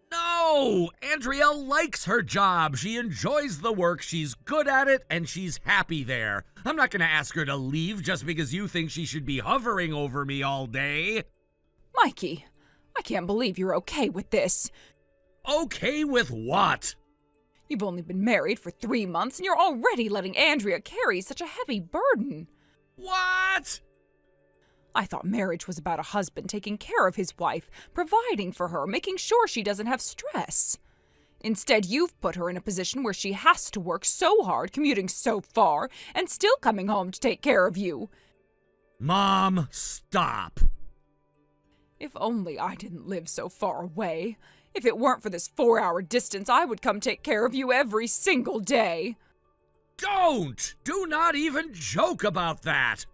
No! Andrea likes her job. She enjoys the work, she's good at it, and she's happy there. I'm not gonna ask her to leave just because you think she should be hovering over me all day. Mikey, I can't believe you're okay with this. Okay with what? You've only been married for 3 months and you're already letting Andrea carry such a heavy burden. What? I thought marriage was about a husband taking care of his wife, providing for her, making sure she doesn't have stress. Instead, you've put her in a position where she has to work so hard, commuting so far, and still coming home to take care of you. Mom, stop. If only I didn't live so far away. If it weren't for this 4-hour distance, I would come take care of you every single day. Don't! Do not even joke about that!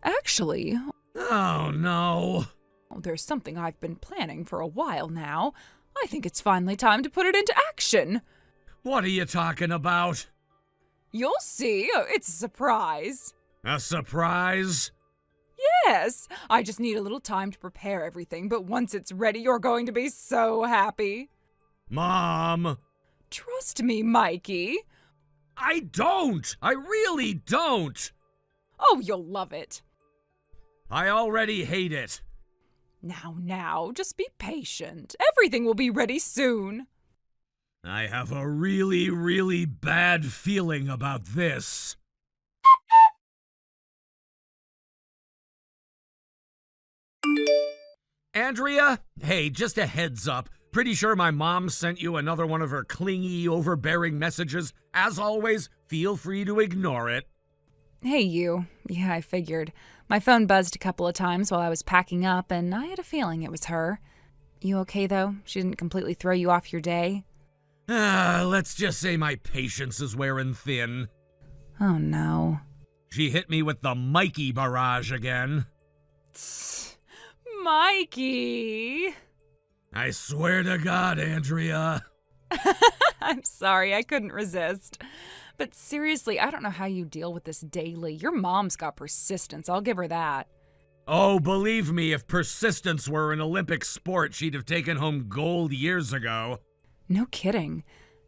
Actually, Oh, no. there's something I've been planning for a while now. I think it's finally time to put it into action. What are you talking about? You'll see. It's a surprise. A surprise? Yes, I just need a little time to prepare everything, but once it's ready, you're going to be so happy. Mom! Trust me, Mikey. I don't! I really don't! Oh, you'll love it. I already hate it. Now, just be patient. Everything will be ready soon. I have a really, really bad feeling about this. Andrea? Hey, just a heads up. Pretty sure my mom sent you another one of her clingy, overbearing messages. As always, feel free to ignore it. Hey, you. Yeah, I figured. My phone buzzed a couple of times while I was packing up, and I had a feeling it was her. You okay, though? She didn't completely throw you off your day? Let's just say my patience is wearing thin. Oh, no. She hit me with the Mikey barrage again. Mikey! I swear to God, Andrea. I'm sorry, I couldn't resist. But seriously, I don't know how you deal with this daily. Your mom's got persistence, I'll give her that. Oh, believe me, if persistence were an Olympic sport, she'd have taken home gold years ago. No kidding.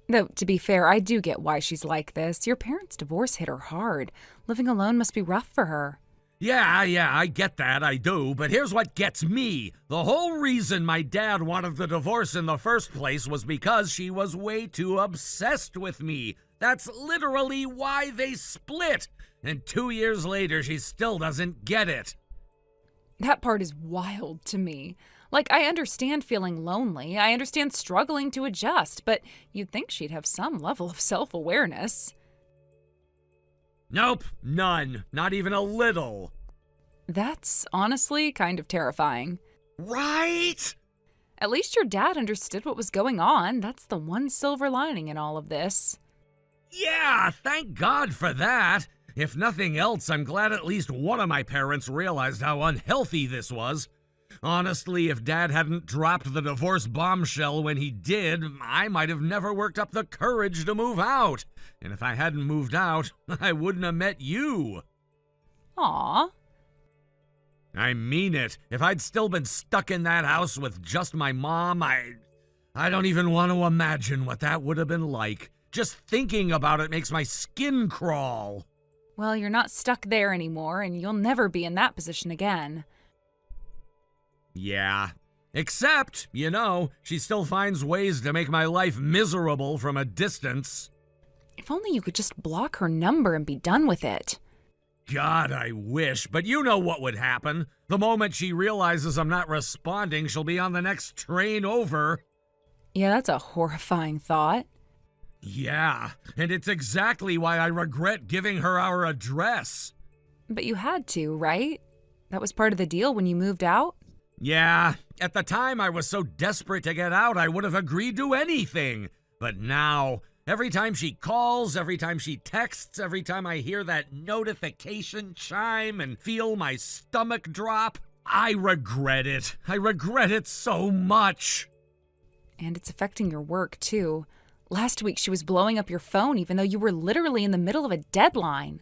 Though, to be fair, I do get why she's like this. Your parents' divorce hit her hard. Living alone must be rough for her. Yeah, I get that, I do, but here's what gets me. The whole reason my dad wanted the divorce in the first place was because she was way too obsessed with me. That's literally why they split. And 2 years later, she still doesn't get it. That part is wild to me. Like, I understand feeling lonely. I understand struggling to adjust, but you'd think she'd have some level of self-awareness. Nope, none. Not even a little. That's honestly kind of terrifying. Right? At least your dad understood what was going on. That's the one silver lining in all of this. Yeah, thank God for that. If nothing else, I'm glad at least one of my parents realized how unhealthy this was. Honestly, if Dad hadn't dropped the divorce bombshell when he did, I might have never worked up the courage to move out. And if I hadn't moved out, I wouldn't have met you. Aw. I mean it. If I'd still been stuck in that house with just my mom, I don't even want to imagine what that would have been like. Just thinking about it makes my skin crawl. Well, you're not stuck there anymore, and you'll never be in that position again. Yeah. Except, she still finds ways to make my life miserable from a distance. If only you could just block her number and be done with it. God, I wish, but you know what would happen. The moment she realizes I'm not responding, she'll be on the next train over. Yeah, that's a horrifying thought. Yeah, and it's exactly why I regret giving her our address. But you had to, right? That was part of the deal when you moved out? Yeah, at the time I was so desperate to get out I would have agreed to anything. But now, every time she calls, every time she texts, every time I hear that notification chime and feel my stomach drop, I regret it. I regret it so much. And it's affecting your work, too. Last week she was blowing up your phone even though you were literally in the middle of a deadline.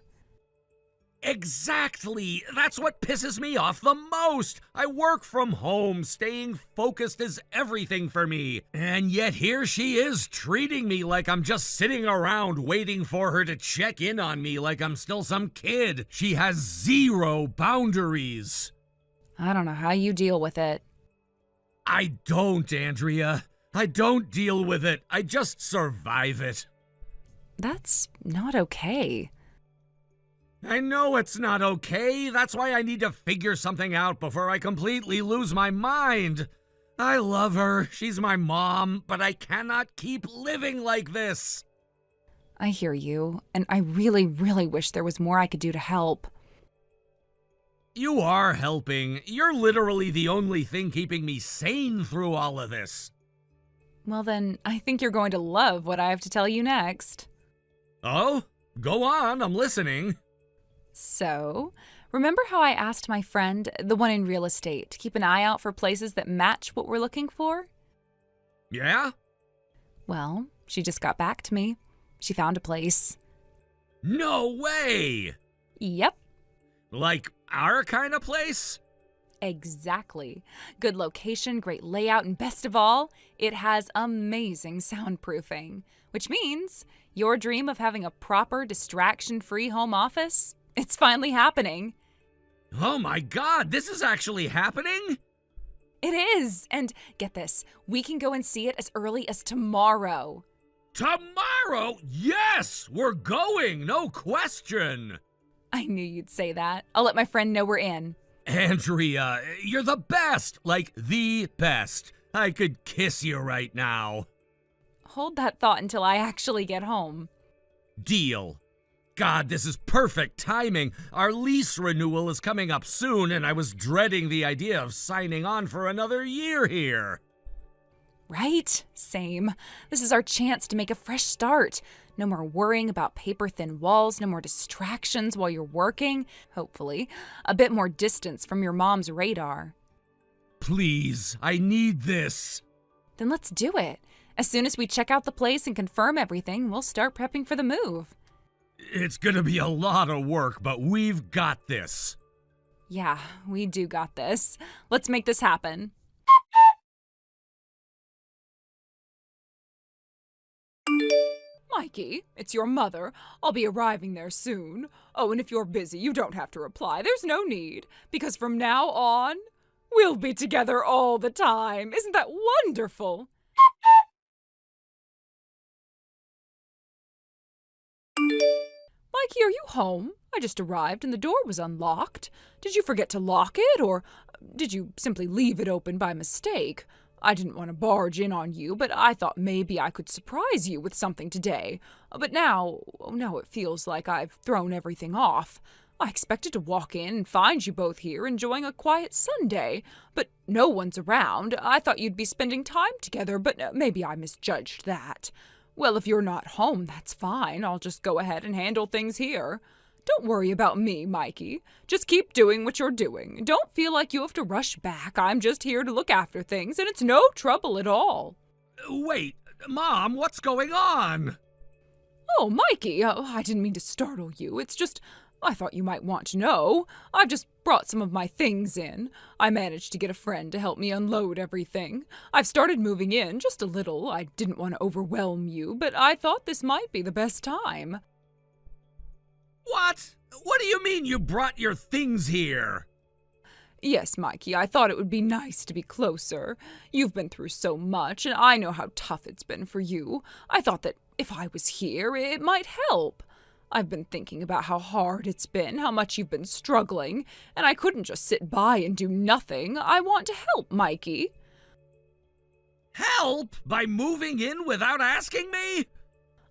Exactly! That's what pisses me off the most! I work from home, staying focused is everything for me. And yet here she is, treating me like I'm just sitting around waiting for her to check in on me like I'm still some kid. She has zero boundaries. I don't know how you deal with it. I don't, Andrea. I don't deal with it. I just survive it. That's not okay. I know it's not okay. That's why I need to figure something out before I completely lose my mind. I love her. She's my mom, but I cannot keep living like this. I hear you, and I really, really wish there was more I could do to help. You are helping. You're literally the only thing keeping me sane through all of this. Well then, I think you're going to love what I have to tell you next. Oh? Go on, I'm listening. So, remember how I asked my friend, the one in real estate, to keep an eye out for places that match what we're looking for? Yeah? Well, she just got back to me. She found a place. No way! Yep, Like our kind of place? exactly. Good location, great layout, and best of all, it has amazing soundproofing. Which means your dream of having a proper, distraction-free home office, it's finally happening. Oh my god, this is actually happening? It is! And get this, we can go and see it as early as tomorrow. Tomorrow? Yes! We're going, no question! I knew you'd say that. I'll let my friend know we're in. Andrea, you're the best! Like, the best. I could kiss you right now. Hold that thought until I actually get home. Deal. God, this is perfect timing. Our lease renewal is coming up soon, and I was dreading the idea of signing on for another year here. Right? Same. This is our chance to make a fresh start. No more worrying about paper-thin walls, no more distractions while you're working. Hopefully. A bit more distance from your mom's radar. Please, I need this. Then let's do it. As soon as we check out the place and confirm everything, we'll start prepping for the move. It's gonna be a lot of work, but we've got this. Yeah, we do got this. Let's make this happen. Mikey, it's your mother. I'll be arriving there soon. Oh, and if you're busy, you don't have to reply. There's no need. Because from now on, we'll be together all the time. Isn't that wonderful? Mikey, are you home? I just arrived and the door was unlocked. Did you forget to lock it, or did you simply leave it open by mistake? I didn't want to barge in on you, but I thought maybe I could surprise you with something today. But now it feels like I've thrown everything off. I expected to walk in and find you both here enjoying a quiet Sunday, but no one's around. I thought you'd be spending time together, but maybe I misjudged that. Well, if you're not home, that's fine. I'll just go ahead and handle things here. Don't worry about me, Mikey. Just keep doing what you're doing. Don't feel like you have to rush back. I'm just here to look after things, and it's no trouble at all. Wait, Mom, what's going on? Oh, Mikey, I didn't mean to startle you. It's just, I thought you might want to know. I've just brought some of my things in. I managed to get a friend to help me unload everything. I've started moving in just a little. I didn't want to overwhelm you, but I thought this might be the best time. What? What do you mean you brought your things here? Yes, Mikey, I thought it would be nice to be closer. You've been through so much, and I know how tough it's been for you. I thought that if I was here, it might help. I've been thinking about how hard it's been, how much you've been struggling, and I couldn't just sit by and do nothing. I want to help, Mikey. Help? By moving in without asking me?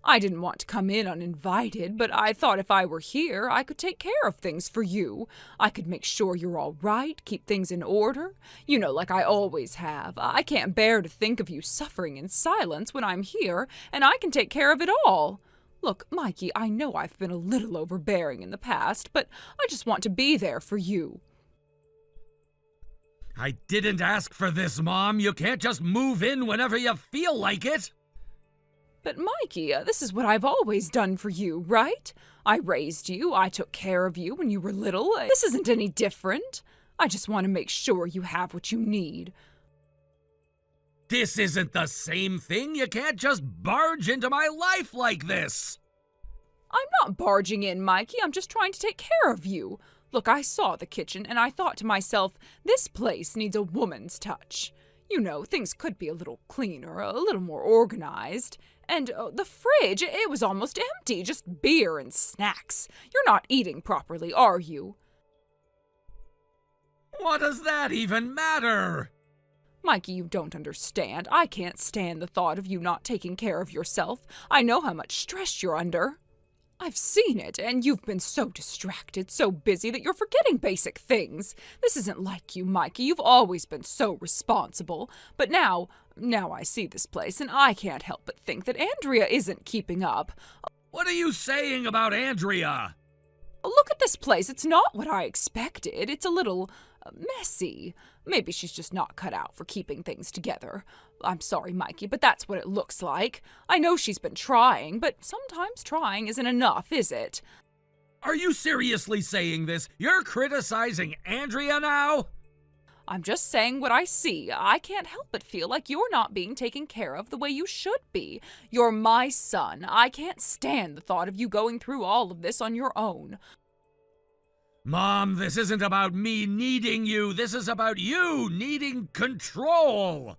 I didn't want to come in uninvited, but I thought if I were here, I could take care of things for you. I could make sure you're all right, keep things in order. You know, like I always have. I can't bear to think of you suffering in silence when I'm here, and I can take care of it all. Look, Mikey, I know I've been a little overbearing in the past, but I just want to be there for you. I didn't ask for this, Mom. You can't just move in whenever you feel like it. But Mikey, this is what I've always done for you, right? I raised you, I took care of you when you were little. This isn't any different. I just want to make sure you have what you need. This isn't the same thing. You can't just barge into my life like this. I'm not barging in, Mikey. I'm just trying to take care of you. Look, I saw the kitchen and I thought to myself, this place needs a woman's touch. You know, things could be a little cleaner, a little more organized. And the fridge, it was almost empty, just beer and snacks. You're not eating properly, are you? What does that even matter? Mikey, you don't understand. I can't stand the thought of you not taking care of yourself. I know how much stress you're under. I've seen it, and you've been so distracted, so busy that you're forgetting basic things. This isn't like you, Mikey. You've always been so responsible. But now I see this place, and I can't help but think that Andrea isn't keeping up. What are you saying about Andrea? Look at this place. It's not what I expected. It's a little messy. Maybe she's just not cut out for keeping things together. I'm sorry, Mikey, but that's what it looks like. I know she's been trying, but sometimes trying isn't enough, is it? Are you seriously saying this? You're criticizing Andrea now? I'm just saying what I see. I can't help but feel like you're not being taken care of the way you should be. You're my son. I can't stand the thought of you going through all of this on your own. Mom, this isn't about me needing you. This is about you needing control.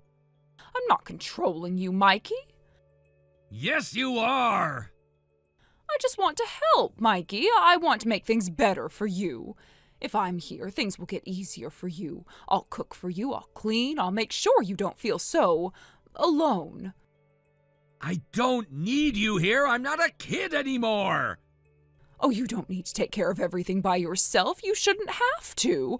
I'm not controlling you, Mikey. Yes, you are. I just want to help, Mikey. I want to make things better for you. If I'm here, things will get easier for you. I'll cook for you, I'll clean, I'll make sure you don't feel so alone. I don't need you here. I'm not a kid anymore. Oh, you don't need to take care of everything by yourself. You shouldn't have to.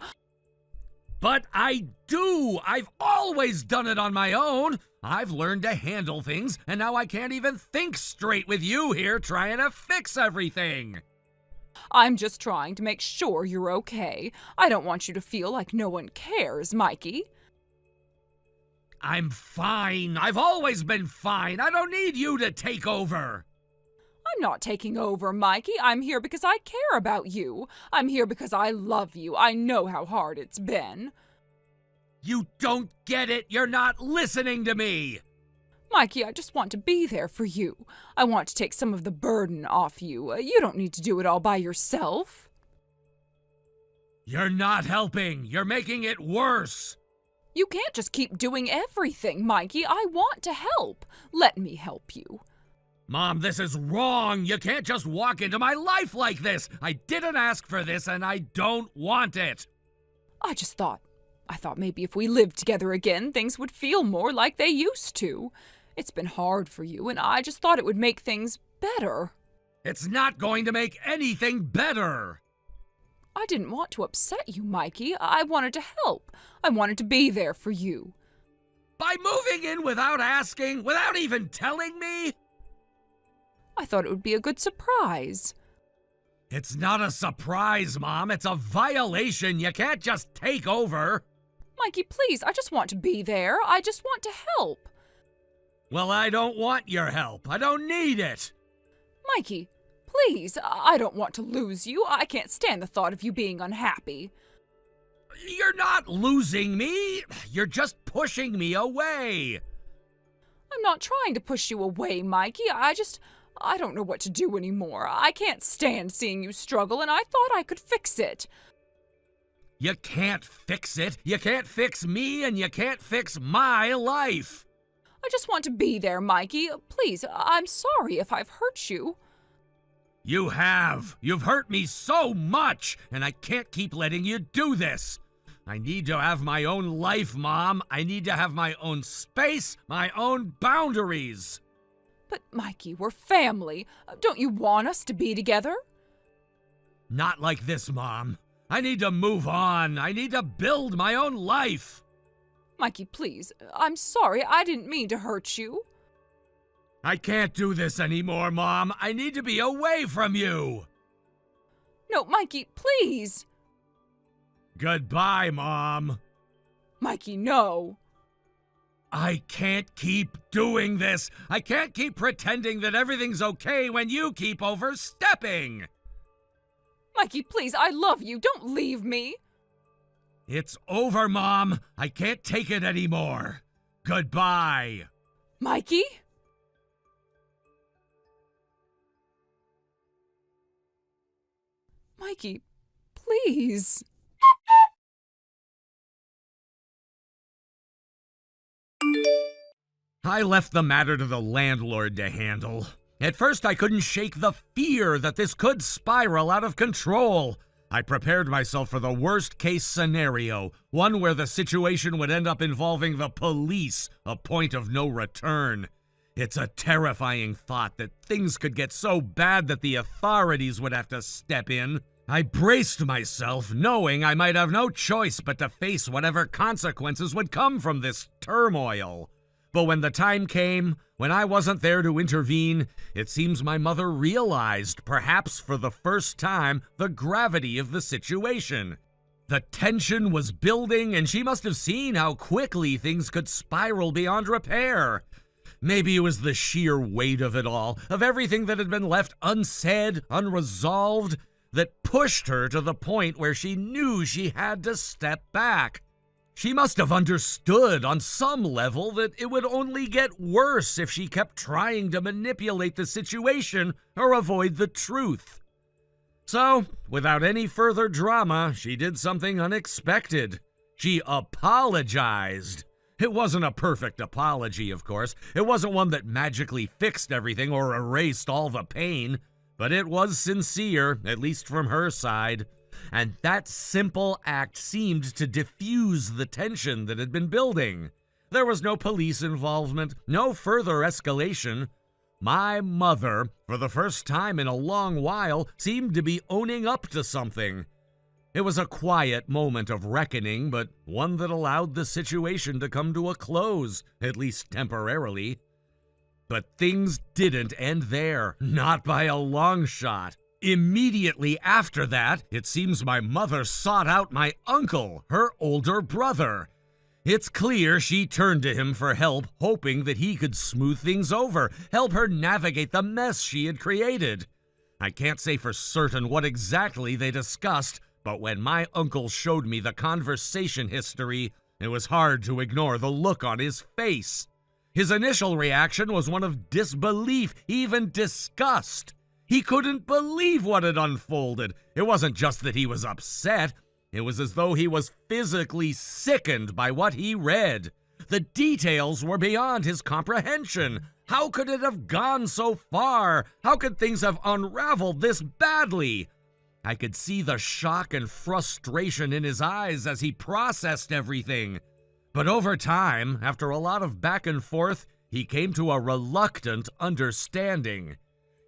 But I do. I've always done it on my own. I've learned to handle things, and now I can't even think straight with you here trying to fix everything. I'm just trying to make sure you're okay. I don't want you to feel like no one cares, Mikey. I'm fine. I've always been fine. I don't need you to take over. I'm not taking over, Mikey. I'm here because I care about you. I'm here because I love you. I know how hard it's been. You don't get it. You're not listening to me. Mikey, I just want to be there for you. I want to take some of the burden off you. You don't need to do it all by yourself. You're not helping. You're making it worse. You can't just keep doing everything, Mikey. I want to help. Let me help you. Mom, this is wrong. You can't just walk into my life like this. I didn't ask for this, and I don't want it. I thought maybe if we lived together again, things would feel more like they used to. It's been hard for you, and I just thought it would make things better. It's not going to make anything better. I didn't want to upset you, Mikey. I wanted to help. I wanted to be there for you. By moving in without asking, without even telling me? I thought it would be a good surprise. It's not a surprise, Mom. It's a violation. You can't just take over. Mikey, please, I just want to be there. I just want to help. Well, I don't want your help. I don't need it. Mikey, please, I don't want to lose you. I can't stand the thought of you being unhappy. You're not losing me. You're just pushing me away. I'm not trying to push you away, Mikey. I don't know what to do anymore. I can't stand seeing you struggle, and I thought I could fix it. You can't fix it. You can't fix me, and you can't fix my life. I just want to be there, Mikey. Please, I'm sorry if I've hurt you. You have. You've hurt me so much, and I can't keep letting you do this. I need to have my own life, Mom. I need to have my own space, my own boundaries. But, Mikey, we're family. Don't you want us to be together? Not like this, Mom. I need to move on. I need to build my own life. Mikey, please. I'm sorry. I didn't mean to hurt you. I can't do this anymore, Mom. I need to be away from you. No, Mikey, please. Goodbye, Mom. Mikey, no. I can't keep doing this. I can't keep pretending that everything's okay when you keep overstepping. Mikey, please, I love you. Don't leave me. It's over, Mom. I can't take it anymore. Goodbye. Mikey? Mikey, please. I left the matter to the landlord to handle. At first, I couldn't shake the fear that this could spiral out of control. I prepared myself for the worst-case scenario, one where the situation would end up involving the police, a point of no return. It's a terrifying thought that things could get so bad that the authorities would have to step in. I braced myself, knowing I might have no choice but to face whatever consequences would come from this turmoil. But when the time came, when I wasn't there to intervene, it seems my mother realized, perhaps for the first time, the gravity of the situation. The tension was building, and she must have seen how quickly things could spiral beyond repair. Maybe it was the sheer weight of it all, of everything that had been left unsaid, unresolved, that pushed her to the point where she knew she had to step back. She must have understood on some level that it would only get worse if she kept trying to manipulate the situation or avoid the truth. So, without any further drama, she did something unexpected. She apologized. It wasn't a perfect apology, of course. It wasn't one that magically fixed everything or erased all the pain, but it was sincere, at least from her side. And that simple act seemed to diffuse the tension that had been building. There was no police involvement, no further escalation. My mother, for the first time in a long while, seemed to be owning up to something. It was a quiet moment of reckoning, but one that allowed the situation to come to a close, at least temporarily. But things didn't end there, not by a long shot. Immediately after that, it seems my mother sought out my uncle, her older brother. It's clear she turned to him for help, hoping that he could smooth things over, help her navigate the mess she had created. I can't say for certain what exactly they discussed, but when my uncle showed me the conversation history, it was hard to ignore the look on his face. His initial reaction was one of disbelief, even disgust. He couldn't believe what had unfolded. It wasn't just that he was upset. It was as though he was physically sickened by what he read. The details were beyond his comprehension. How could it have gone so far? How could things have unraveled this badly? I could see the shock and frustration in his eyes as he processed everything. But over time, after a lot of back and forth, he came to a reluctant understanding.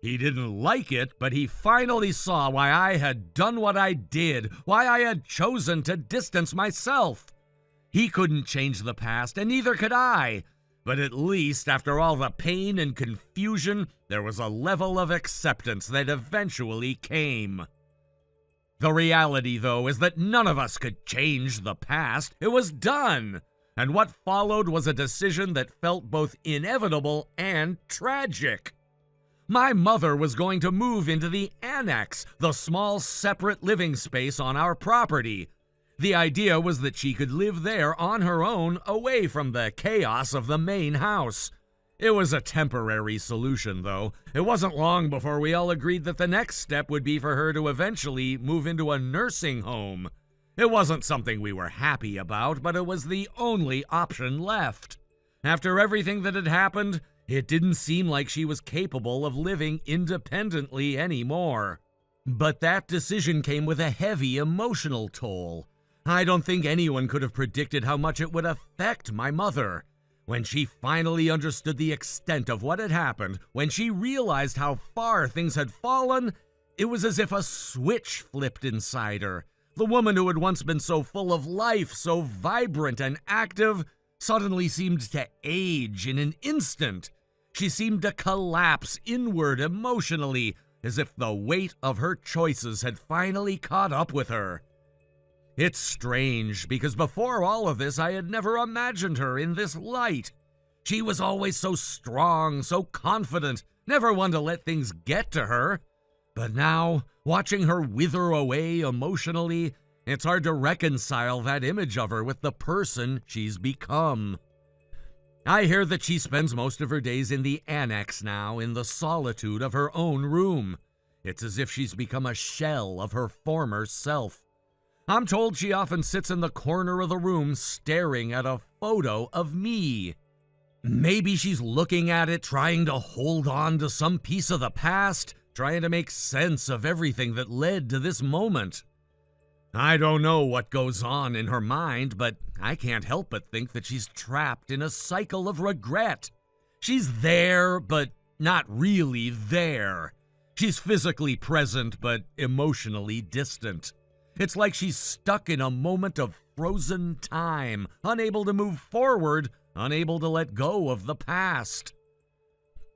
He didn't like it, but he finally saw why I had done what I did, why I had chosen to distance myself. He couldn't change the past, and neither could I. But at least, after all the pain and confusion, there was a level of acceptance that eventually came. The reality, though, is that none of us could change the past. It was done. And what followed was a decision that felt both inevitable and tragic. My mother was going to move into the annex, the small separate living space on our property. The idea was that she could live there on her own, away from the chaos of the main house. It was a temporary solution, though. It wasn't long before we all agreed that the next step would be for her to eventually move into a nursing home. It wasn't something we were happy about, but it was the only option left. After everything that had happened, it didn't seem like she was capable of living independently anymore. But that decision came with a heavy emotional toll. I don't think anyone could have predicted how much it would affect my mother. When she finally understood the extent of what had happened, when she realized how far things had fallen, it was as if a switch flipped inside her. The woman who had once been so full of life, so vibrant and active, suddenly seemed to age in an instant. She seemed to collapse inward emotionally, as if the weight of her choices had finally caught up with her. It's strange, because before all of this, I had never imagined her in this light. She was always so strong, so confident, never one to let things get to her. But now, watching her wither away emotionally, it's hard to reconcile that image of her with the person she's become. I hear that she spends most of her days in the annex now, in the solitude of her own room. It's as if she's become a shell of her former self. I'm told she often sits in the corner of the room staring at a photo of me. Maybe she's looking at it, trying to hold on to some piece of the past, trying to make sense of everything that led to this moment. I don't know what goes on in her mind, but I can't help but think that she's trapped in a cycle of regret. She's there, but not really there. She's physically present, but emotionally distant. It's like she's stuck in a moment of frozen time, unable to move forward, unable to let go of the past.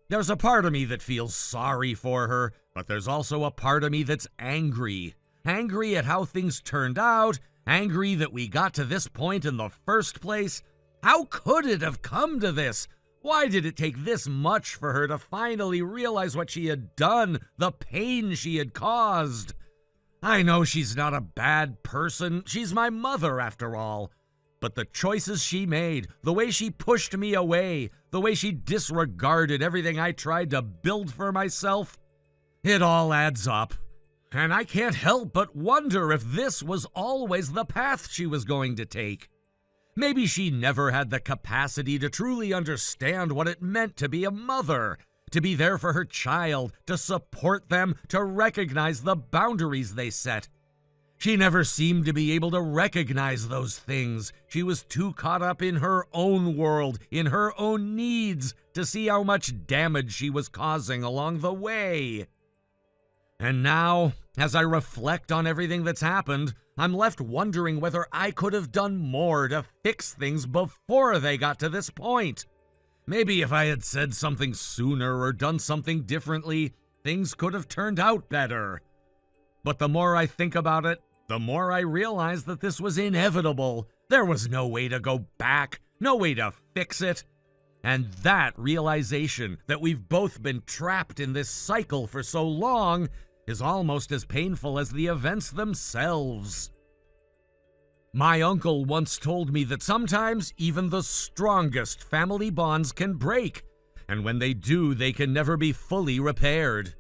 There's a part of me that feels sorry for her, but there's also a part of me that's angry. Angry at how things turned out, angry that we got to this point in the first place. How could it have come to this? Why did it take this much for her to finally realize what she had done, the pain she had caused? I know she's not a bad person. She's my mother, after all. But the choices she made, the way she pushed me away, the way she disregarded everything I tried to build for myself, it all adds up. And I can't help but wonder if this was always the path she was going to take. Maybe she never had the capacity to truly understand what it meant to be a mother, to be there for her child, to support them, to recognize the boundaries they set. She never seemed to be able to recognize those things. She was too caught up in her own world, in her own needs, to see how much damage she was causing along the way. And now, as I reflect on everything that's happened, I'm left wondering whether I could have done more to fix things before they got to this point. Maybe if I had said something sooner or done something differently, things could have turned out better. But the more I think about it, the more I realize that this was inevitable. There was no way to go back, no way to fix it. And that realization that we've both been trapped in this cycle for so long is almost as painful as the events themselves. My uncle once told me that sometimes even the strongest family bonds can break, and when they do, they can never be fully repaired.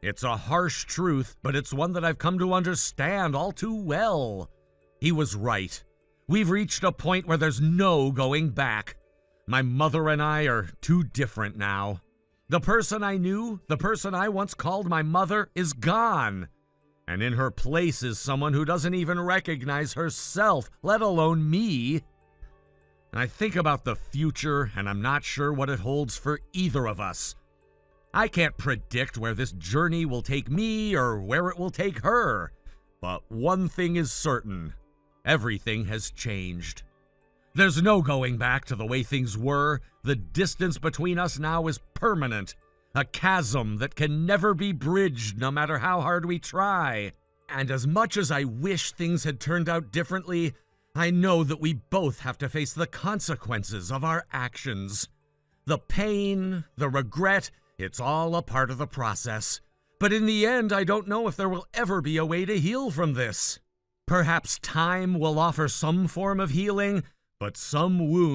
It's a harsh truth, but it's one that I've come to understand all too well. He was right. We've reached a point where there's no going back. My mother and I are too different now. The person I knew, the person I once called my mother, is gone. And in her place is someone who doesn't even recognize herself, let alone me. I think about the future, and I'm not sure what it holds for either of us. I can't predict where this journey will take me or where it will take her. But one thing is certain. Everything has changed. There's no going back to the way things were. The distance between us now is permanent. A chasm that can never be bridged no matter how hard we try. And as much as I wish things had turned out differently, I know that we both have to face the consequences of our actions. The pain, the regret, it's all a part of the process. But in the end, I don't know if there will ever be a way to heal from this. Perhaps time will offer some form of healing, but some wounds